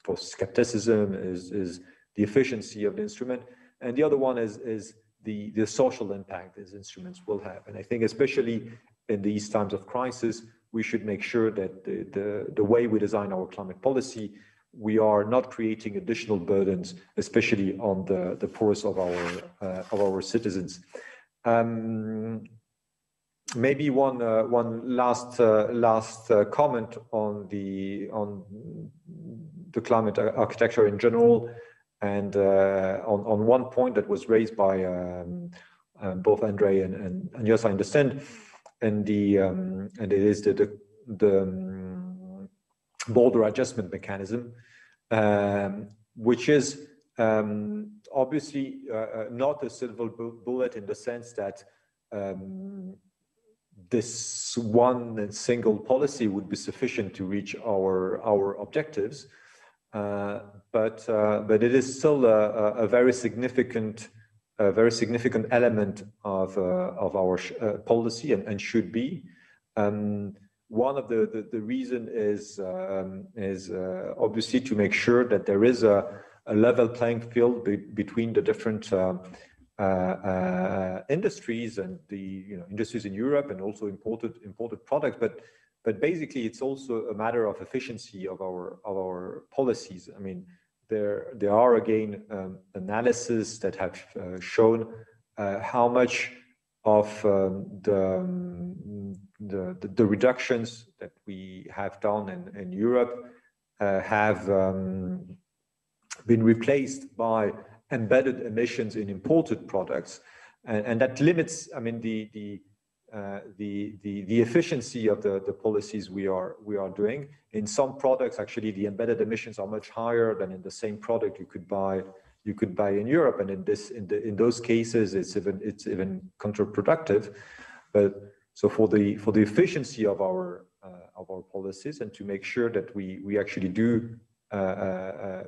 for skepticism is the efficiency of the instrument, and the other one is the social impact these instruments will have. And I think especially in these times of crisis, we should make sure that the way we design our climate policy, we are not creating additional burdens, especially on the poorest of our citizens. Maybe one last comment on the climate architecture in general, and on one point that was raised by both Andre and yes, I understand, and it is the border adjustment mechanism, which is obviously not a silver bullet in the sense that this one single policy would be sufficient to reach our objectives, but it is still a very significant element of our policy, and should be. One of the reason is obviously to make sure that there is a level playing field between the different industries and the industries in Europe, and also imported products. But basically, it's also a matter of efficiency of our policies. I mean, there are again analyses that have shown how much of the reductions that we have done in Europe have been replaced by embedded emissions in imported products, and that limits, I mean, the efficiency of the policies we are doing. In some products, actually, the embedded emissions are much higher than in the same product you could buy in Europe, and in those cases, it's even counterproductive. But so for the efficiency of our policies, and to make sure that we actually do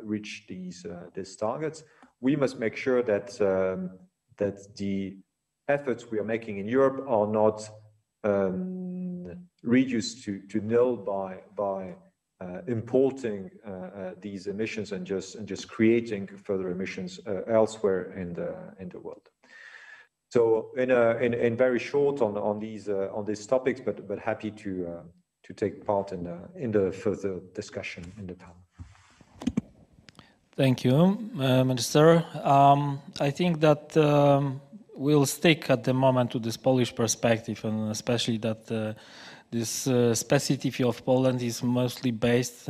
reach these targets, we must make sure that the efforts we are making in Europe are not reduced to nil by importing these emissions and just creating further emissions elsewhere in the world. So in very short on these topics, but happy to take part in the further discussion in the panel. Thank you, Minister. I think that we'll stick at the moment to this Polish perspective, and especially that this specificity of Poland is mostly based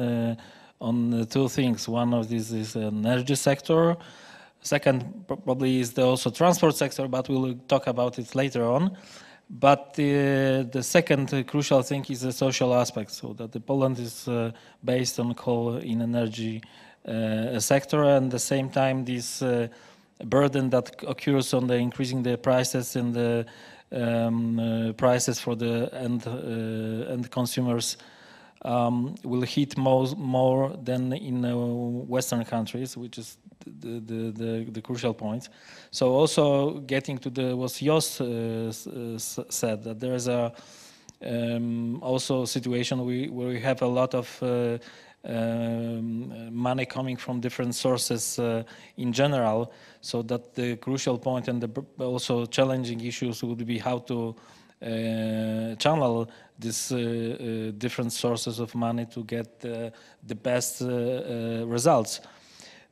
on two things. One of these is the energy sector. Second probably is also transport sector, but we'll talk about it later on. But the second crucial thing is the social aspect, so that the Poland is based on coal in energy sector, and at the same time this burden that occurs on the increasing the prices and the prices for the end consumers will hit more than in Western countries, which is the crucial point. So also getting to what Jos said, that there is a also situation where we have a lot of money coming from different sources in general, so that the crucial point and also challenging issues would be how to channel these different sources of money to get the best results.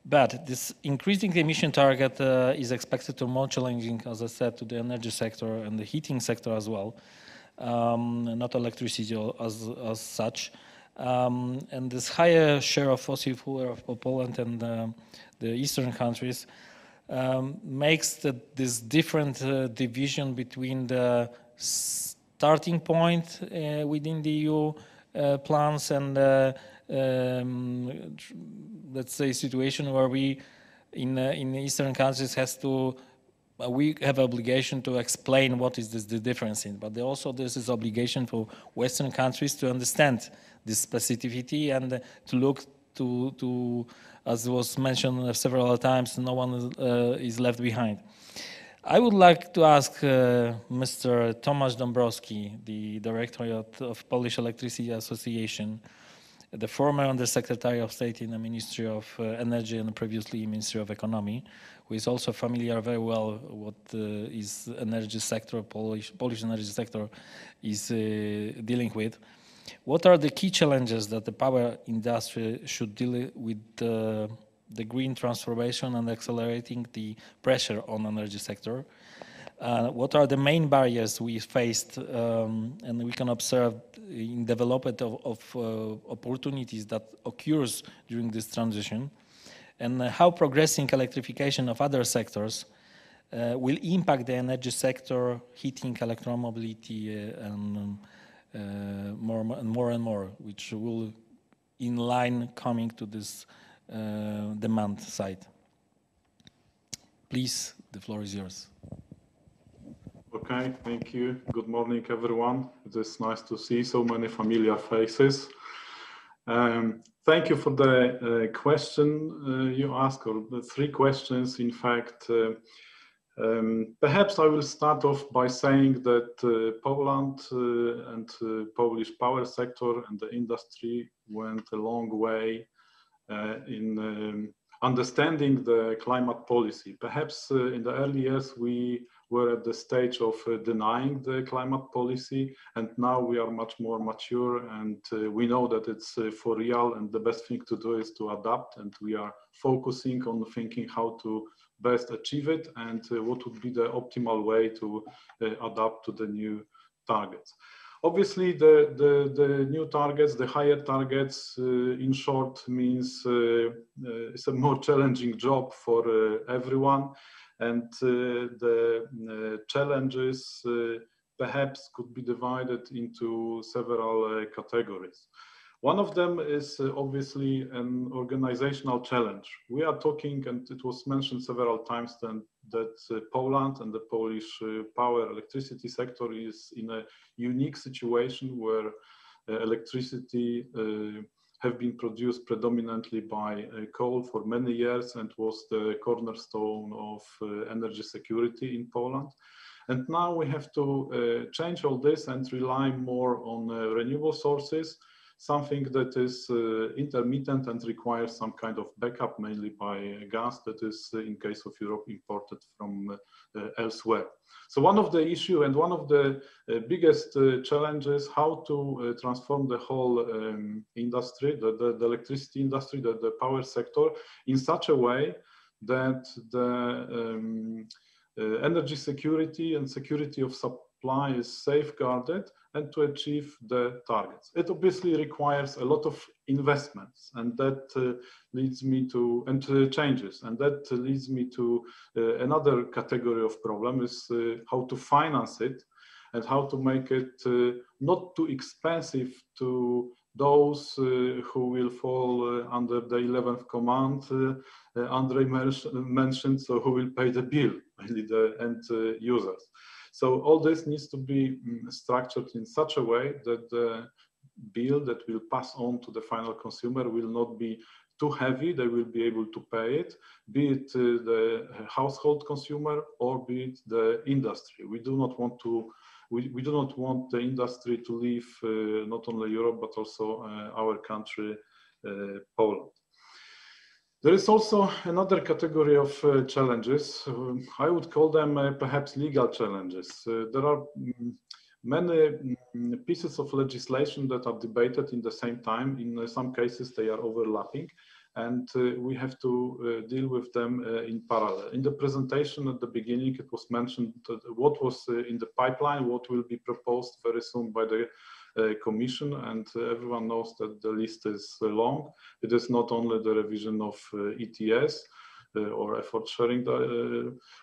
But this increasing the emission target is expected to be more challenging, as I said, to the energy sector and the heating sector as well, not electricity as such. And this higher share of fossil fuel for Poland and the eastern countries makes this different division between the starting point within the EU plans and let's say situation where we in the eastern countries we have obligation to explain what is the difference in, but also there's this obligation for Western countries to understand this specificity and to look to as was mentioned several times, no one is left behind. I would like to ask Mr. Tomasz Dąbrowski, the Director of Polish Electricity Association, the former Undersecretary of State in the Ministry of Energy and previously Ministry of Economy, who is also familiar very well what is energy sector, Polish energy sector is dealing with. What are the key challenges that the power industry should deal with the green transformation and accelerating the pressure on energy sector? What are the main barriers we faced and we can observe in development of opportunities that occurs during this transition? And how progressing electrification of other sectors will impact the energy sector, heating, electromobility, and more and more, which will in line coming to this demand side. Please, the floor is yours. Okay, thank you. Good morning, everyone. It is nice to see so many familiar faces. Thank you for the question you asked, or the three questions, in fact. Perhaps I will start off by saying that Poland and Polish power sector and the industry went a long way in understanding the climate policy. Perhaps in the early years we were at the stage of denying the climate policy, and now we are much more mature and we know that it's for real, and the best thing to do is to adapt, and we are focusing on thinking how to best achieve it and what would be the optimal way to adapt to the new targets. Obviously, the new targets, the higher targets, in short, means it's a more challenging job for everyone, and the challenges perhaps could be divided into several categories. One of them is obviously an organizational challenge. We are talking, and it was mentioned several times, that Poland and the Polish power electricity sector is in a unique situation where electricity have been produced predominantly by coal for many years and was the cornerstone of energy security in Poland. And now we have to change all this and rely more on renewable sources, something that is intermittent and requires some kind of backup, mainly by gas that is, in case of Europe, imported from elsewhere. So one of the issues and one of the biggest challenges, how to transform the whole industry, the electricity industry, the power sector, in such a way that the energy security and security of supply is safeguarded and to achieve the targets. It obviously requires a lot of investments, and that leads me to, and changes, and that leads me to another category of problem is how to finance it and how to make it not too expensive to those who will fall under the 11th command Andrei mentioned, so who will pay the bill, mainly the end users. So all this needs to be structured in such a way that the bill that will pass on to the final consumer will not be too heavy. They will be able to pay it, be it the household consumer or be it the industry. We do not want to. We do not want the industry to leave not only Europe but also our country, Poland. There is also another category of challenges. I would call them perhaps legal challenges. There are many pieces of legislation that are debated in the same time. In some cases, they are overlapping. and we have to deal with them in parallel. In the presentation at the beginning, it was mentioned what was in the pipeline, what will be proposed very soon by the Commission, and everyone knows that the list is long. It is not only the revision of ETS or effort sharing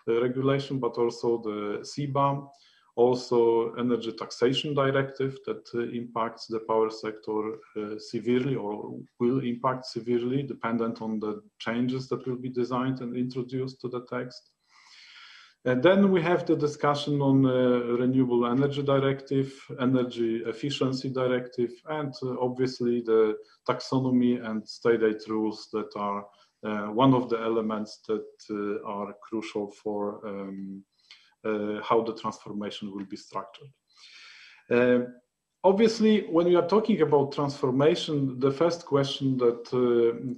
regulation, but also the CBAM, also energy taxation directive that impacts the power sector severely, or will impact severely, dependent on the changes that will be designed and introduced to the text. And then we have the discussion on renewable energy directive, energy efficiency directive, and obviously the taxonomy and state aid rules that are one of the elements that are crucial for how the transformation will be structured. Obviously, when we are talking about transformation, the first question that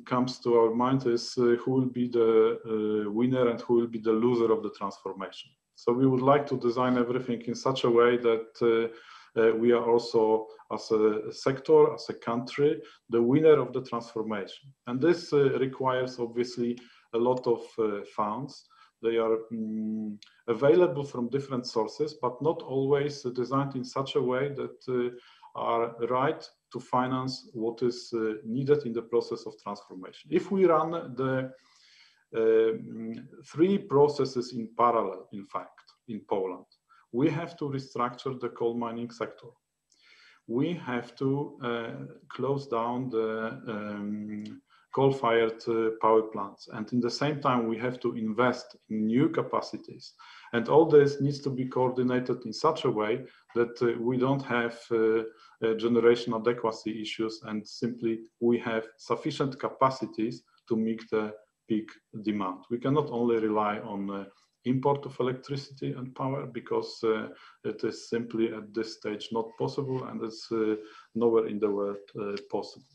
comes to our mind is who will be the winner and who will be the loser of the transformation. So we would like to design everything in such a way that we are also, as a sector, as a country, the winner of the transformation. And this requires obviously a lot of funds. They are available from different sources, but not always designed in such a way that are right to finance what is needed in the process of transformation. If we run the three processes in parallel, in fact, in Poland, we have to restructure the coal mining sector. We have to close down the coal-fired power plants. And in the same time, we have to invest in new capacities. And all this needs to be coordinated in such a way that we don't have generation adequacy issues, and simply we have sufficient capacities to meet the peak demand. We cannot only rely on import of electricity and power, because it is simply at this stage not possible, and it's nowhere in the world possible.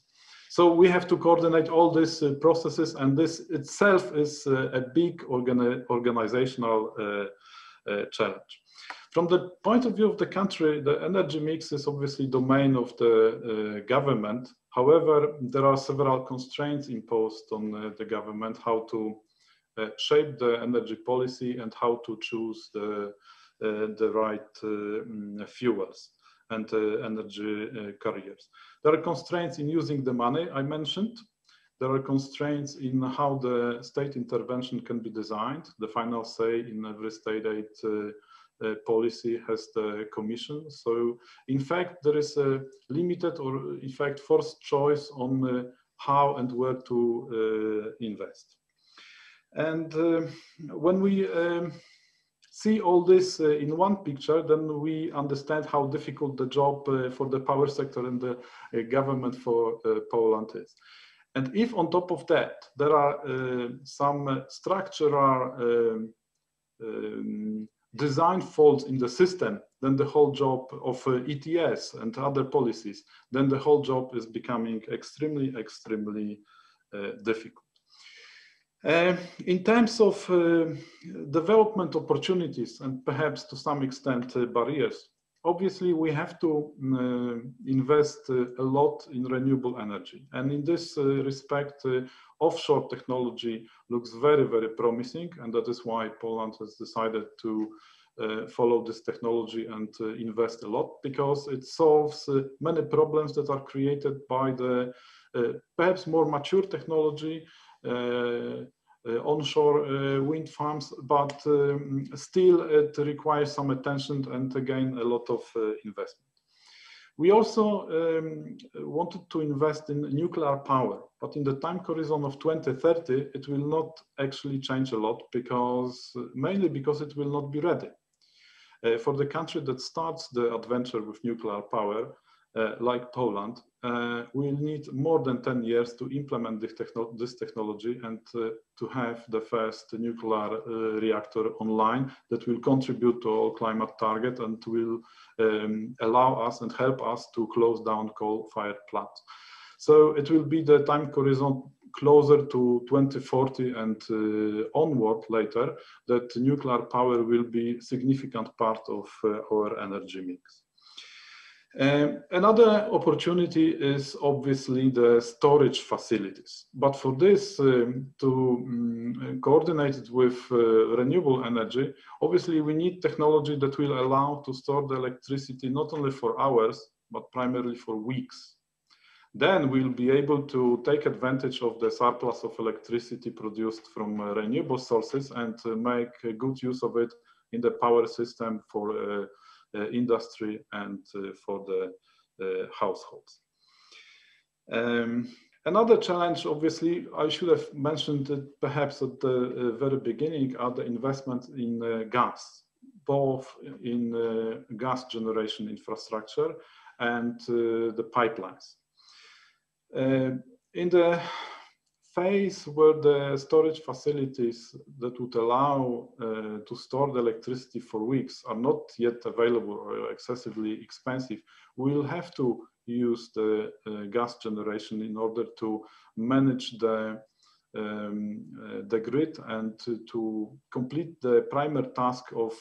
So we have to coordinate all these processes, and this itself is a big organizational challenge. From the point of view of the country, the energy mix is obviously domain of the government. However, there are several constraints imposed on the government how to shape the energy policy and how to choose the right fuels and energy carriers. There are constraints in using the money I mentioned. There are constraints in how the state intervention can be designed. The final say in every state aid policy has the Commission. So in fact, there is a limited, or in fact forced choice on how and where to invest. And when we see all this in one picture, then we understand how difficult the job for the power sector and the government for Poland is. And if on top of that, there are some structural design faults in the system, then the whole job of ETS and other policies, then the whole job is becoming extremely, extremely difficult. In terms of development opportunities and perhaps to some extent barriers, obviously we have to invest a lot in renewable energy. And in this respect, offshore technology looks very, very promising. And that is why Poland has decided to follow this technology and invest a lot, because it solves many problems that are created by the perhaps more mature technology, onshore wind farms, but still it requires some attention and again a lot of investment. We also wanted to invest in nuclear power, but in the time horizon of 2030, it will not actually change a lot, because mainly because it will not be ready. For the country that starts the adventure with nuclear power, like Poland, we'll need more than 10 years to implement this technology and to have the first nuclear reactor online that will contribute to our climate target and will allow us and help us to close down coal-fired plants. So it will be the time horizon closer to 2040 and onward later that nuclear power will be a significant part of our energy mix. Another opportunity is obviously the storage facilities. But for this, to coordinate it with renewable energy, obviously we need technology that will allow to store the electricity not only for hours, but primarily for weeks. Then we'll be able to take advantage of the surplus of electricity produced from renewable sources and make good use of it in the power system for industry and for the households. Another challenge, obviously, I should have mentioned it perhaps at the very beginning, are the investments in gas, both in gas generation infrastructure and the pipelines. In the phase where the storage facilities that would allow to store the electricity for weeks are not yet available or excessively expensive, we'll have to use the gas generation in order to manage the grid and to complete the primary task of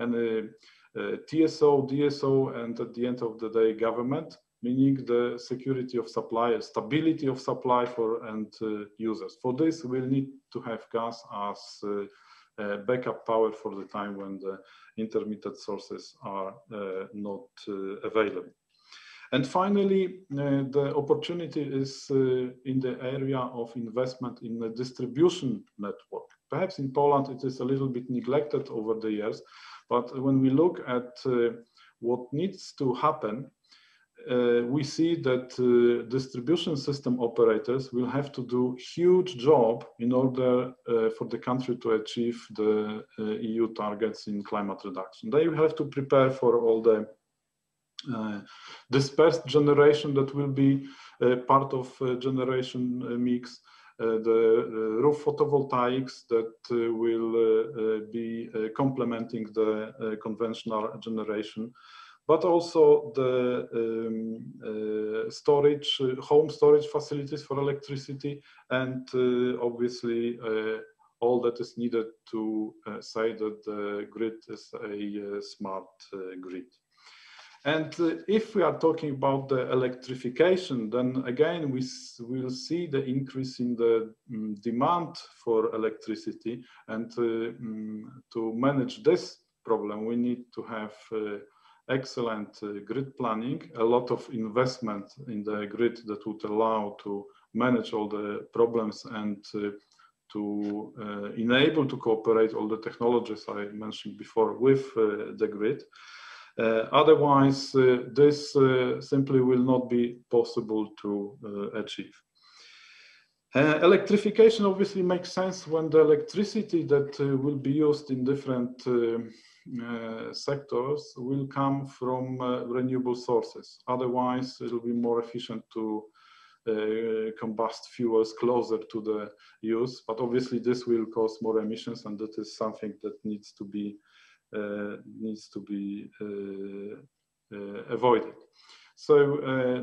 any TSO, DSO, and at the end of the day, government, meaning the security of supply, stability of supply for end users. For this, we'll need to have gas as backup power for the time when the intermittent sources are not available. And finally, the opportunity is in the area of investment in the distribution network. Perhaps in Poland, it is a little bit neglected over the years, but when we look at what needs to happen, we see that distribution system operators will have to do huge job in order for the country to achieve the EU targets in climate reduction. They will have to prepare for all the dispersed generation that will be part of generation mix, the roof photovoltaics that will be complementing the conventional generation, but also the storage, home storage facilities for electricity, and obviously all that is needed to say that the grid is a smart grid. And if we are talking about the electrification, then again, we will see the increase in the demand for electricity. And to manage this problem, we need to have excellent grid planning, a lot of investment in the grid that would allow to manage all the problems and to enable to cooperate all the technologies I mentioned before with the grid. Otherwise, this simply will not be possible to achieve. Electrification obviously makes sense when the electricity that will be used in different sectors will come from renewable sources. Otherwise, it will be more efficient to combust fuels closer to the use, but obviously this will cause more emissions, and that is something that needs to be avoided. So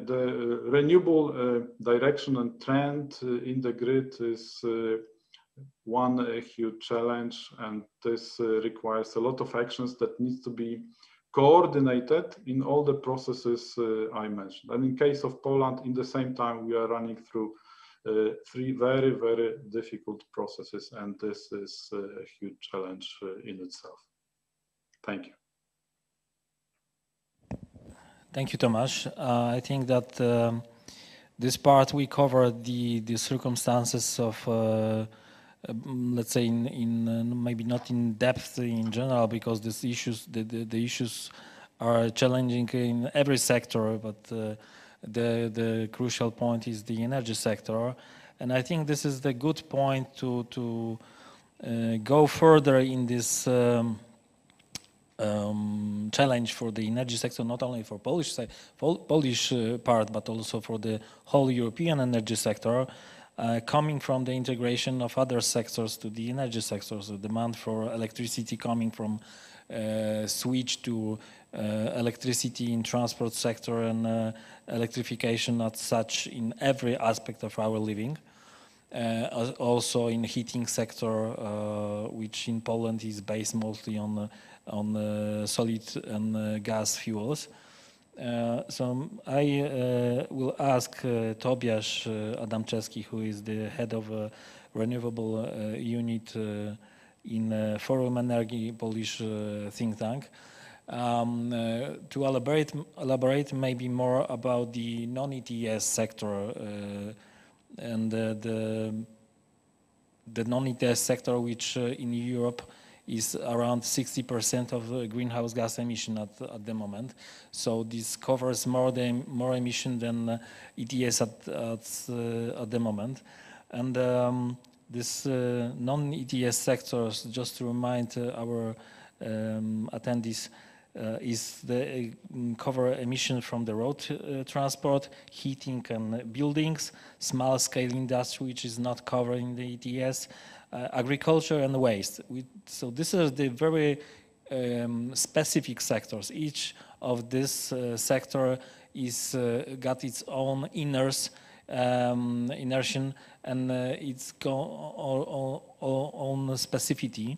the renewable direction and trend in the grid is one huge challenge, and this requires a lot of actions that need to be coordinated in all the processes I mentioned. And in case of Poland, in the same time, we are running through three very, very difficult processes, and this is a huge challenge in itself. Thank you. Thank you, Tomasz. I think that this part we covered the circumstances of, let's say, in maybe not in depth in general, because these issues, the issues are challenging in every sector, but the crucial point is the energy sector, and I think this is the good point to go further in this. Challenge for the energy sector, not only for Polish part, but also for the whole European energy sector, coming from the integration of other sectors to the energy sector. So demand for electricity coming from switch to electricity in transport sector, and electrification as such in every aspect of our living. Also in heating sector, which in Poland is based mostly on solid and gas fuels. So I will ask Tobiasz Adamczewski, who is the head of renewable unit in Forum Energy, Polish think tank, to elaborate maybe more about the non-ETS sector and the non-ETS sector, which in Europe is around 60% of greenhouse gas emission at the moment. So this covers more emission than ETS at the moment. And this non-ETS sectors, just to remind our attendees, is the cover emission from the road transport, heating and buildings, small scale industry, which is not covering the ETS, agriculture and waste. So these are the very specific sectors. Each of this sector is got its own inertia and its own specificity.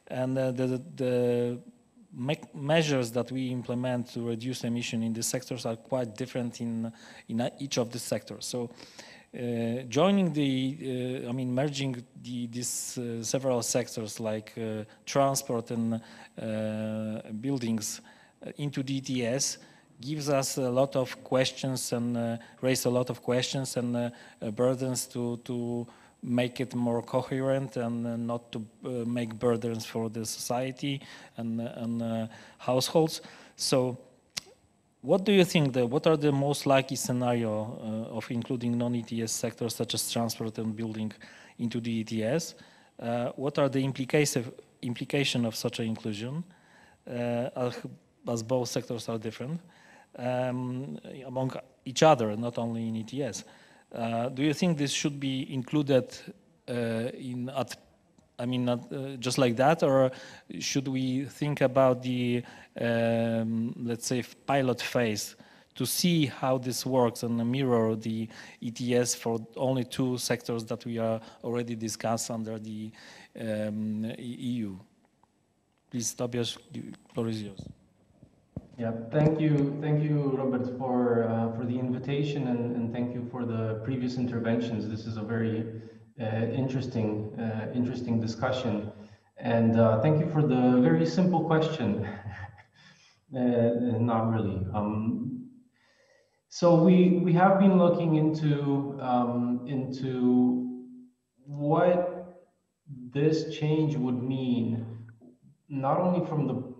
And the measures that we implement to reduce emission in the sectors are quite different in each of the sectors. So joining merging these several sectors like transport and buildings into the ETS gives us a lot of questions and raise a lot of questions and burdens to make it more coherent and not to make burdens for the society and households. So what do you think, what are the most likely scenario of including non-ETS sectors such as transport and building into the ETS? What are the implication of such an inclusion, as both sectors are different among each other, not only in ETS? Do you think this should be included not just like that, or should we think about the, let's say, pilot phase to see how this works and mirror the ETS for only two sectors that we are already discussed under the EU? Please, Tobiasz, the floor is yours. Yeah, thank you, Robert, for the invitation, and thank you for the previous interventions. This is a very interesting discussion, and thank you for the very simple question. Not really. So we have been looking into what this change would mean, not only from the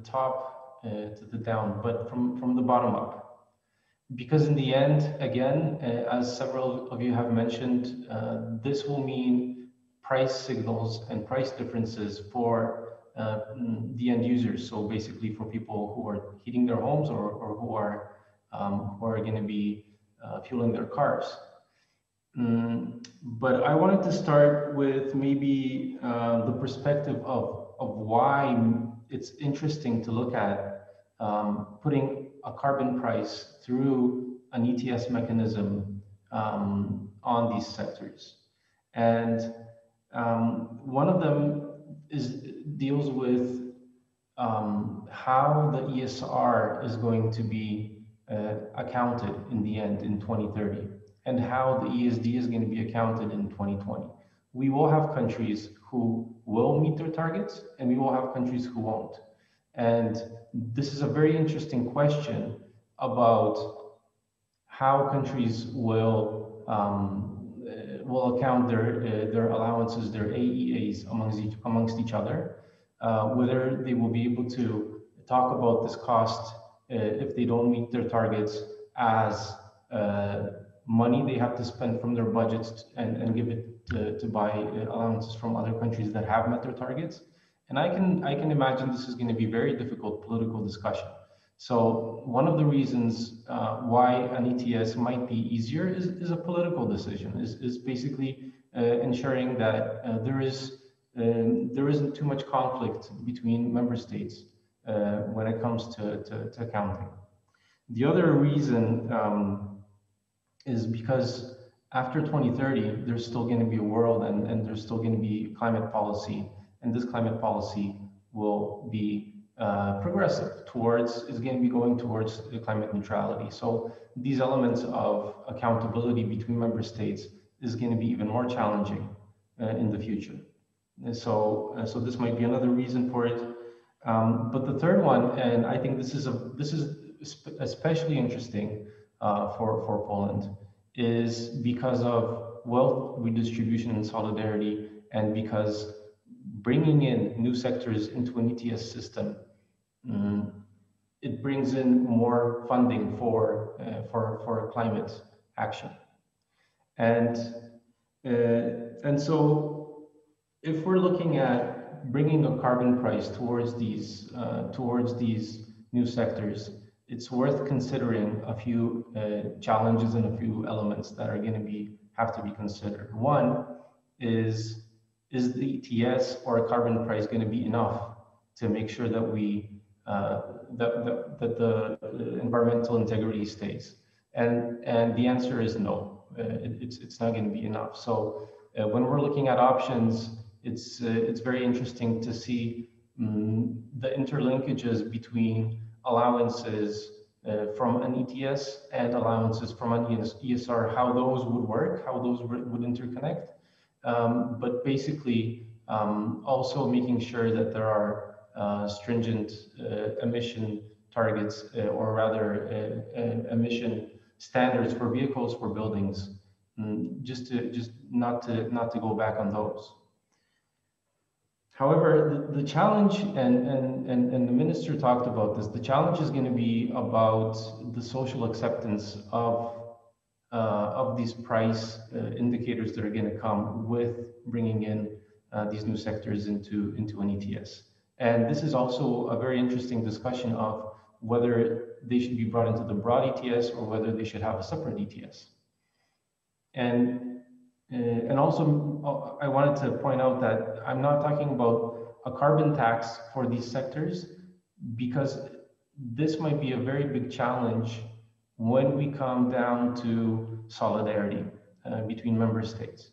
top to the down, but from the bottom up. Because in the end, again, as several of you have mentioned, this will mean price signals and price differences for the end users. So basically for people who are heating their homes or who are going to be fueling their cars. But I wanted to start with maybe the perspective of why it's interesting to look at putting a carbon price through an ETS mechanism on these sectors. And one of them deals with how the ESR is going to be accounted in the end in 2030, and how the ESD is going to be accounted in 2020. We will have countries who will meet their targets, and we will have countries who won't. And this is a very interesting question about how countries will account their allowances, their AEAs amongst each other, whether they will be able to talk about this cost if they don't meet their targets as money they have to spend from their budgets and give it to buy allowances from other countries that have met their targets. And I can imagine this is going to be a very difficult political discussion. So one of the reasons why an ETS might be easier is a political decision, is basically ensuring that there isn't too much conflict between member states when it comes to accounting. The other reason is because after 2030, there's still going to be a world and there's still going to be climate policy, and this climate policy will be progressive towards, is going to be going towards climate neutrality. So these elements of accountability between member states is going to be even more challenging in the future. And so this might be another reason for it. But the third one, and I think this is especially interesting for Poland, is because of wealth redistribution and solidarity, and because bringing in new sectors into an ETS system, it brings in more funding for climate action, and so if we're looking at bringing a carbon price towards these new sectors, it's worth considering a few challenges and a few elements that are going to have to be considered. One is the ETS or a carbon price going to be enough to make sure that that the environmental integrity stays? And the answer is no. It's not going to be enough. So when we're looking at options, it's very interesting to see the interlinkages between allowances from an ETS and allowances from an ESR, how those would work, how those would interconnect. But basically, also making sure that there are stringent emission targets, or rather emission standards for vehicles, for buildings, just not to go back on those. However, the challenge, and the minister talked about this, the challenge is going to be about the social acceptance of these price indicators that are going to come with bringing in these new sectors into an ETS. And this is also a very interesting discussion of whether they should be brought into the broad ETS or whether they should have a separate ETS. And also, I wanted to point out that I'm not talking about a carbon tax for these sectors, because this might be a very big challenge when we come down to solidarity between member states.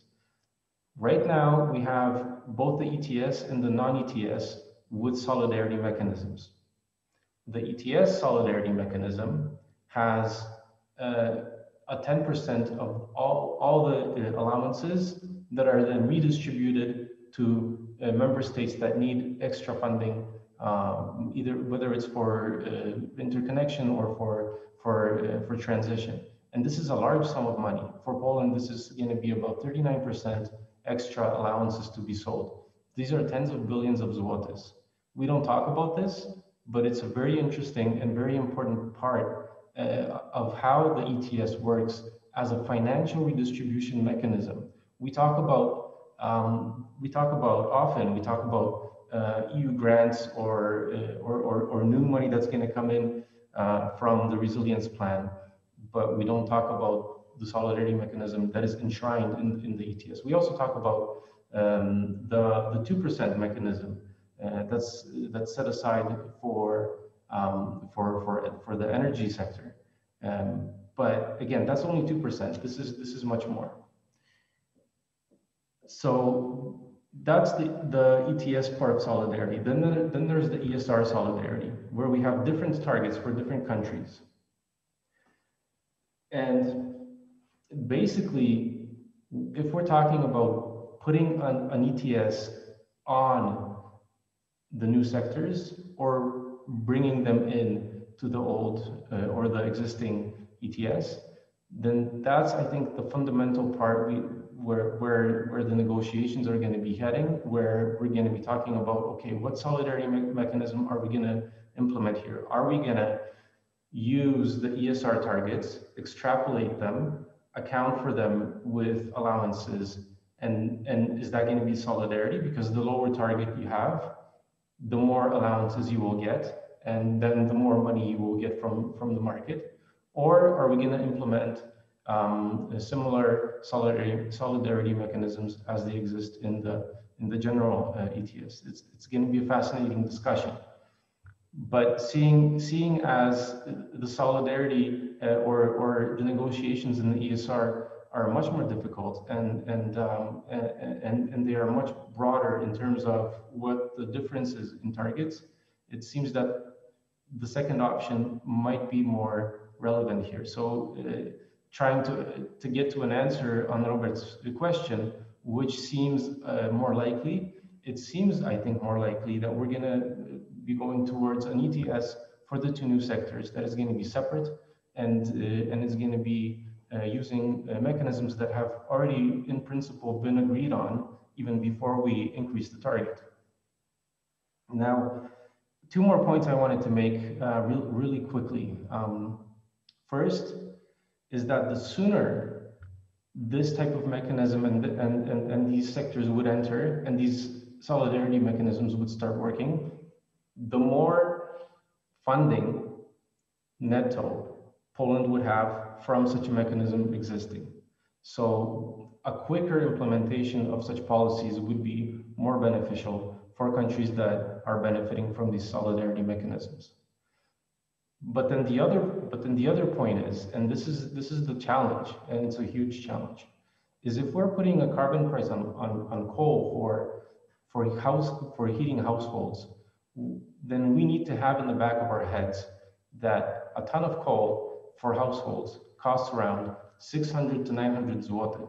Right now, we have both the ETS and the non-ETS with solidarity mechanisms. The ETS solidarity mechanism has a 10% of all the allowances that are then redistributed to member states that need extra funding, whether it's for interconnection or for transition. And this is a large sum of money. For Poland, this is going to be about 39% extra allowances to be sold. These are tens of billions of zlotys. We don't talk about this, but it's a very interesting and very important part of how the ETS works as a financial redistribution mechanism. We talk about EU grants or new money that's going to come in from the resilience plan, but we don't talk about the solidarity mechanism that is enshrined in the ETS. We also talk about the 2% mechanism that's set aside for the energy sector. But again, that's only 2%. This is much more. So that's the ETS part of solidarity. Then there's the ESR solidarity, where we have different targets for different countries. And basically, if we're talking about putting an ETS on the new sectors or bringing them in to the old or the existing ETS, then that's, I think, the fundamental part where the negotiations are going to be heading, where we're going to be talking about, okay, what solidarity mechanism are we going to implement here? Are we going to use the ESR targets, extrapolate them, account for them with allowances, and is that going to be solidarity? Because the lower target you have, the more allowances you will get, and then the more money you will get from the market. Or are we going to implement similar solidarity mechanisms as they exist in the general ETS? It's going to be a fascinating discussion. But seeing as the solidarity or the negotiations in the ESR are much more difficult, and they are much broader in terms of what the difference is in targets, it seems that the second option might be more relevant here. So trying to get to an answer on Robert's question, which seems more likely, it seems, I think, more likely that we're going to be going towards an ETS for the two new sectors that is going to be separate and it's going to be using mechanisms that have already, in principle, been agreed on even before we increase the target. Now, two more points I wanted to make really quickly. First is that the sooner this type of mechanism and these sectors would enter and these solidarity mechanisms would start working, the more funding netto Poland would have from such a mechanism existing. So a quicker implementation of such policies would be more beneficial for countries that are benefiting from these solidarity mechanisms. But then the other point is, and this is the challenge, and it's a huge challenge, is if we're putting a carbon price on coal for heating households, then we need to have in the back of our heads that a ton of coal for households costs around 600 to 900 zloty.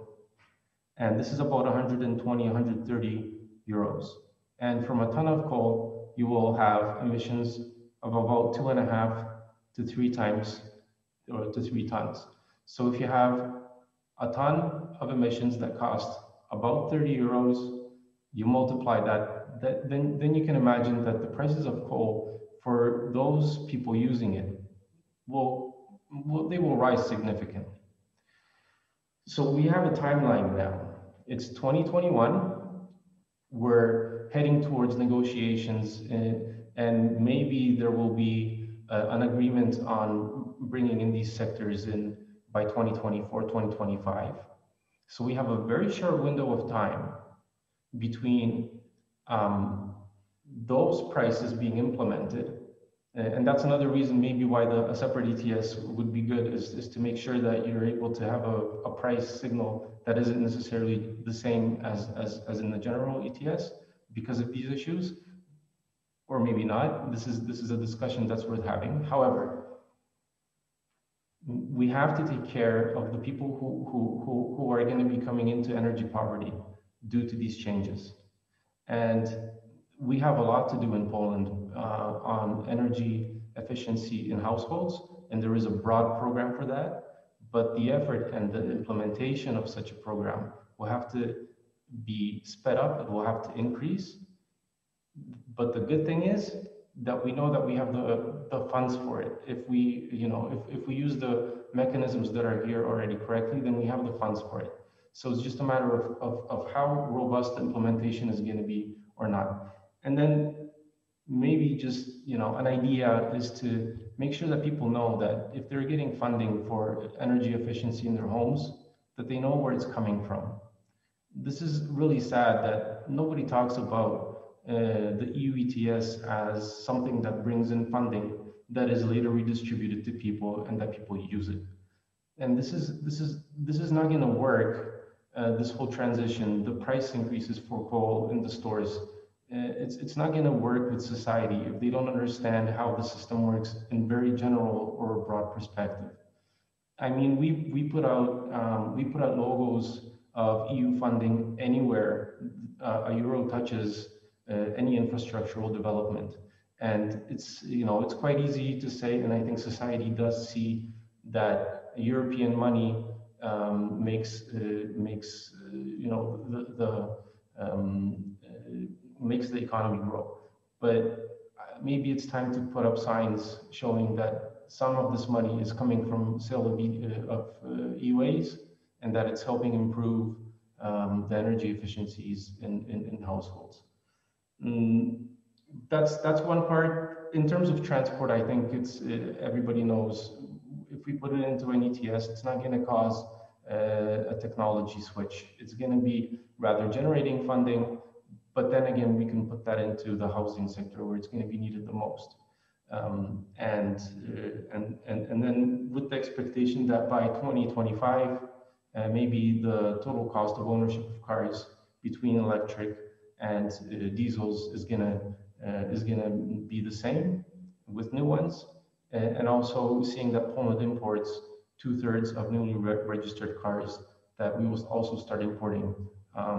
And this is about 120, 130 euros. And from a ton of coal, you will have emissions of about 2.5 to 3 times, or to 3 tons. So if you have a ton of emissions that cost about 30 euros, you multiply that, then you can imagine that the prices of coal for those people using it they will rise significantly. So we have a timeline now. It's 2021. We're heading towards negotiations, and maybe there will be an agreement on bringing in these sectors in by 2024, 2025. So we have a very short window of time between those prices being implemented. And that's another reason maybe why a separate ETS would be good, is to make sure that you're able to have a price signal that isn't necessarily the same as in the general ETS because of these issues, or maybe not. This is a discussion that's worth having. However, we have to take care of the people who are going to be coming into energy poverty due to these changes. And we have a lot to do in Poland on energy efficiency in households, and there is a broad program for that. But the effort and the implementation of such a program will have to be sped up, it will have to increase. But the good thing is that we know that we have the funds for it. If we use the mechanisms that are here already correctly, then we have the funds for it. So it's just a matter of how robust the implementation is going to be or not. And then maybe just, an idea is to make sure that people know that if they're getting funding for energy efficiency in their homes, that they know where it's coming from. This is really sad that nobody talks about the EU ETS as something that brings in funding that is later redistributed to people and that people use it. And this is not going to work. This whole transition, the price increases for coal in the stores, it's not going to work with society if they don't understand how the system works in very general or broad perspective. I mean, we put out logos of EU funding anywhere a euro touches any infrastructural development, and it's quite easy to say, and I think society does see that European money makes the economy grow. But maybe it's time to put up signs showing that some of this money is coming from sale of EUAs and that it's helping improve the energy efficiencies in households. That's one part. In terms of transport, I think it's everybody knows if we put it into an ETS, it's not going to cause a technology switch. It's going to be rather generating funding. But then again, we can put that into the housing sector where it's going to be needed the most, and then with the expectation that by 2025, maybe the total cost of ownership of cars between electric and diesels is going to is going to be the same with new ones, and also seeing that Poland imports 2/3 of newly registered cars, that we will also start importing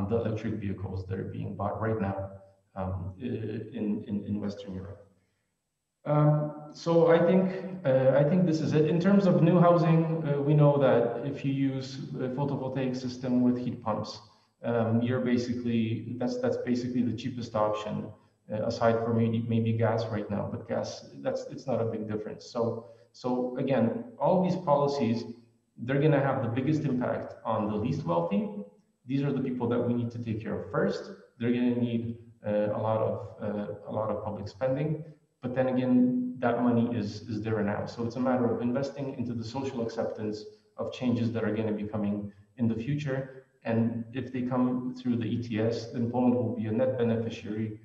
the electric vehicles that are being bought right now in Western Europe. So I think this is it. In terms of new housing, we know that if you use a photovoltaic system with heat pumps, you're basically that's basically the cheapest option, aside from maybe gas right now. But gas, it's not a big difference. So again, all these policies, they're going to have the biggest impact on the least wealthy. These are the people that we need to take care of first. They're going to need a lot of public spending. But then again, that money is there now. So it's a matter of investing into the social acceptance of changes that are going to be coming in the future. And if they come through the ETS, then Poland will be a net beneficiary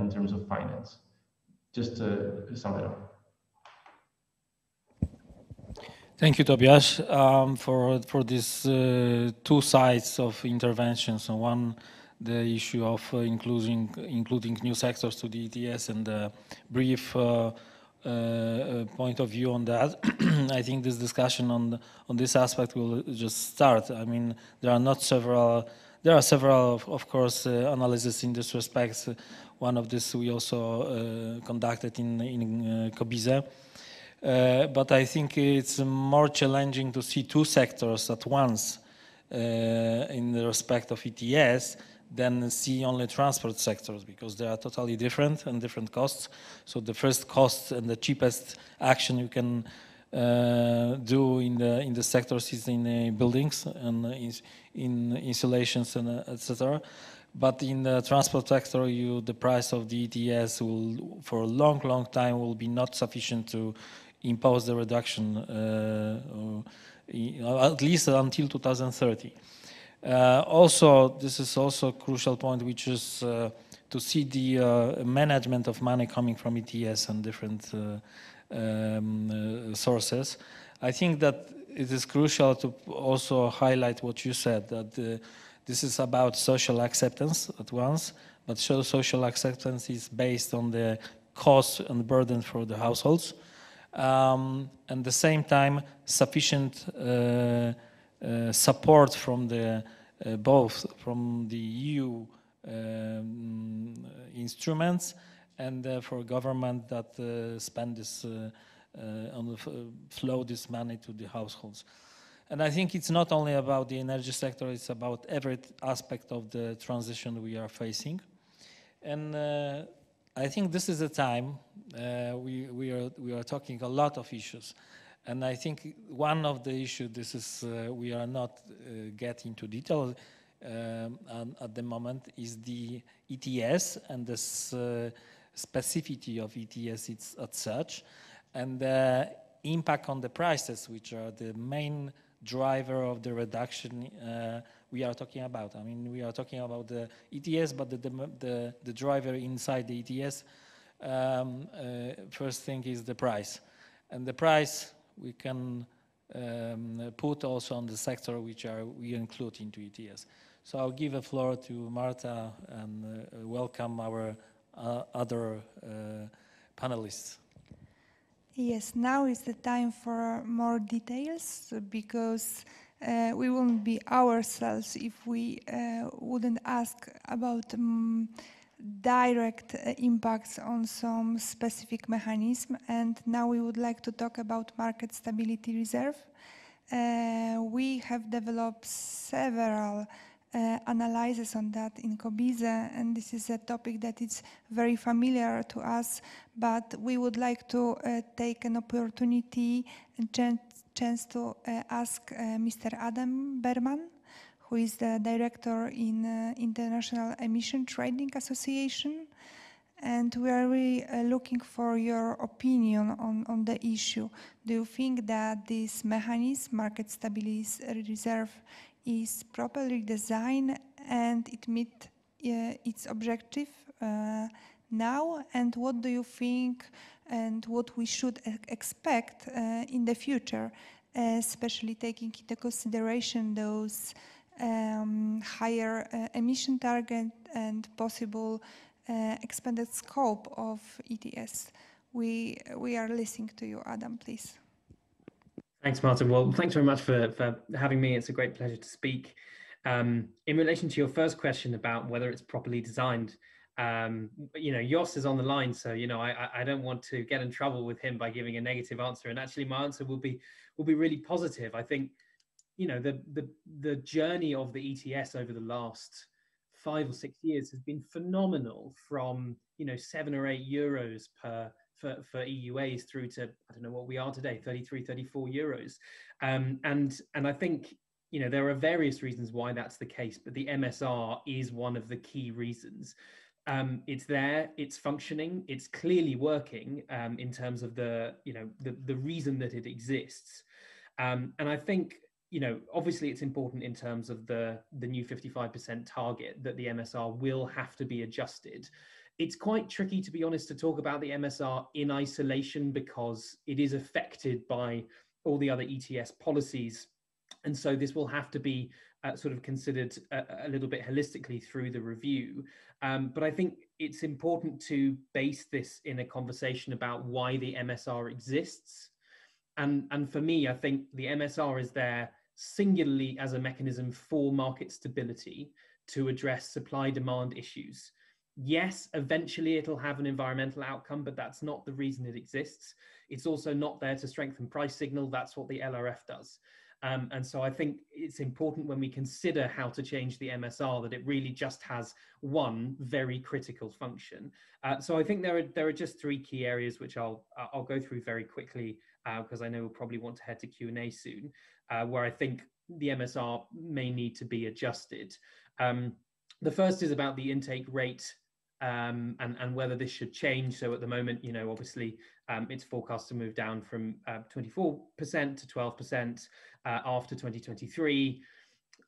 in terms of finance. Just to sum it up. Thank you, Tobias, for these two sides of interventions. And one, the issue of including new sectors to the ETS, and the brief point of view on that. I think this discussion on this aspect will just start. I mean, there are several, of course, analyses in this respect. One of this we also conducted in Kobize. But I think it's more challenging to see two sectors at once in the respect of ETS than see only transport sectors, because they are totally different and different costs. So the first cost and the cheapest action you can do in the sectors is in buildings and in installations and etc. But in the transport sector, the price of the ETS will, for a long time, will be not sufficient to impose the reduction, at least until 2030. Also, this is also a crucial point, which is to see the management of money coming from ETS and different sources. I think that it is crucial to also highlight what you said, that this is about social acceptance at once, but social acceptance is based on the cost and burden for the households. And at the same time, sufficient support from the both from the EU instruments and for government that spend this flow this money to the households. And I think it's not only about the energy sector; it's about every aspect of the transition we are facing. And I think this is a time we are talking a lot of issues. And I think one of the issues, this is we are not getting into detail at the moment, is the ETS and this specificity of ETS as such, and the impact on the prices, which are the main driver of the reduction we are talking about. I mean, we are talking about the ETS, but the driver inside the ETS, first thing is the price. And the price we can put also on the sector which we include into ETS. So I'll give the floor to Marta and welcome our other panelists. Yes, now is the time for more details, because we wouldn't be ourselves if we wouldn't ask about direct impacts on some specific mechanism. And now we would like to talk about Market Stability Reserve. We have developed several analysis on that in Kobize, and this is a topic that is very familiar to us, but we would like to take an opportunity and chance to ask Mr. Adam Berman, who is the director in International Emission Trading Association, and we are really looking for your opinion on the issue. Do you think that this mechanism, Market Stability Reserve, is properly designed and it meets its objective now? And what do you think and what we should expect in the future, especially taking into consideration those higher emission target and possible expanded scope of ETS. We are listening to you, Adam, please. Thanks, Martin. Well, thanks very much for having me. It's a great pleasure to speak. In relation to your first question about whether it's properly designed, Jos is on the line, so I don't want to get in trouble with him by giving a negative answer. And actually, my answer will be really positive. I think the journey of the ETS over the last 5 or 6 years has been phenomenal. From 7 or 8 euros for EUAs through to, I don't know what we are today, 33, 34 euros. And I think, there are various reasons why that's the case, but the MSR is one of the key reasons. It's there, it's functioning, it's clearly working in terms of the reason that it exists. And I think, obviously it's important in terms of the new 55% target that the MSR will have to be adjusted. It's quite tricky, to be honest, to talk about the MSR in isolation because it is affected by all the other ETS policies. And so this will have to be sort of considered a little bit holistically through the review. But I think it's important to base this in a conversation about why the MSR exists. And for me, I think the MSR is there singularly as a mechanism for market stability to address supply-demand issues. Yes, eventually it'll have an environmental outcome, but that's not the reason it exists. It's also not there to strengthen price signal. That's what the LRF does. And so I think it's important when we consider how to change the MSR that it really just has one very critical function. So I think there are just 3 key areas which I'll go through very quickly because I know we'll probably want to head to Q&A soon, where I think the MSR may need to be adjusted. The first is about the intake rate and whether this should change. So at the moment, obviously it's forecast to move down from 24% to 12% after 2023.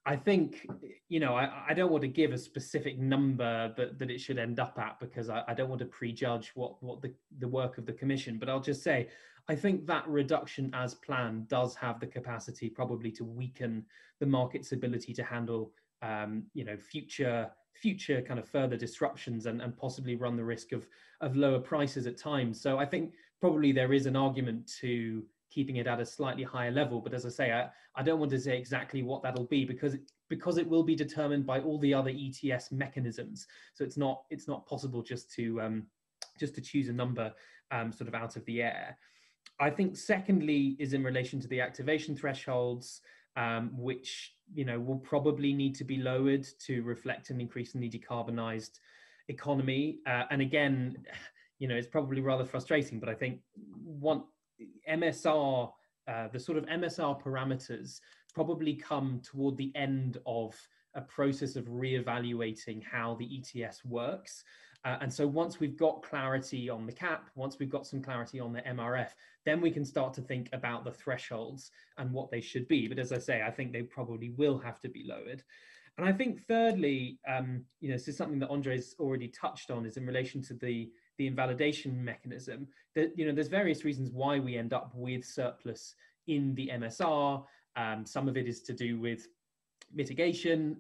I think, I don't want to give a specific number that it should end up at because I don't want to prejudge what the work of the Commission, but I'll just say, I think that reduction as planned does have the capacity probably to weaken the market's ability to handle future kind of further disruptions and possibly run the risk of lower prices at times. So I think probably there is an argument to keeping it at a slightly higher level. But as I say, I don't want to say exactly what that'll be because it will be determined by all the other ETS mechanisms. So it's not possible just to choose a number sort of out of the air. I think secondly is in relation to the activation thresholds, which will probably need to be lowered to reflect an increasingly decarbonized economy. And again, it's probably rather frustrating, but I think MSR, the sort of MSR parameters probably come toward the end of a process of reevaluating how the ETS works. And so once we've got clarity on the cap, once we've got some clarity on the MRF, then we can start to think about the thresholds and what they should be. But as I say, I think they probably will have to be lowered. And I think thirdly, this is something that Andre's already touched on, is in relation to the invalidation mechanism. That there's various reasons why we end up with surplus in the MSR. Some of it is to do with mitigation.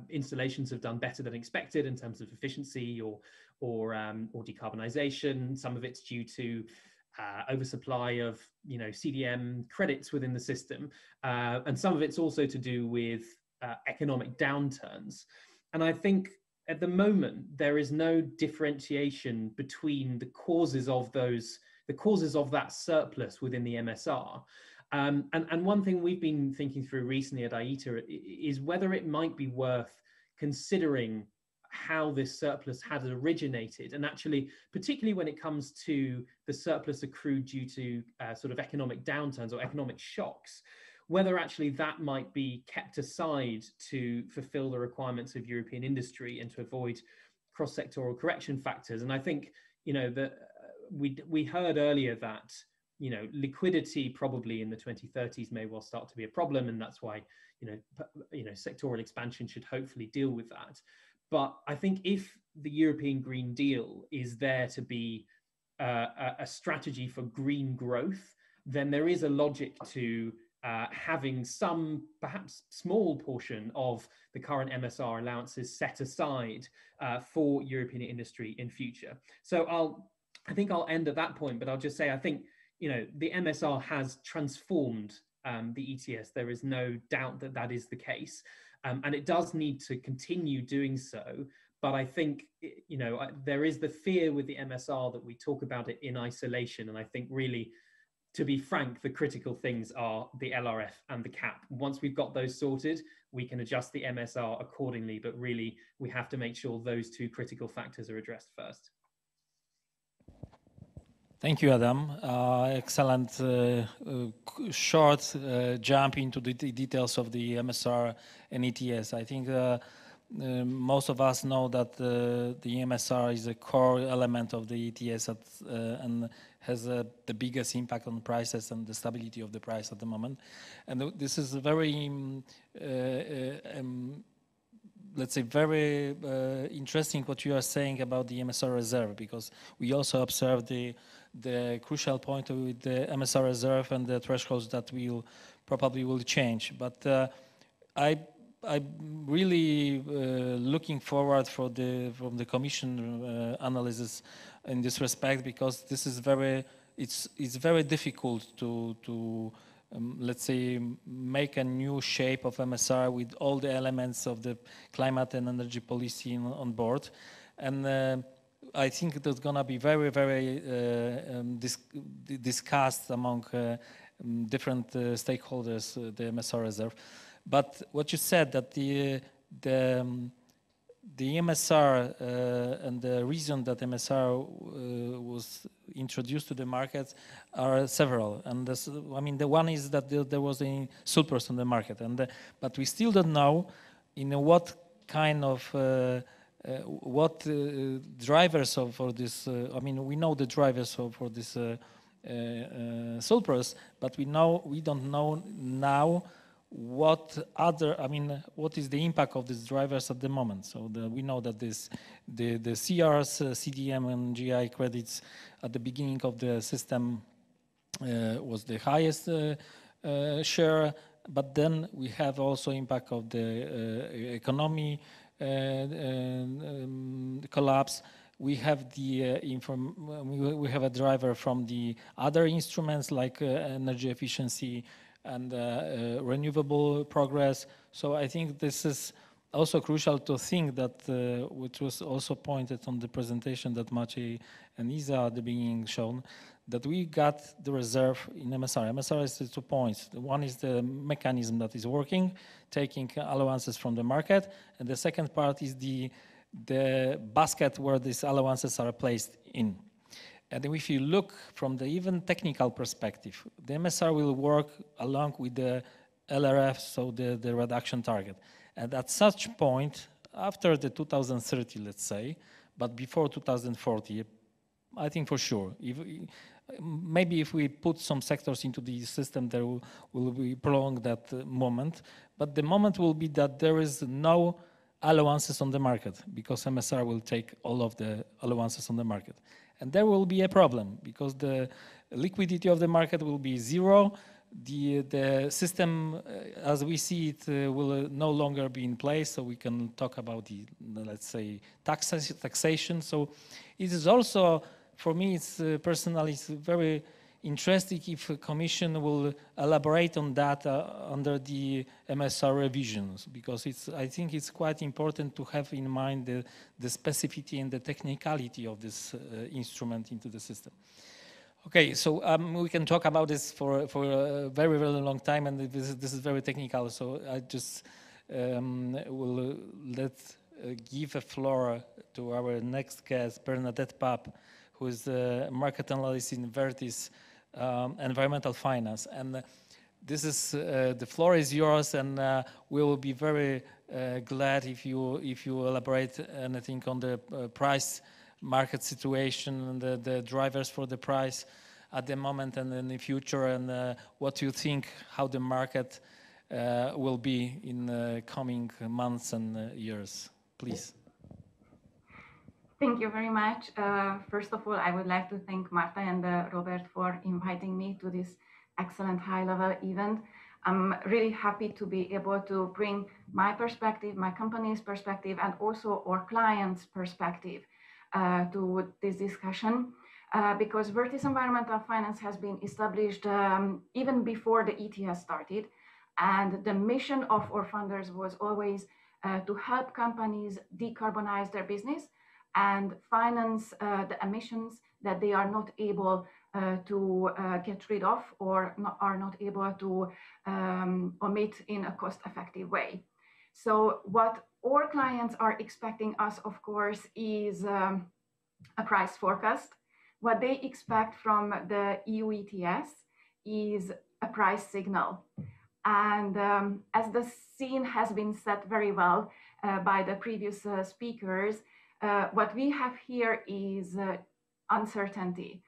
Installations have done better than expected in terms of efficiency or decarbonization. Some of it's due to oversupply of CDM credits within the system, and some of it's also to do with economic downturns. And I think at the moment there is no differentiation between the causes of that surplus within the MSR. And one thing we've been thinking through recently at IETA is whether it might be worth considering how this surplus had originated, and actually, particularly when it comes to the surplus accrued due to sort of economic downturns or economic shocks, whether actually that might be kept aside to fulfill the requirements of European industry and to avoid cross-sectoral correction factors. And I think, that we heard earlier that liquidity probably in the 2030s may well start to be a problem, and that's why sectoral expansion should hopefully deal with that. But I think if the European Green Deal is there to be a strategy for green growth, then there is a logic to having some perhaps small portion of the current MSR allowances set aside for European industry in future. So I think I'll end at that point, but I'll just say I think the MSR has transformed the ETS. There is no doubt that that is the case, and it does need to continue doing so. But I think there is the fear with the MSR that we talk about it in isolation, and I think really, to be frank, the critical things are the LRF and the cap. Once we've got those sorted, we can adjust the MSR accordingly, but really we have to make sure those two critical factors are addressed first. Thank you, Adam. Excellent short jump into the details of the MSR and ETS. I think most of us know that the MSR is a core element of the ETS and has the biggest impact on prices and the stability of the price at the moment. And this is very, let's say, very interesting what you are saying about the MSR reserve, because we also observe the crucial point with the MSR reserve and the thresholds that probably will change. But I'm really looking forward from the Commission analysis in this respect, because this is it's very difficult to let's say make a new shape of MSR with all the elements of the climate and energy policy on board, and I think that's going to be very, very discussed among different stakeholders, the MSR reserve. But what you said, that the MSR and the reason that MSR was introduced to the market are several. And this, I mean, the one is that there was a surplus on the market, but we still don't know in what kind of what drivers for this. I mean, we know the drivers for this surplus, but we don't know now what is the impact of these drivers at the moment. So we know that the CRs, CDM and GI credits at the beginning of the system was the highest share, but then we have also impact of the economy collapse. We have we have a driver from the other instruments like energy efficiency and renewable progress. So I think this is also crucial to think that, which was also pointed on the presentation that Maciej and Isa at the beginning shown, that we got the reserve in MSR. MSR is 2 points. One is the mechanism that is working, taking allowances from the market, and the second part is the basket where these allowances are placed in. And if you look from the even technical perspective, the MSR will work along with the LRF, so the reduction target. And at such point, after the 2030, let's say, but before 2040, I think for sure, maybe if we put some sectors into the system, there will be prolonged that moment. But the moment will be that there is no allowances on the market, because MSR will take all of the allowances on the market. And there will be a problem, because the liquidity of the market will be zero. The system, as we see it, will no longer be in place. So we can talk about the, let's say, taxation. So it is also, for me, it's personally, it's very interesting if a Commission will elaborate on that under the MSR revisions, because I think it's quite important to have in mind the specificity and the technicality of this instrument into the system. Okay, so we can talk about this for a very, very long time, and this is very technical. So I just will give a floor to our next guest, Bernadette Papp, who is the market analyst in Vertis Environmental Finance. And this is the floor is yours, and we will be very glad if you elaborate anything on the price market situation and the drivers for the price at the moment and in the future, and what you think how the market will be in the coming months and years. Please. Thank you very much. First of all, I would like to thank Marta and Robert for inviting me to this excellent high-level event. I'm really happy to be able to bring my perspective, my company's perspective, and also our clients' perspective to this discussion. Because Vertis Environmental Finance has been established even before the ETS started. And the mission of our funders was always to help companies decarbonize their business and finance the emissions that they are not able to get rid of or are not able to omit in a cost-effective way. So what our clients are expecting us, of course, is a price forecast. What they expect from the EU ETS is a price signal. And as the scene has been set very well by the previous speakers, what we have here is uncertainty.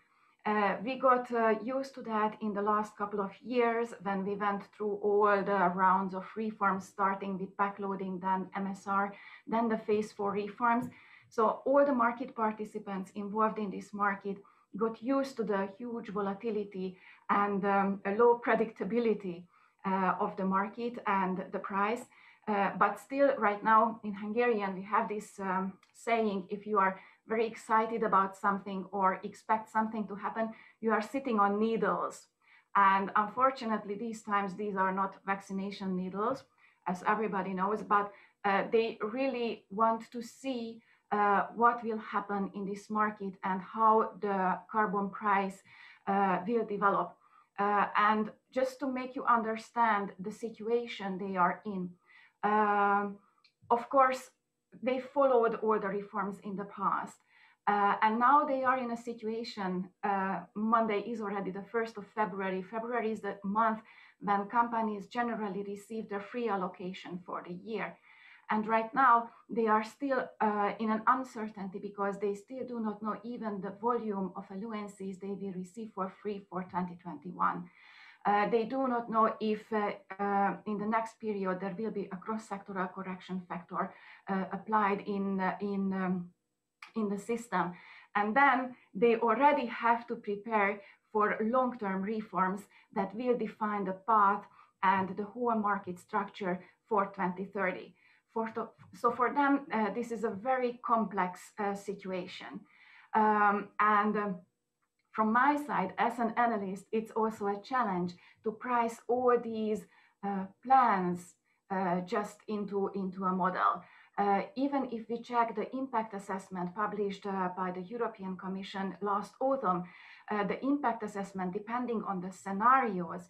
We got used to that in the last couple of years when we went through all the rounds of reforms, starting with backloading, then MSR, then the phase 4 reforms. So all the market participants involved in this market got used to the huge volatility and a low predictability of the market and the price. But still right now in Hungarian, we have this saying, if you are very excited about something or expect something to happen, you are sitting on needles. And unfortunately, these times, these are not vaccination needles, as everybody knows, but they really want to see what will happen in this market and how the carbon price will develop. And just to make you understand the situation they are in, of course, they followed all the reforms in the past. And now they are in a situation, Monday is already the 1st of February. February is the month when companies generally receive their free allocation for the year. And right now, they are still in an uncertainty because they still do not know even the volume of allowances they will receive for free for 2021. They do not know if in the next period there will be a cross-sectoral correction factor applied in the system. And then they already have to prepare for long-term reforms that will define the path and the whole market structure for 2030. So for them, this is a very complex situation. From my side, as an analyst, it's also a challenge to price all these plans just into a model. Even if we check the impact assessment published by the European Commission last autumn, the impact assessment, depending on the scenarios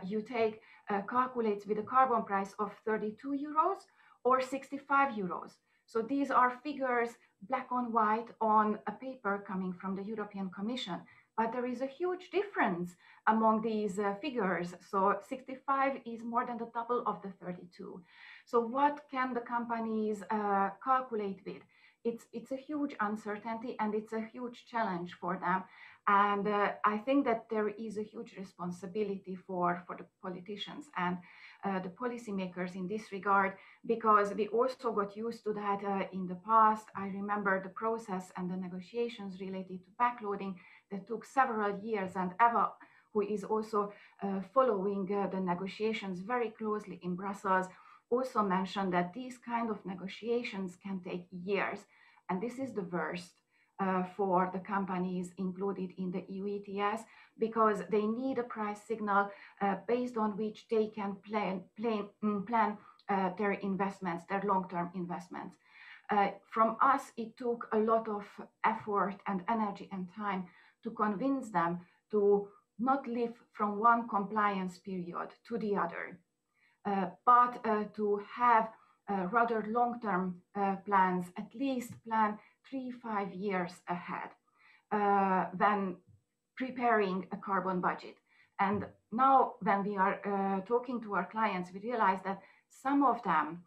you take, calculates with a carbon price of 32 euros or 65 euros. So these are figures black on white on a paper coming from the European Commission. But there is a huge difference among these figures. So 65 is more than the double of the 32. So what can the companies calculate with? It's a huge uncertainty and it's a huge challenge for them. And I think that there is a huge responsibility for the politicians and the policymakers in this regard, because we also got used to that in the past. I remember the process and the negotiations related to backloading that took several years, and Eva, who is also following the negotiations very closely in Brussels, also mentioned that these kind of negotiations can take years. And this is the worst for the companies included in the EU ETS, because they need a price signal based on which they can plan their investments, their long-term investments. From us, it took a lot of effort and energy and time to convince them to not live from one compliance period to the other, but to have rather long-term plans, at least plan 3-5 years ahead when preparing a carbon budget. And now when we are talking to our clients, we realize that some of them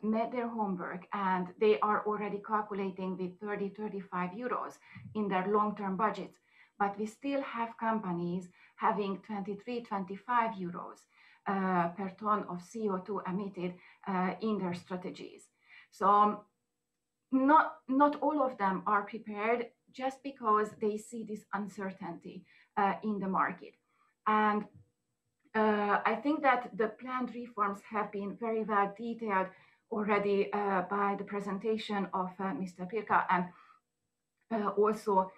made their homework and they are already calculating with 30-35 euros in their long-term budgets. But we still have companies having 23-25 euros per ton of CO2 emitted in their strategies. So not all of them are prepared just because they see this uncertainty in the market. And I think that the planned reforms have been very well detailed already by the presentation of Mr. Pirka, and also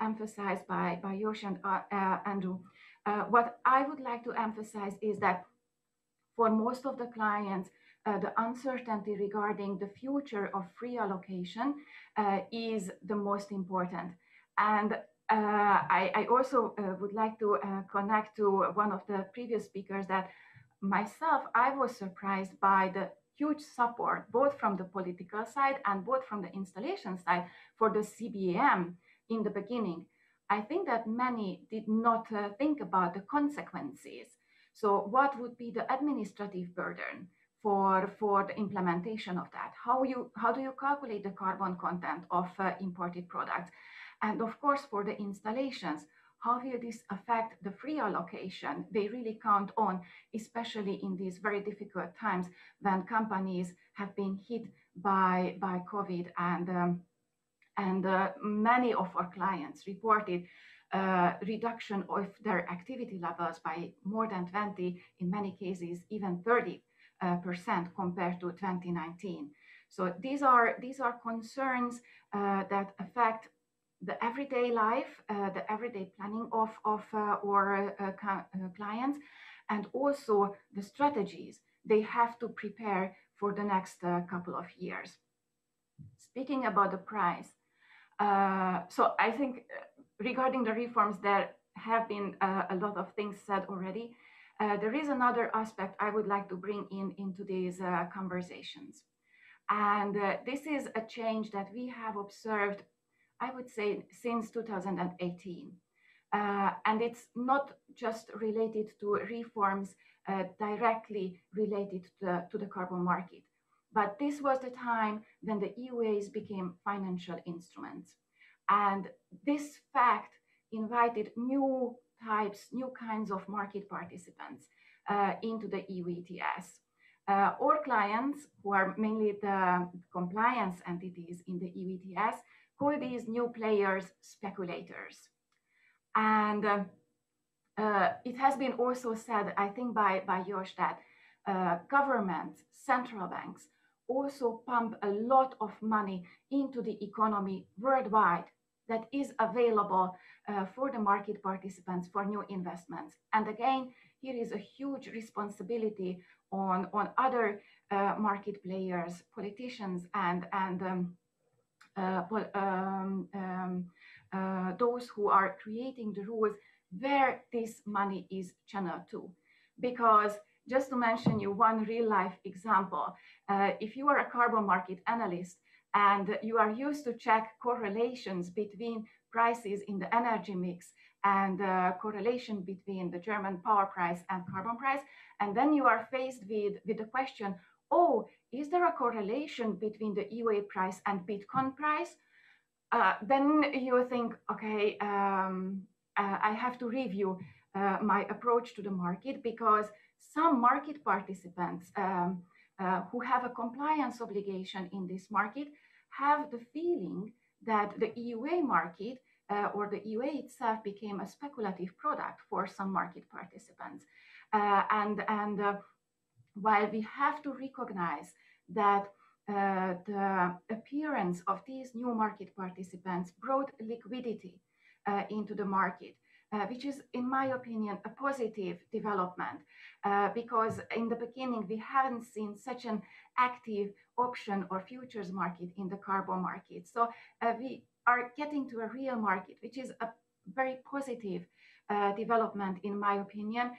emphasized by IOŞ and Andrew. What I would like to emphasize is that for most of the clients, the uncertainty regarding the future of free allocation is the most important. And I also would like to connect to one of the previous speakers that myself, I was surprised by the huge support, both from the political side and both from the installation side for the CBAM in the beginning. I think that many did not think about the consequences. So what would be the administrative burden for the implementation of that? How do you calculate the carbon content of imported products? And of course, for the installations, how will this affect the free allocation they really count on, especially in these very difficult times when companies have been hit by COVID, and many of our clients reported reduction of their activity levels by more than 20, in many cases even 30% compared to 2019. So these are concerns that affect the everyday life, the everyday planning of our clients, and also the strategies they have to prepare for the next couple of years. Speaking about the price, so I think regarding the reforms, there have been a lot of things said already. There is another aspect I would like to bring into these conversations. And this is a change that we have observed, I would say, since 2018. And it's not just related to reforms directly related to the carbon market, but this was the time when the EUAs became financial instruments. And this fact invited new kinds of market participants into the EU ETS. Our clients, who are mainly the compliance entities in the EU ETS, call these new players speculators. And it has been also said, I think by IOŞ, that governments, central banks, also pump a lot of money into the economy worldwide that is available for the market participants for new investments. And again, here is a huge responsibility on other market players, politicians, and those who are creating the rules where this money is channeled to. Because just to mention you one real life example, if you are a carbon market analyst and you are used to check correlations between prices in the energy mix and correlation between the German power price and carbon price, and then you are faced with the question, oh, is there a correlation between the EUA price and Bitcoin price? Then you think, okay, I have to review my approach to the market, because some market participants who have a compliance obligation in this market have the feeling that the EUA market or the EUA itself became a speculative product for some market participants. While we have to recognize that the appearance of these new market participants brought liquidity into the market, which is, in my opinion, a positive development, because in the beginning, we haven't seen such an active option or futures market in the carbon market. So we are getting to a real market, which is a very positive development, in my opinion.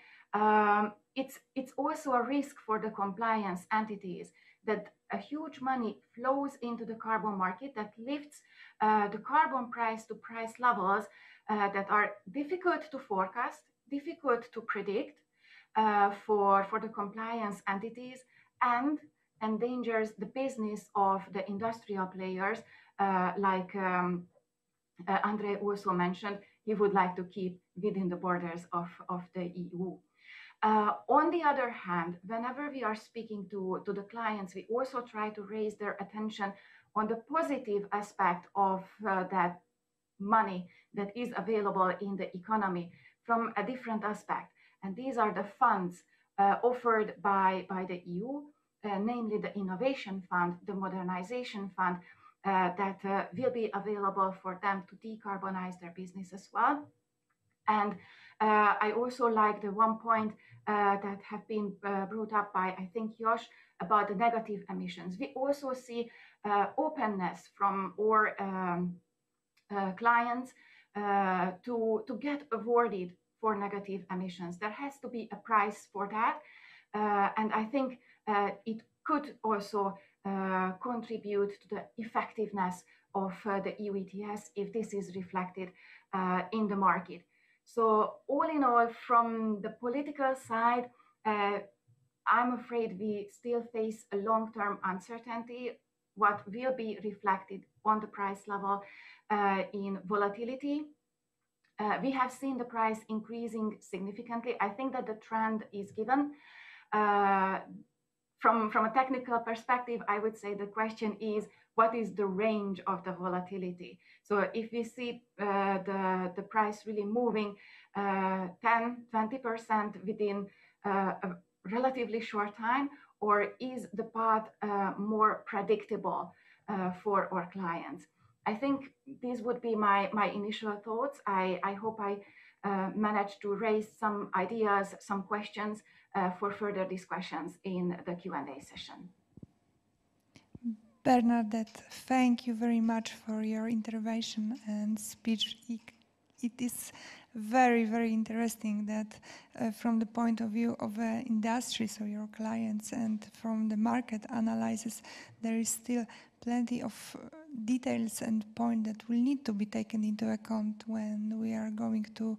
It's also a risk for the compliance entities that a huge money flows into the carbon market that lifts the carbon price to price levels that are difficult to forecast, difficult to predict for the compliance entities, and endangers the business of the industrial players, like Andre also mentioned, he would like to keep within the borders of the EU. On the other hand, whenever we are speaking to the clients, we also try to raise their attention on the positive aspect of that money that is available in the economy from a different aspect. And these are the funds offered by the EU, namely the Innovation Fund, the Modernization Fund, that will be available for them to decarbonize their business as well. And I also like the one point that have been brought up by, I think, IOŚ, about the negative emissions. We also see openness from our clients to get awarded for negative emissions. There has to be a price for that. And I think it could also contribute to the effectiveness of the EU ETS if this is reflected in the market. So all in all, from the political side, I'm afraid we still face a long-term uncertainty, what will be reflected on the price level in volatility. We have seen the price increasing significantly. I think that the trend is given. From a technical perspective, I would say the question is, what is the range of the volatility? So if we see the price really moving 10-20% within a relatively short time, or is the path more predictable for our clients? I think these would be my initial thoughts. I hope I managed to raise some ideas, some questions for further discussions in the Q&A session. Bernadette, thank you very much for your intervention and speech. It is very, very interesting that from the point of view of industry, so your clients, and from the market analysis, there is still plenty of details and points that will need to be taken into account when we are going to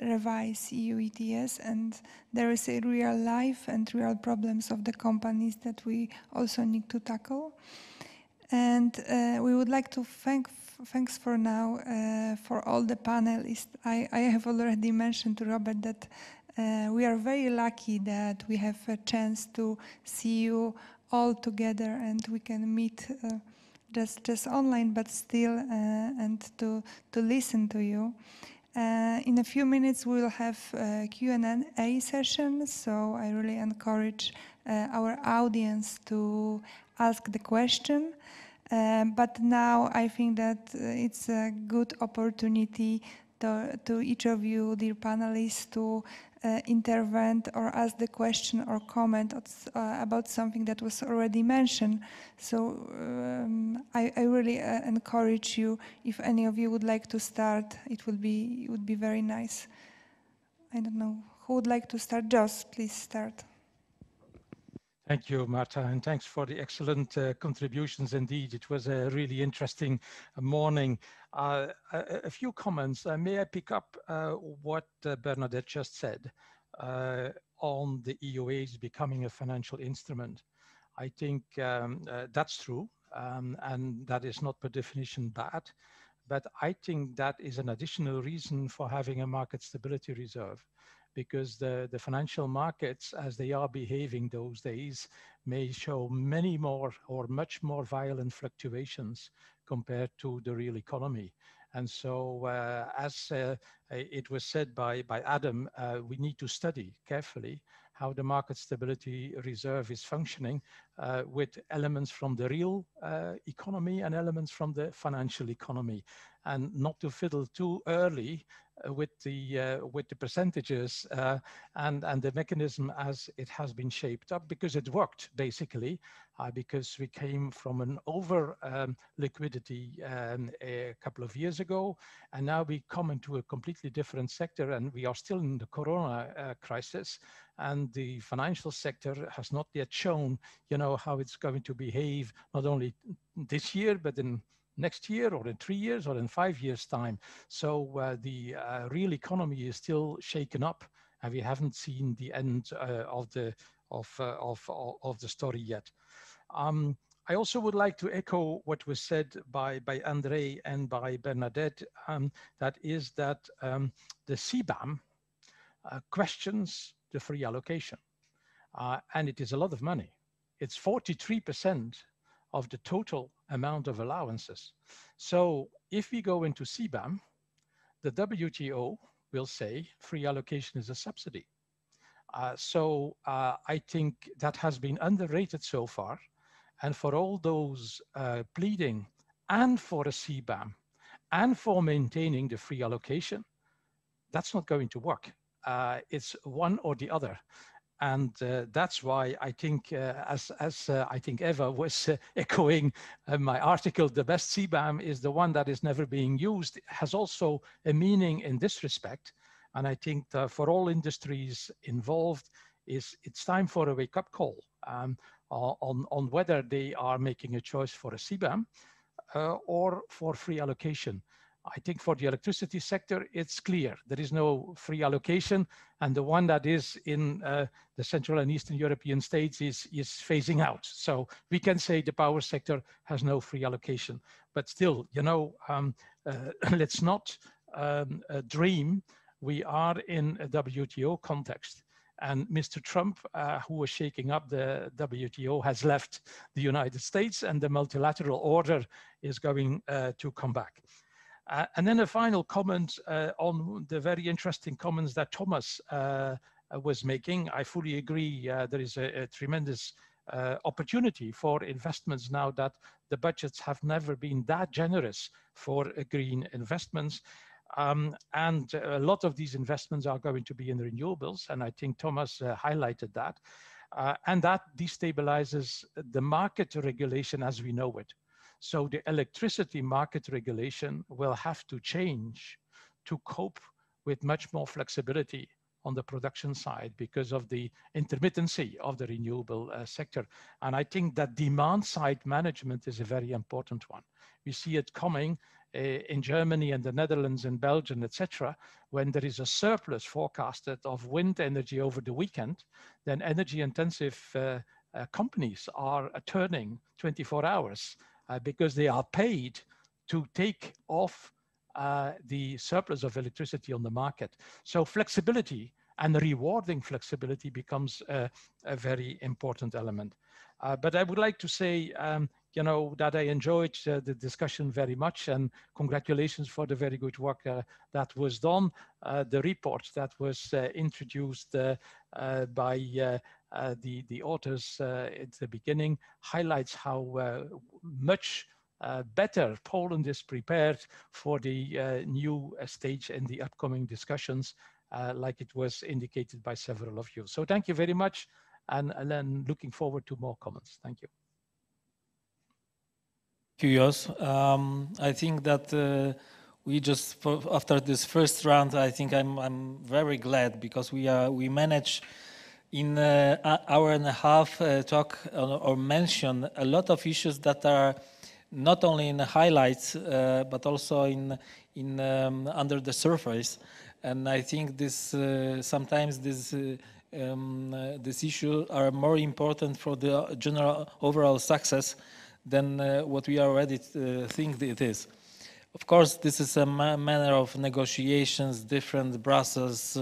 revise EU ETS, and there is a real life and real problems of the companies that we also need to tackle. And we would like to thanks for now for all the panelists. I have already mentioned to Robert that we are very lucky that we have a chance to see you all together and we can meet just online, but still and to listen to you. In a few minutes we will have a Q&A session, so I really encourage our audience to ask the question. But now I think that it's a good opportunity to each of you, dear panelists, to intervene or ask the question or comment about something that was already mentioned. So I really encourage you, if any of you would like to start, it would be very nice. I don't know, who would like to start? Jos, please start. Thank you, Marta, and thanks for the excellent contributions. Indeed, it was a really interesting morning. A few comments. May I pick up what Bernadette just said on the EUAs becoming a financial instrument? I think that's true, and that is not per definition bad. But I think that is an additional reason for having a market stability reserve, because the financial markets, as they are behaving those days, may show many more or much more violent fluctuations compared to the real economy. And so, as it was said by Adam, we need to study carefully how the market stability reserve is functioning with elements from the real economy and elements from the financial economy, and not to fiddle too early with the percentages and the mechanism as it has been shaped up, because it worked basically, because we came from an over liquidity a couple of years ago, and now we come into a completely different sector, and we are still in the corona crisis, and the financial sector has not yet shown, you know, how it's going to behave, not only this year, but in next year, or in 3 years, or in 5 years' time. So the real economy is still shaken up, and we haven't seen the end of the story yet. I also would like to echo what was said by André and by Bernadette. That is that the CBAM questions the free allocation, and it is a lot of money. It's 43% of the total amount of allowances. So if we go into CBAM, the WTO will say free allocation is a subsidy. So I think that has been underrated so far. And for all those pleading and for a CBAM and for maintaining the free allocation, that's not going to work. It's one or the other. And that's why I think, as I think Eva was echoing my article, the best CBAM is the one that is never being used. It has also a meaning in this respect. And I think for all industries involved, it's time for a wake-up call on whether they are making a choice for a CBAM or for free allocation. I think for the electricity sector, it's clear. There is no free allocation, and the one that is in the Central and Eastern European states is phasing out. So we can say the power sector has no free allocation. But still, you know, let's not dream. We are in a WTO context. And Mr. Trump, who was shaking up the WTO, has left the United States, and the multilateral order is going to come back. And then a final comment on the very interesting comments that Thomas was making. I fully agree. There is a tremendous opportunity for investments now that the budgets have never been that generous for green investments. And a lot of these investments are going to be in renewables. And I think Thomas highlighted that. And that destabilizes the market regulation as we know it. So the electricity market regulation will have to change to cope with much more flexibility on the production side because of the intermittency of the renewable sector. And I think that demand side management is a very important one. We see it coming in Germany and the Netherlands and Belgium, etc. When there is a surplus forecasted of wind energy over the weekend, then energy intensive companies are turning 24 hours. Because they are paid to take off the surplus of electricity on the market. So flexibility and rewarding flexibility becomes a very important element. But I would like to say, you know, that I enjoyed the discussion very much, and congratulations for the very good work that was done. The report that was introduced by the authors at the beginning highlights how much better Poland is prepared for the new stage in the upcoming discussions, like it was indicated by several of you. So thank you very much, and then looking forward to more comments. Thank you. Thank you, Jos. I think that we just, after this first round, I think I'm very glad because we managed in an hour and a half talk or mention a lot of issues that are not only in the highlights but also in under the surface. And I think this sometimes this issue are more important for the general overall success than what we already think it is. Of course, this is a manner of negotiations, different Brussels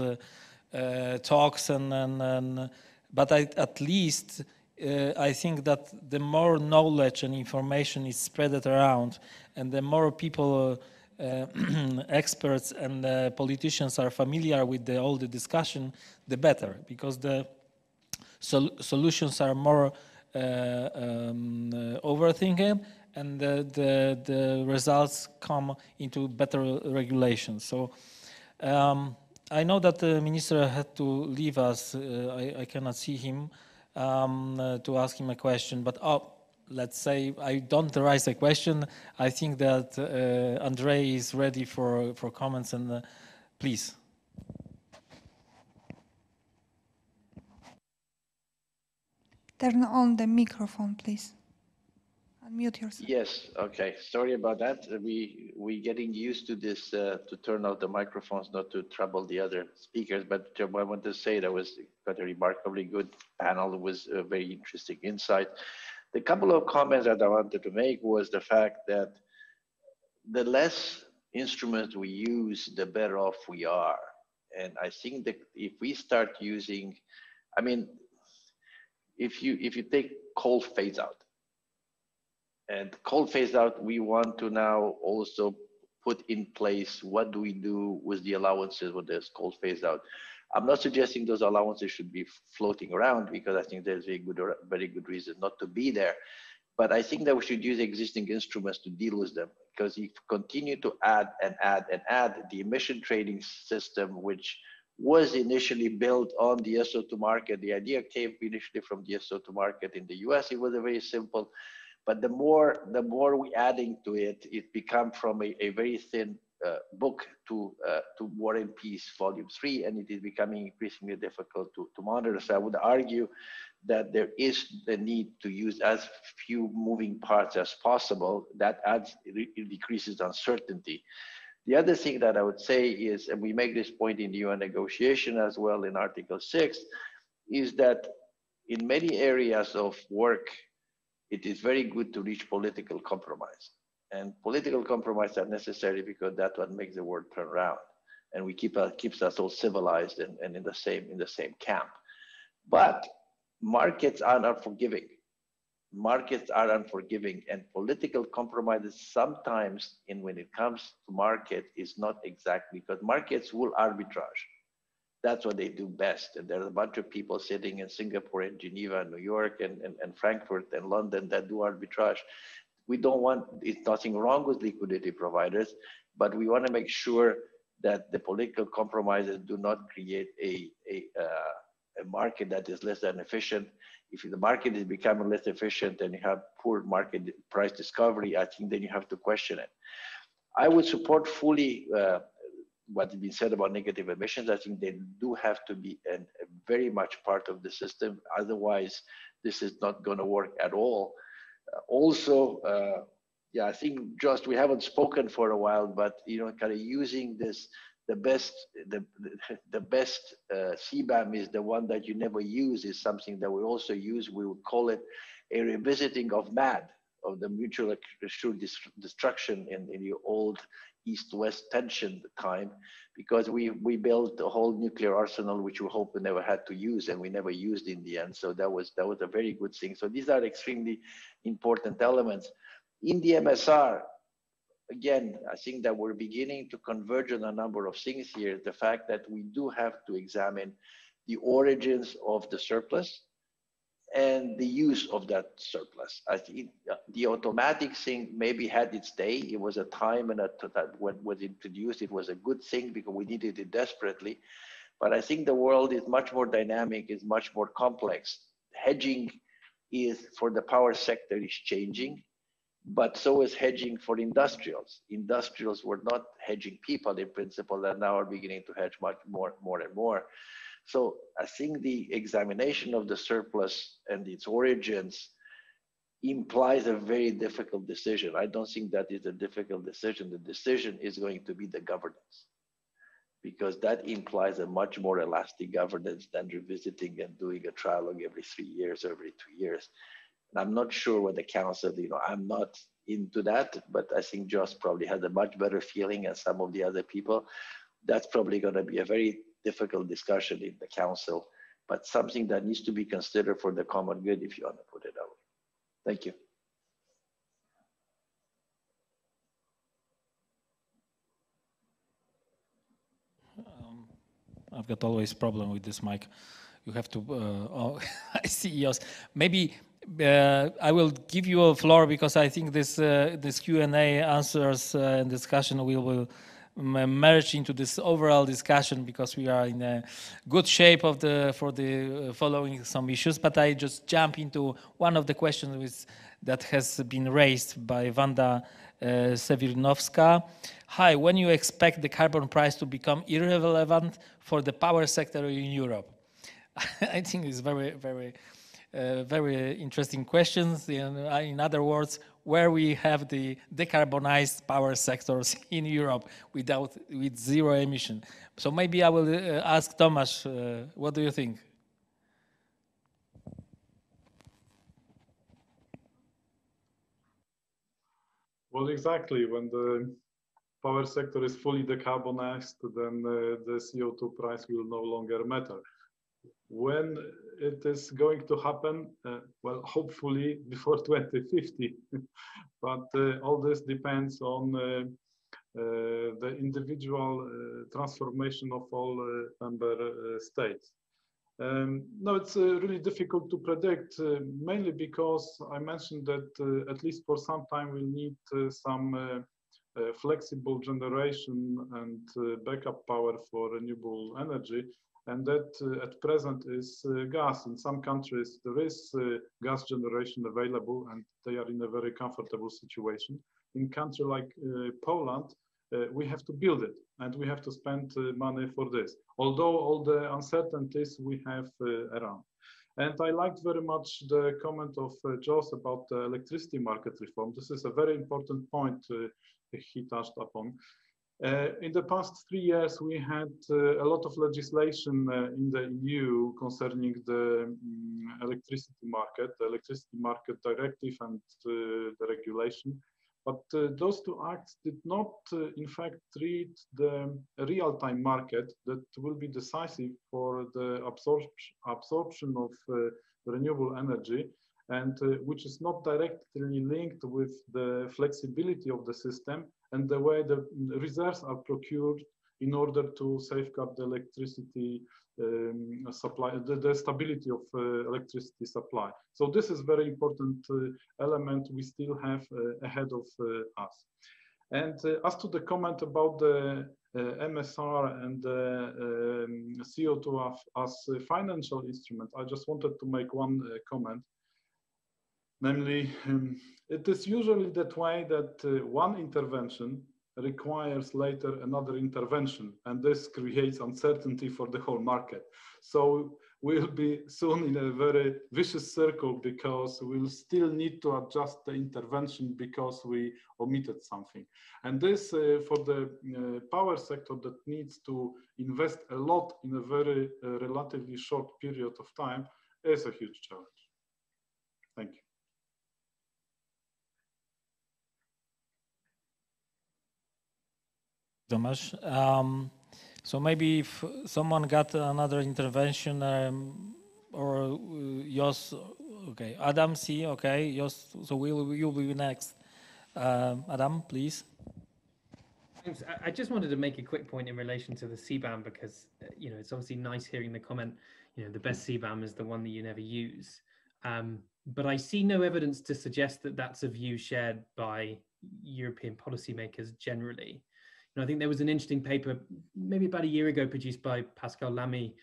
talks, but at least I think that the more knowledge and information is spread around, and the more people, experts and politicians are familiar with all the discussion, the better, because the solutions are more overthinking, and the results come into better regulation. So I know that the minister had to leave us. I cannot see him to ask him a question, but let's say I don't raise a question. I think that Andrei is ready for comments, and please. Turn on the microphone, please. Unmute yourself. Yes, okay. Sorry about that. We getting used to this, to turn off the microphones, not to trouble the other speakers. But I want to say that was quite a remarkably good panel. It was a very interesting insight. The couple of comments that I wanted to make was the fact that the less instruments we use, the better off we are. And I think that if we start using, I mean, if you take coal phase out, and coal phase out, we want to now also put in place? What do we do with the allowances when there's coal phased out? I'm not suggesting those allowances should be floating around, because I think there's a very good reason not to be there. But I think that we should use existing instruments to deal with them, because if you continue to add and add and add, the emission trading system, which was initially built on the SO2 market, the idea came initially from the SO2 market in the US. It was a very simple, but the more we adding to it, it become from a very thin book to War and Peace Volume 3, and it is becoming increasingly difficult to monitor. So I would argue that there is the need to use as few moving parts as possible. That it decreases uncertainty. The other thing that I would say is, and we make this point in the UN negotiation as well in Article 6, is that in many areas of work, it is very good to reach political compromise. And political compromise are necessary because that what makes the world turn around, and we keeps us all civilized and in the same camp. But markets are unforgiving. Markets are unforgiving, and political compromises sometimes, when it comes to market, is not exactly, because markets will arbitrage. That's what they do best. And there's a bunch of people sitting in Singapore and Geneva and New York and Frankfurt and London that do arbitrage. We don't want, it's nothing wrong with liquidity providers, but we want to make sure that the political compromises do not create a market that is less than efficient. If the market is becoming less efficient and you have poor market price discovery, I think then you have to question it. I would support fully what's been said about negative emissions. I think they do have to be a very much part of the system. Otherwise, this is not going to work at all. Yeah, I think just we haven't spoken for a while, but kind of using this, the best CBAM is the one that you never use, is something that we also use. We would call it a revisiting of MAD, of the mutual assured destruction in the old East-West tension time, because we built a whole nuclear arsenal which we hope we never had to use, and we never used in the end. So that was a very good thing. So these are extremely important elements. In the MSR, again, I think that we're beginning to converge on a number of things here. The fact that we do have to examine the origins of the surplus and the use of that surplus. I think the automatic thing maybe had its day. It was a time and that when it was introduced, it was a good thing because we needed it desperately. But I think the world is much more dynamic, is much more complex. Hedging is, for the power sector, is changing, but so is hedging for industrials. Industrials were not hedging people in principle, and now are beginning to hedge much more and more. So I think the examination of the surplus and its origins implies a very difficult decision. I don't think that is a difficult decision. The decision is going to be the governance, because that implies a much more elastic governance than revisiting and doing a trialogue every 3 years or every 2 years. And I'm not sure what the council, I'm not into that, but I think Joss probably has a much better feeling, and some of the other people. That's probably going to be a very difficult discussion in the council, but something that needs to be considered for the common good, if you want to put it that way. Thank you. I've got always problem with this mic. You have to, I see yours. Maybe I will give you a floor, because I think this Q&A answers and discussion will merge into this overall discussion, because we are in a good shape for the following some issues. But I just jump into one of the questions that has been raised by Wanda Sewirnowska. Hi, when you expect the carbon price to become irrelevant for the power sector in Europe? I think it's very interesting questions. In other words, where we have the decarbonized power sectors in Europe with zero emission. So maybe I will ask Tomasz, what do you think? Well, exactly. When the power sector is fully decarbonized, then the CO2 price will no longer matter. When it is going to happen, well, hopefully before 2050, but all this depends on the individual transformation of all member states. No, it's really difficult to predict, mainly because I mentioned that at least for some time we'll need some flexible generation and backup power for renewable energy, and that at present is gas. In some countries there is gas generation available and they are in a very comfortable situation. In a country like Poland, we have to build it and we have to spend money for this, although all the uncertainties we have around. And I liked very much the comment of Jos about the electricity market reform. This is a very important point he touched upon. In the past 3 years, we had a lot of legislation in the EU concerning the electricity market, the electricity market directive and the regulation. But those two acts did not, in fact, treat the real-time market that will be decisive for the absorption of renewable energy, and which is not directly linked with the flexibility of the system and the way the reserves are procured in order to safeguard the electricity supply, the stability of electricity supply. So this is very important element we still have ahead of us. And as to the comment about the MSR and the CO2 as a financial instrument, I just wanted to make one comment. Namely, it is usually that way that one intervention requires later another intervention, and this creates uncertainty for the whole market. So we'll be soon in a very vicious circle because we'll still need to adjust the intervention because we omitted something. And this for the power sector that needs to invest a lot in a very relatively short period of time is a huge challenge. Thank you. Tomasz. So maybe if someone got another intervention or Jos, okay, Adam, see, okay, Jos, so you'll be next. Adam, please. Thanks. I just wanted to make a quick point in relation to the CBAM because, you know, it's obviously nice hearing the comment, you know, the best CBAM is the one that you never use. But I see no evidence to suggest that that's a view shared by European policymakers generally. I think there was an interesting paper maybe about a year ago produced by Pascal Lamy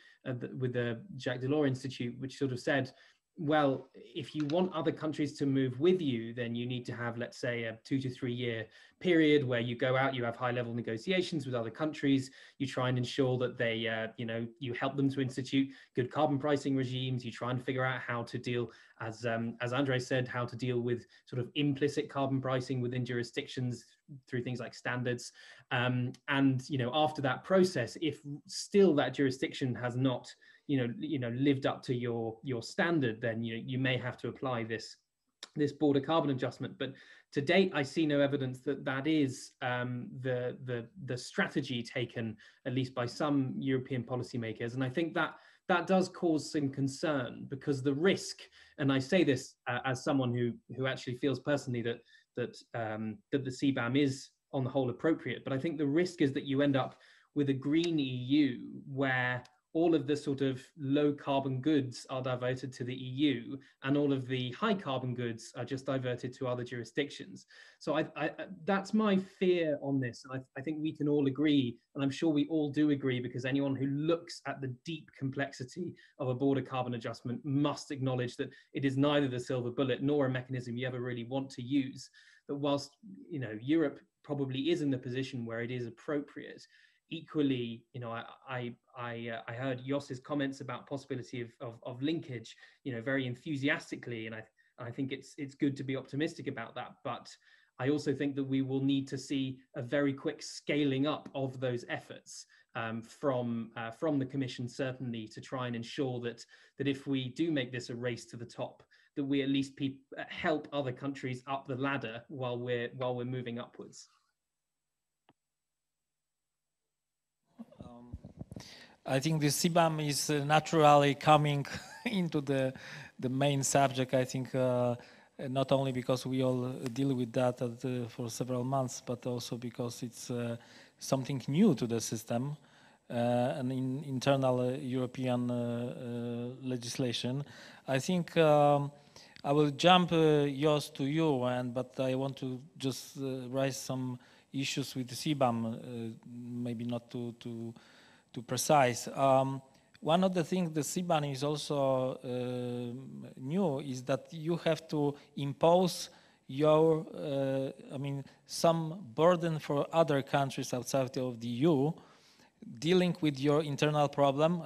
with the Jacques Delors Institute, which sort of said, well, if you want other countries to move with you, then you need to have, let's say, a 2 to 3 year period where you go out, you have high level negotiations with other countries, you try and ensure that they, you know, you help them to institute good carbon pricing regimes, you try and figure out how to deal, as Andrei said, how to deal with sort of implicit carbon pricing within jurisdictions through things like standards. And, you know, after that process, if still that jurisdiction has not, you know, lived up to your standard, then you may have to apply this border carbon adjustment. But to date, I see no evidence that that is the strategy taken, at least by some European policymakers. And I think that does cause some concern because the risk, and I say this as someone who actually feels personally that the CBAM is on the whole appropriate, but I think the risk is that you end up with a green EU where all of the sort of low carbon goods are diverted to the EU and all of the high carbon goods are just diverted to other jurisdictions. So that's my fear on this. And I think we can all agree, and I'm sure we all do agree, because anyone who looks at the deep complexity of a border carbon adjustment must acknowledge that it is neither the silver bullet nor a mechanism you ever really want to use. That whilst, you know, Europe probably is in the position where it is appropriate, equally, you know, I heard Jos's comments about possibility of linkage, you know, very enthusiastically, and I think it's good to be optimistic about that. But I also think that we will need to see a very quick scaling up of those efforts from the Commission, certainly, to try and ensure that if we do make this a race to the top, that we at least help other countries up the ladder while we're moving upwards. I think the CBAM is naturally coming into the main subject. I think not only because we all deal with that for several months, but also because it's something new to the system and in internal European legislation. I think I will jump, Jos, to you, but I want to just raise some issues with the CBAM, maybe not too precise. One of the things the CBAM is also new is that you have to impose your, some burden for other countries outside of the EU dealing with your internal problem.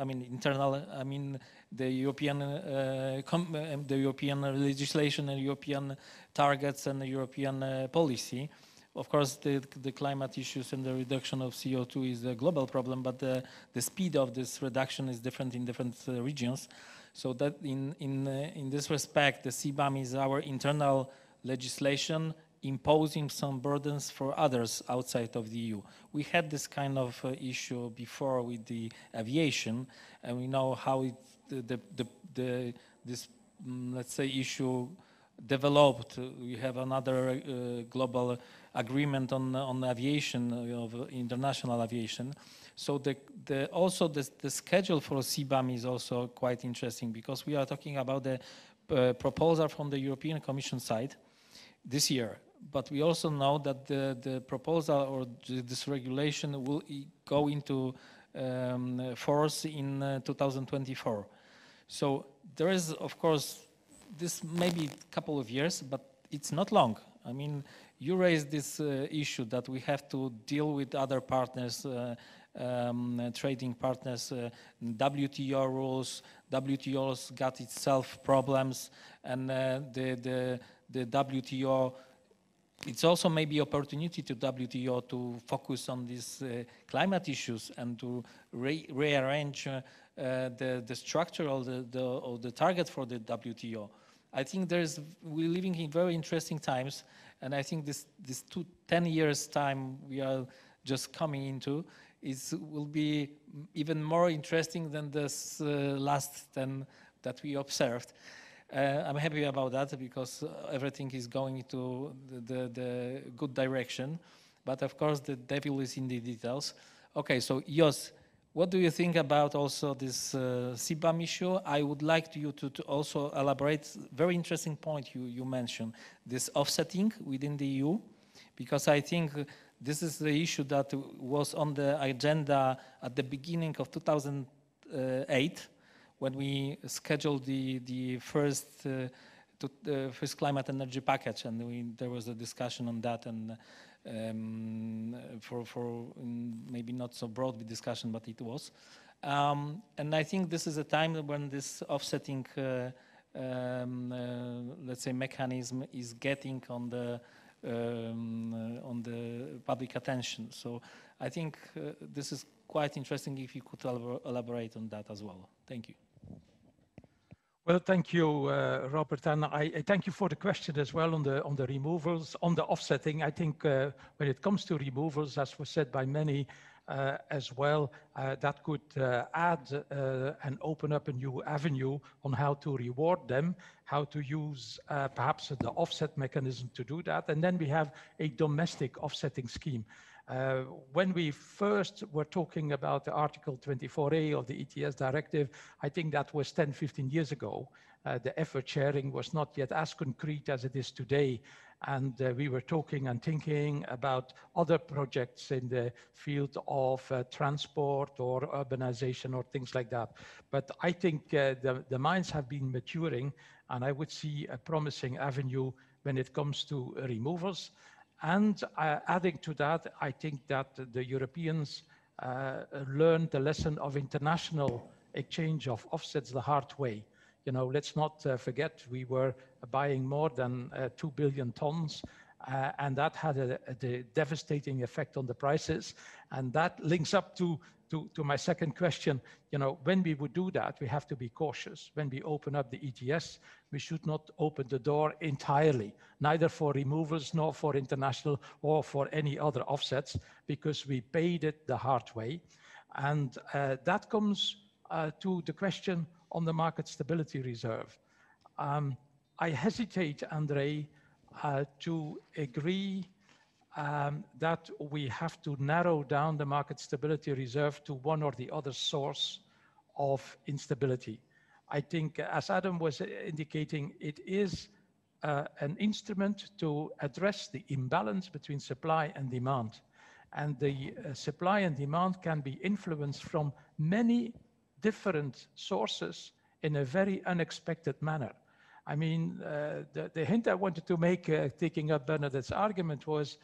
The European legislation and European targets and the European policy. Of course, the climate issues and the reduction of CO2 is a global problem, but the speed of this reduction is different in different regions. So that in this respect, the CBAM is our internal legislation imposing some burdens for others outside of the EU. We had this kind of issue before with the aviation, and we know how this let's say issue developed. We have another global agreement on aviation, of international aviation. So also the schedule for CBAM is also quite interesting, because we are talking about the proposal from the European Commission side this year. But we also know that the proposal or this regulation will go into force in 2024. So there is, of course, this maybe a couple of years, but it's not long. I mean, you raised this issue that we have to deal with other partners, trading partners, WTO rules. WTO's got itself problems, and the WTO, it's also maybe opportunity to WTO to focus on these climate issues and to rearrange the structure of the target for the WTO. I think we're living in very interesting times, and I think this 10 years time we are just coming into will be even more interesting than this last 10 that we observed. I'm happy about that, because everything is going into the good direction. But of course, the devil is in the details. Okay, so Jos, what do you think about also this CBAM issue? I would like you to also elaborate. Very interesting point you mentioned, this offsetting within the EU, because I think this is the issue that was on the agenda at the beginning of 2008, when we scheduled the first climate energy package, and there was a discussion on that, and for maybe not so broad discussion, but it was. And I think this is a time when this offsetting, let's say, mechanism is getting on the public attention. So I think this is quite interesting if you could elaborate on that as well. Thank you. Well, thank you, Robert, and I thank you for the question as well on the removals, on the offsetting. I think when it comes to removals, as was said by many as well, that could add and open up a new avenue on how to reward them, how to use perhaps the offset mechanism to do that. And then we have a domestic offsetting scheme. When we first were talking about the Article 24A of the ETS directive, I think that was 10, 15 years ago. The effort sharing was not yet as concrete as it is today. And we were talking and thinking about other projects in the field of transport or urbanization or things like that. But I think the minds have been maturing, and I would see a promising avenue when it comes to removals. And adding to that, I think that the Europeans learned the lesson of international exchange of offsets the hard way. You know, let's not forget, we were buying more than 2 billion tons, and that had a devastating effect on the prices. And that links up to my second question. You know, when we would do that, we have to be cautious. When we open up the ETS, we should not open the door entirely, neither for removals nor for international or for any other offsets, because we paid it the hard way. And that comes to the question on the market stability reserve. I hesitate, Andrei, to agree that we have to narrow down the market stability reserve to one or the other source of instability. I think, as Adam was indicating, it is an instrument to address the imbalance between supply and demand. And the supply and demand can be influenced from many different sources in a very unexpected manner. I mean, the hint I wanted to make, taking up Bernadette's argument, was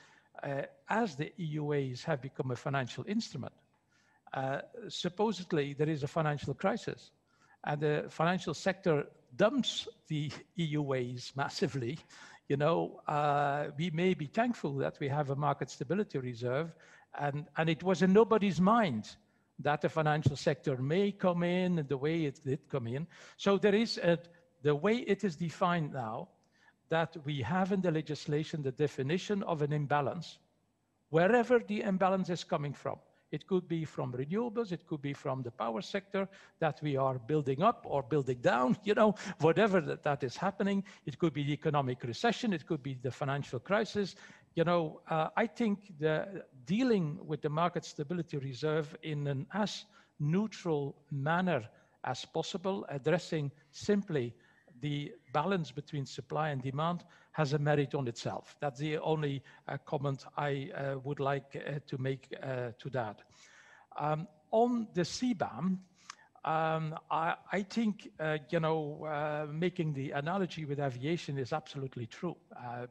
as the EUAs have become a financial instrument, supposedly there is a financial crisis and the financial sector dumps the EUAs massively. You know, we may be thankful that we have a market stability reserve, and it was in nobody's mind that the financial sector may come in the way it did come in. So there is the way it is defined now, that we have in the legislation the definition of an imbalance, wherever the imbalance is coming from. It could be from renewables, it could be from the power sector that we are building up or building down, you know, whatever that is happening. It could be the economic recession, it could be the financial crisis. You know, I think dealing with the market stability reserve in an as neutral manner as possible, addressing simply the balance between supply and demand, has a merit on itself. That's the only comment I would like to make to that. On the CBAM, I think, you know, making the analogy with aviation is absolutely true.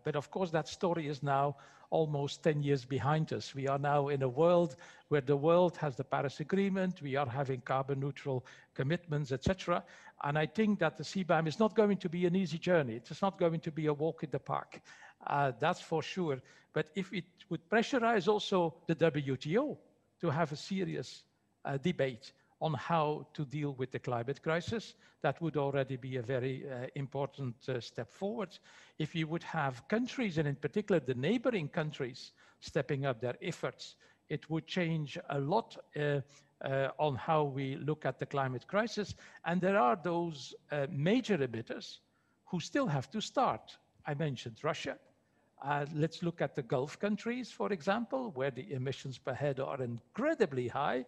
But of course, that story is now almost 10 years behind us. We are now in a world where the world has the Paris Agreement, we are having carbon neutral commitments, etc. And I think that the CBAM is not going to be an easy journey. It's not going to be a walk in the park, that's for sure. But if it would pressurize also the WTO to have a serious debate on how to deal with the climate crisis, that would already be a very important step forward. If you would have countries, and in particular the neighboring countries, stepping up their efforts, it would change a lot on how we look at the climate crisis. And there are those major emitters who still have to start. I mentioned Russia. Let's look at the Gulf countries, for example, where the emissions per head are incredibly high.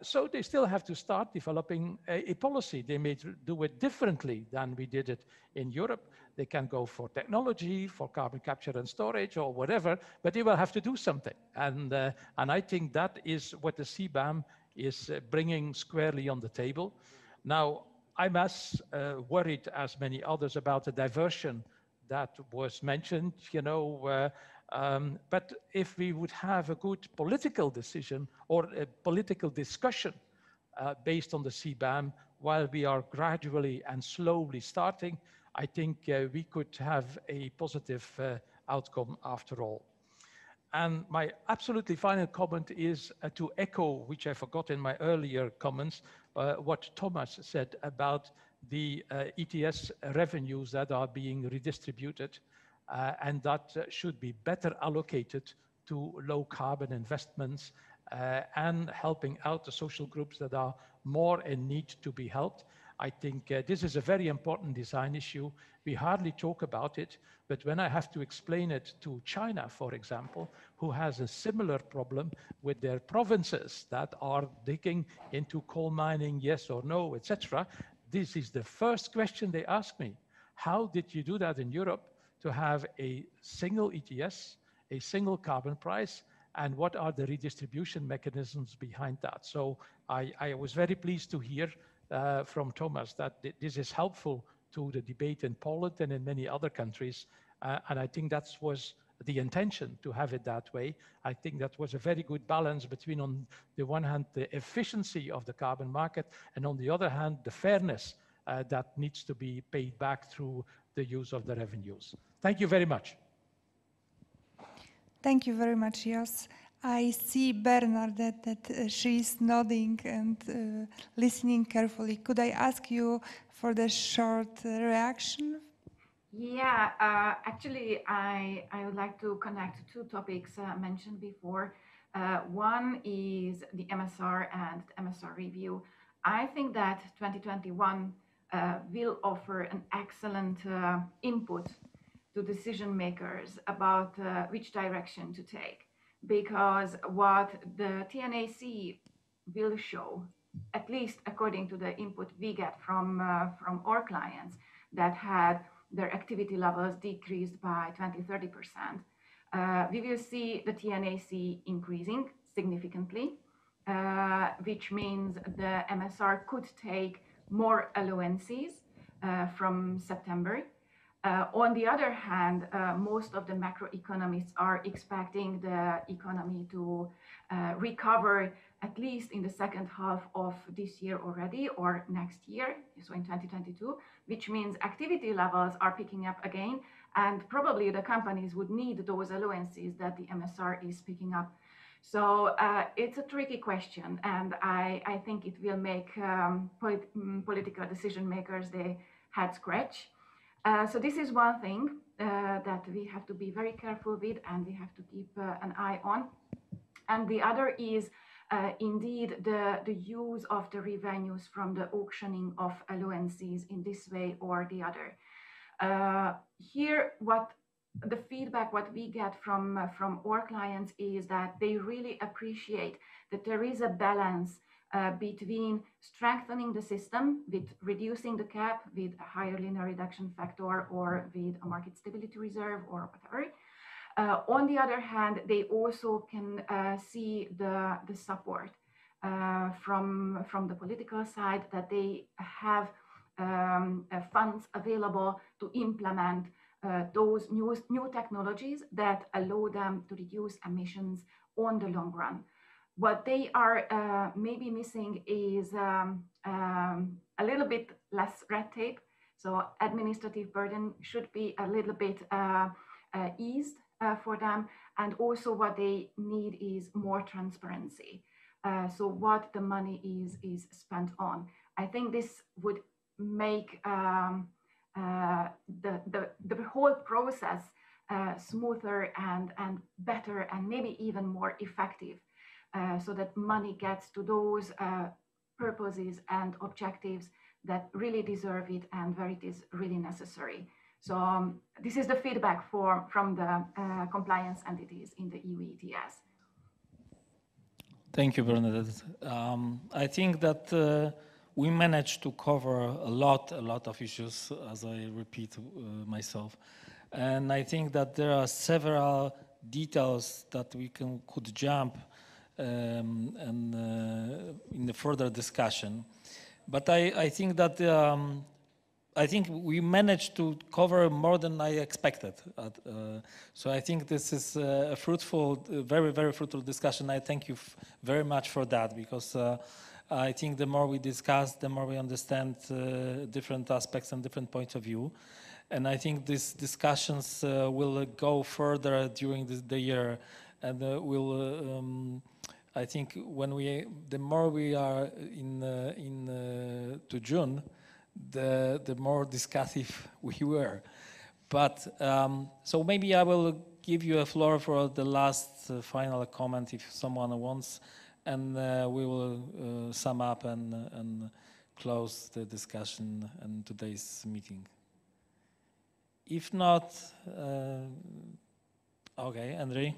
So they still have to start developing a policy. They may do it differently than we did it in Europe. They can go for technology, for carbon capture and storage or whatever, but they will have to do something. And I think that is what the CBAM is bringing squarely on the table. Now, I'm as worried as many others about the diversion that was mentioned, you know, but if we would have a good political decision or a political discussion based on the CBAM, while we are gradually and slowly starting, I think we could have a positive outcome after all. And my absolutely final comment is to echo, which I forgot in my earlier comments, what Thomas said about the ETS revenues that are being redistributed and that should be better allocated to low carbon investments and helping out the social groups that are more in need to be helped. I think this is a very important design issue. We hardly talk about it, but when I have to explain it to China, for example, who has a similar problem with their provinces that are digging into coal mining, yes or no, etc., this is the first question they ask me. How did you do that in Europe to have a single ETS, a single carbon price, and what are the redistribution mechanisms behind that? So I was very pleased to hear from Thomas that this is helpful to the debate in Poland and in many other countries. And I think that was the intention, to have it that way. I think that was a very good balance between, on the one hand, the efficiency of the carbon market, and on the other hand, the fairness that needs to be paid back through the use of the revenues. Thank you very much. Thank you very much, Jos. I see Bernadette that she's nodding and listening carefully. Could I ask you for the short reaction? Yeah, actually, I would like to connect two topics mentioned before. One is the MSR and MSR review. I think that 2021 will offer an excellent input to decision makers about which direction to take. Because what the TNAC will show, at least according to the input we get from our clients that had their activity levels decreased by 20–30%, we will see the TNAC increasing significantly, which means the MSR could take more allowances from September. On the other hand, most of the macroeconomists are expecting the economy to recover at least in the second half of this year already or next year, so in 2022, which means activity levels are picking up again, and probably the companies would need those allowances that the MSR is picking up. So it's a tricky question, and I think it will make political decision makers their head scratch. So this is one thing that we have to be very careful with, and we have to keep an eye on. And the other is indeed the use of the revenues from the auctioning of allowances in this way or the other. Here, what the feedback what we get from our clients is that they really appreciate that there is a balance between strengthening the system with reducing the cap with a higher linear reduction factor or with a market stability reserve or whatever. On the other hand, they also can see the support from the political side that they have funds available to implement those new technologies that allow them to reduce emissions on the long run. What they are maybe missing is a little bit less red tape. So administrative burden should be a little bit eased for them. And also what they need is more transparency. So what the money is spent on. I think this would make the whole process smoother and better and maybe even more effective, so that money gets to those purposes and objectives that really deserve it and where it is really necessary. So this is the feedback from the compliance entities in the EU ETS. Thank you, Bernadette. I think that we managed to cover a lot of issues, as I repeat myself. And I think that there are several details that we could jump in the further discussion. But I think that I think we managed to cover more than I expected. So I think this is a fruitful, very fruitful discussion. I thank you very much for that, because I think the more we discuss, the more we understand different aspects and different points of view. And I think these discussions will go further during the year, and I think the more we are to June, the more discussive we were. But so maybe I will give you a floor for the last final comment if someone wants, and we will sum up and close the discussion in today's meeting. If not, okay, Andrei.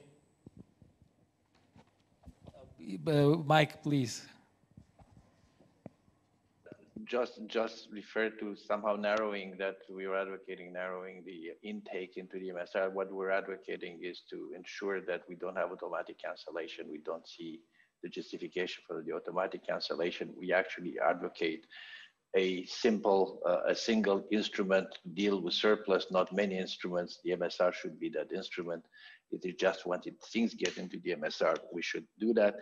Mike, please. Just refer to somehow narrowing that we are advocating narrowing the intake into the MSR. What we're advocating is to ensure that we don't have automatic cancellation. We don't see the justification for the automatic cancellation. We actually advocate a simple, a single instrument to deal with surplus, not many instruments. The MSR should be that instrument. It is just when things get into the MSR, we should do that.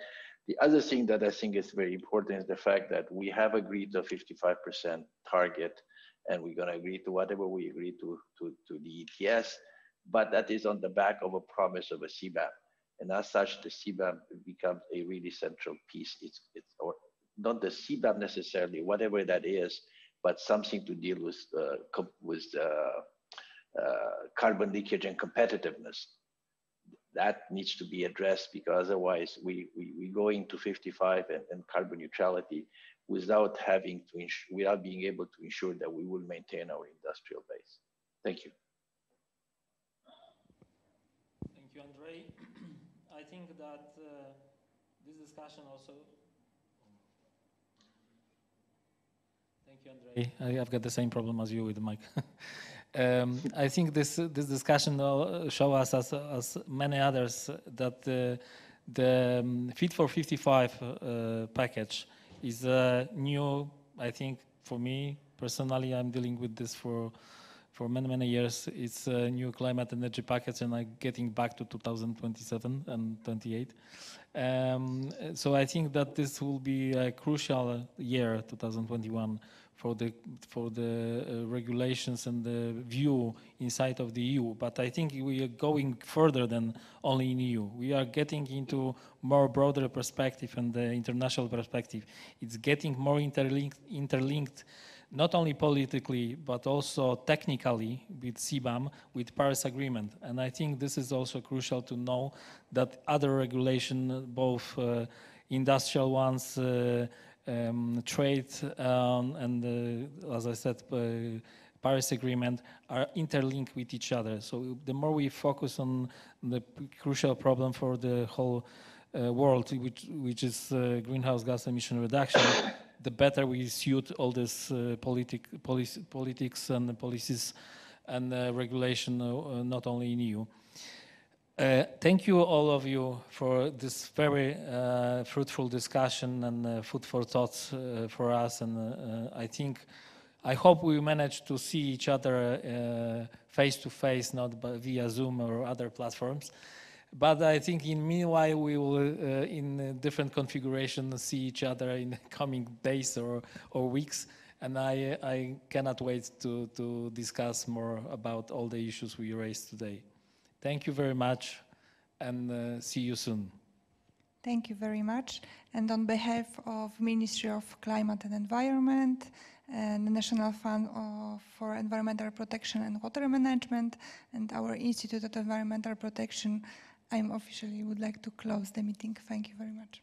The other thing that I think is very important is the fact that we have agreed to a 55% target, and we're going to agree to whatever we agree to the ETS, but that is on the back of a promise of a CBAM. And as such, the CBAM becomes a really central piece. It's or not the CBAM necessarily, whatever that is, but something to deal with carbon leakage and competitiveness. That needs to be addressed, because otherwise we go into 55 and carbon neutrality. without having to without being able to ensure that we will maintain our industrial base. Thank you. Thank you, Andrei. I think that this discussion also. Thank you, Andrei. I've got the same problem as you with the mic. I think this discussion shows us, as many others, that the Fit for 55 package is a new. I think for me personally, I'm dealing with this for many years. It's a new climate energy package, and I'm getting back to 2027 and 28. So I think that this will be a crucial year, 2021, for the regulations and the view inside of the EU. But I think we are going further than only in EU. We are getting into more broader perspective and the international perspective. It's getting more interlinked, not only politically, but also technically with CBAM, with Paris Agreement. And I think this is also crucial to know that other regulation, both industrial ones, trade, and as I said, Paris Agreement, are interlinked with each other. So the more we focus on the crucial problem for the whole world, which is greenhouse gas emission reduction, the better we suit all this politics and policies and regulation, not only in EU. Thank you, all of you, for this very fruitful discussion and food for thoughts for us. And I hope we managed to see each other face to face, not via Zoom or other platforms. But I think in meanwhile, we will, in different configurations, see each other in the coming days or weeks. And I cannot wait to discuss more about all the issues we raised today. Thank you very much, and see you soon. Thank you very much. And on behalf of Ministry of Climate and Environment and the National Fund for Environmental Protection and Water Management and our Institute of Environmental Protection, I officially would like to close the meeting. Thank you very much.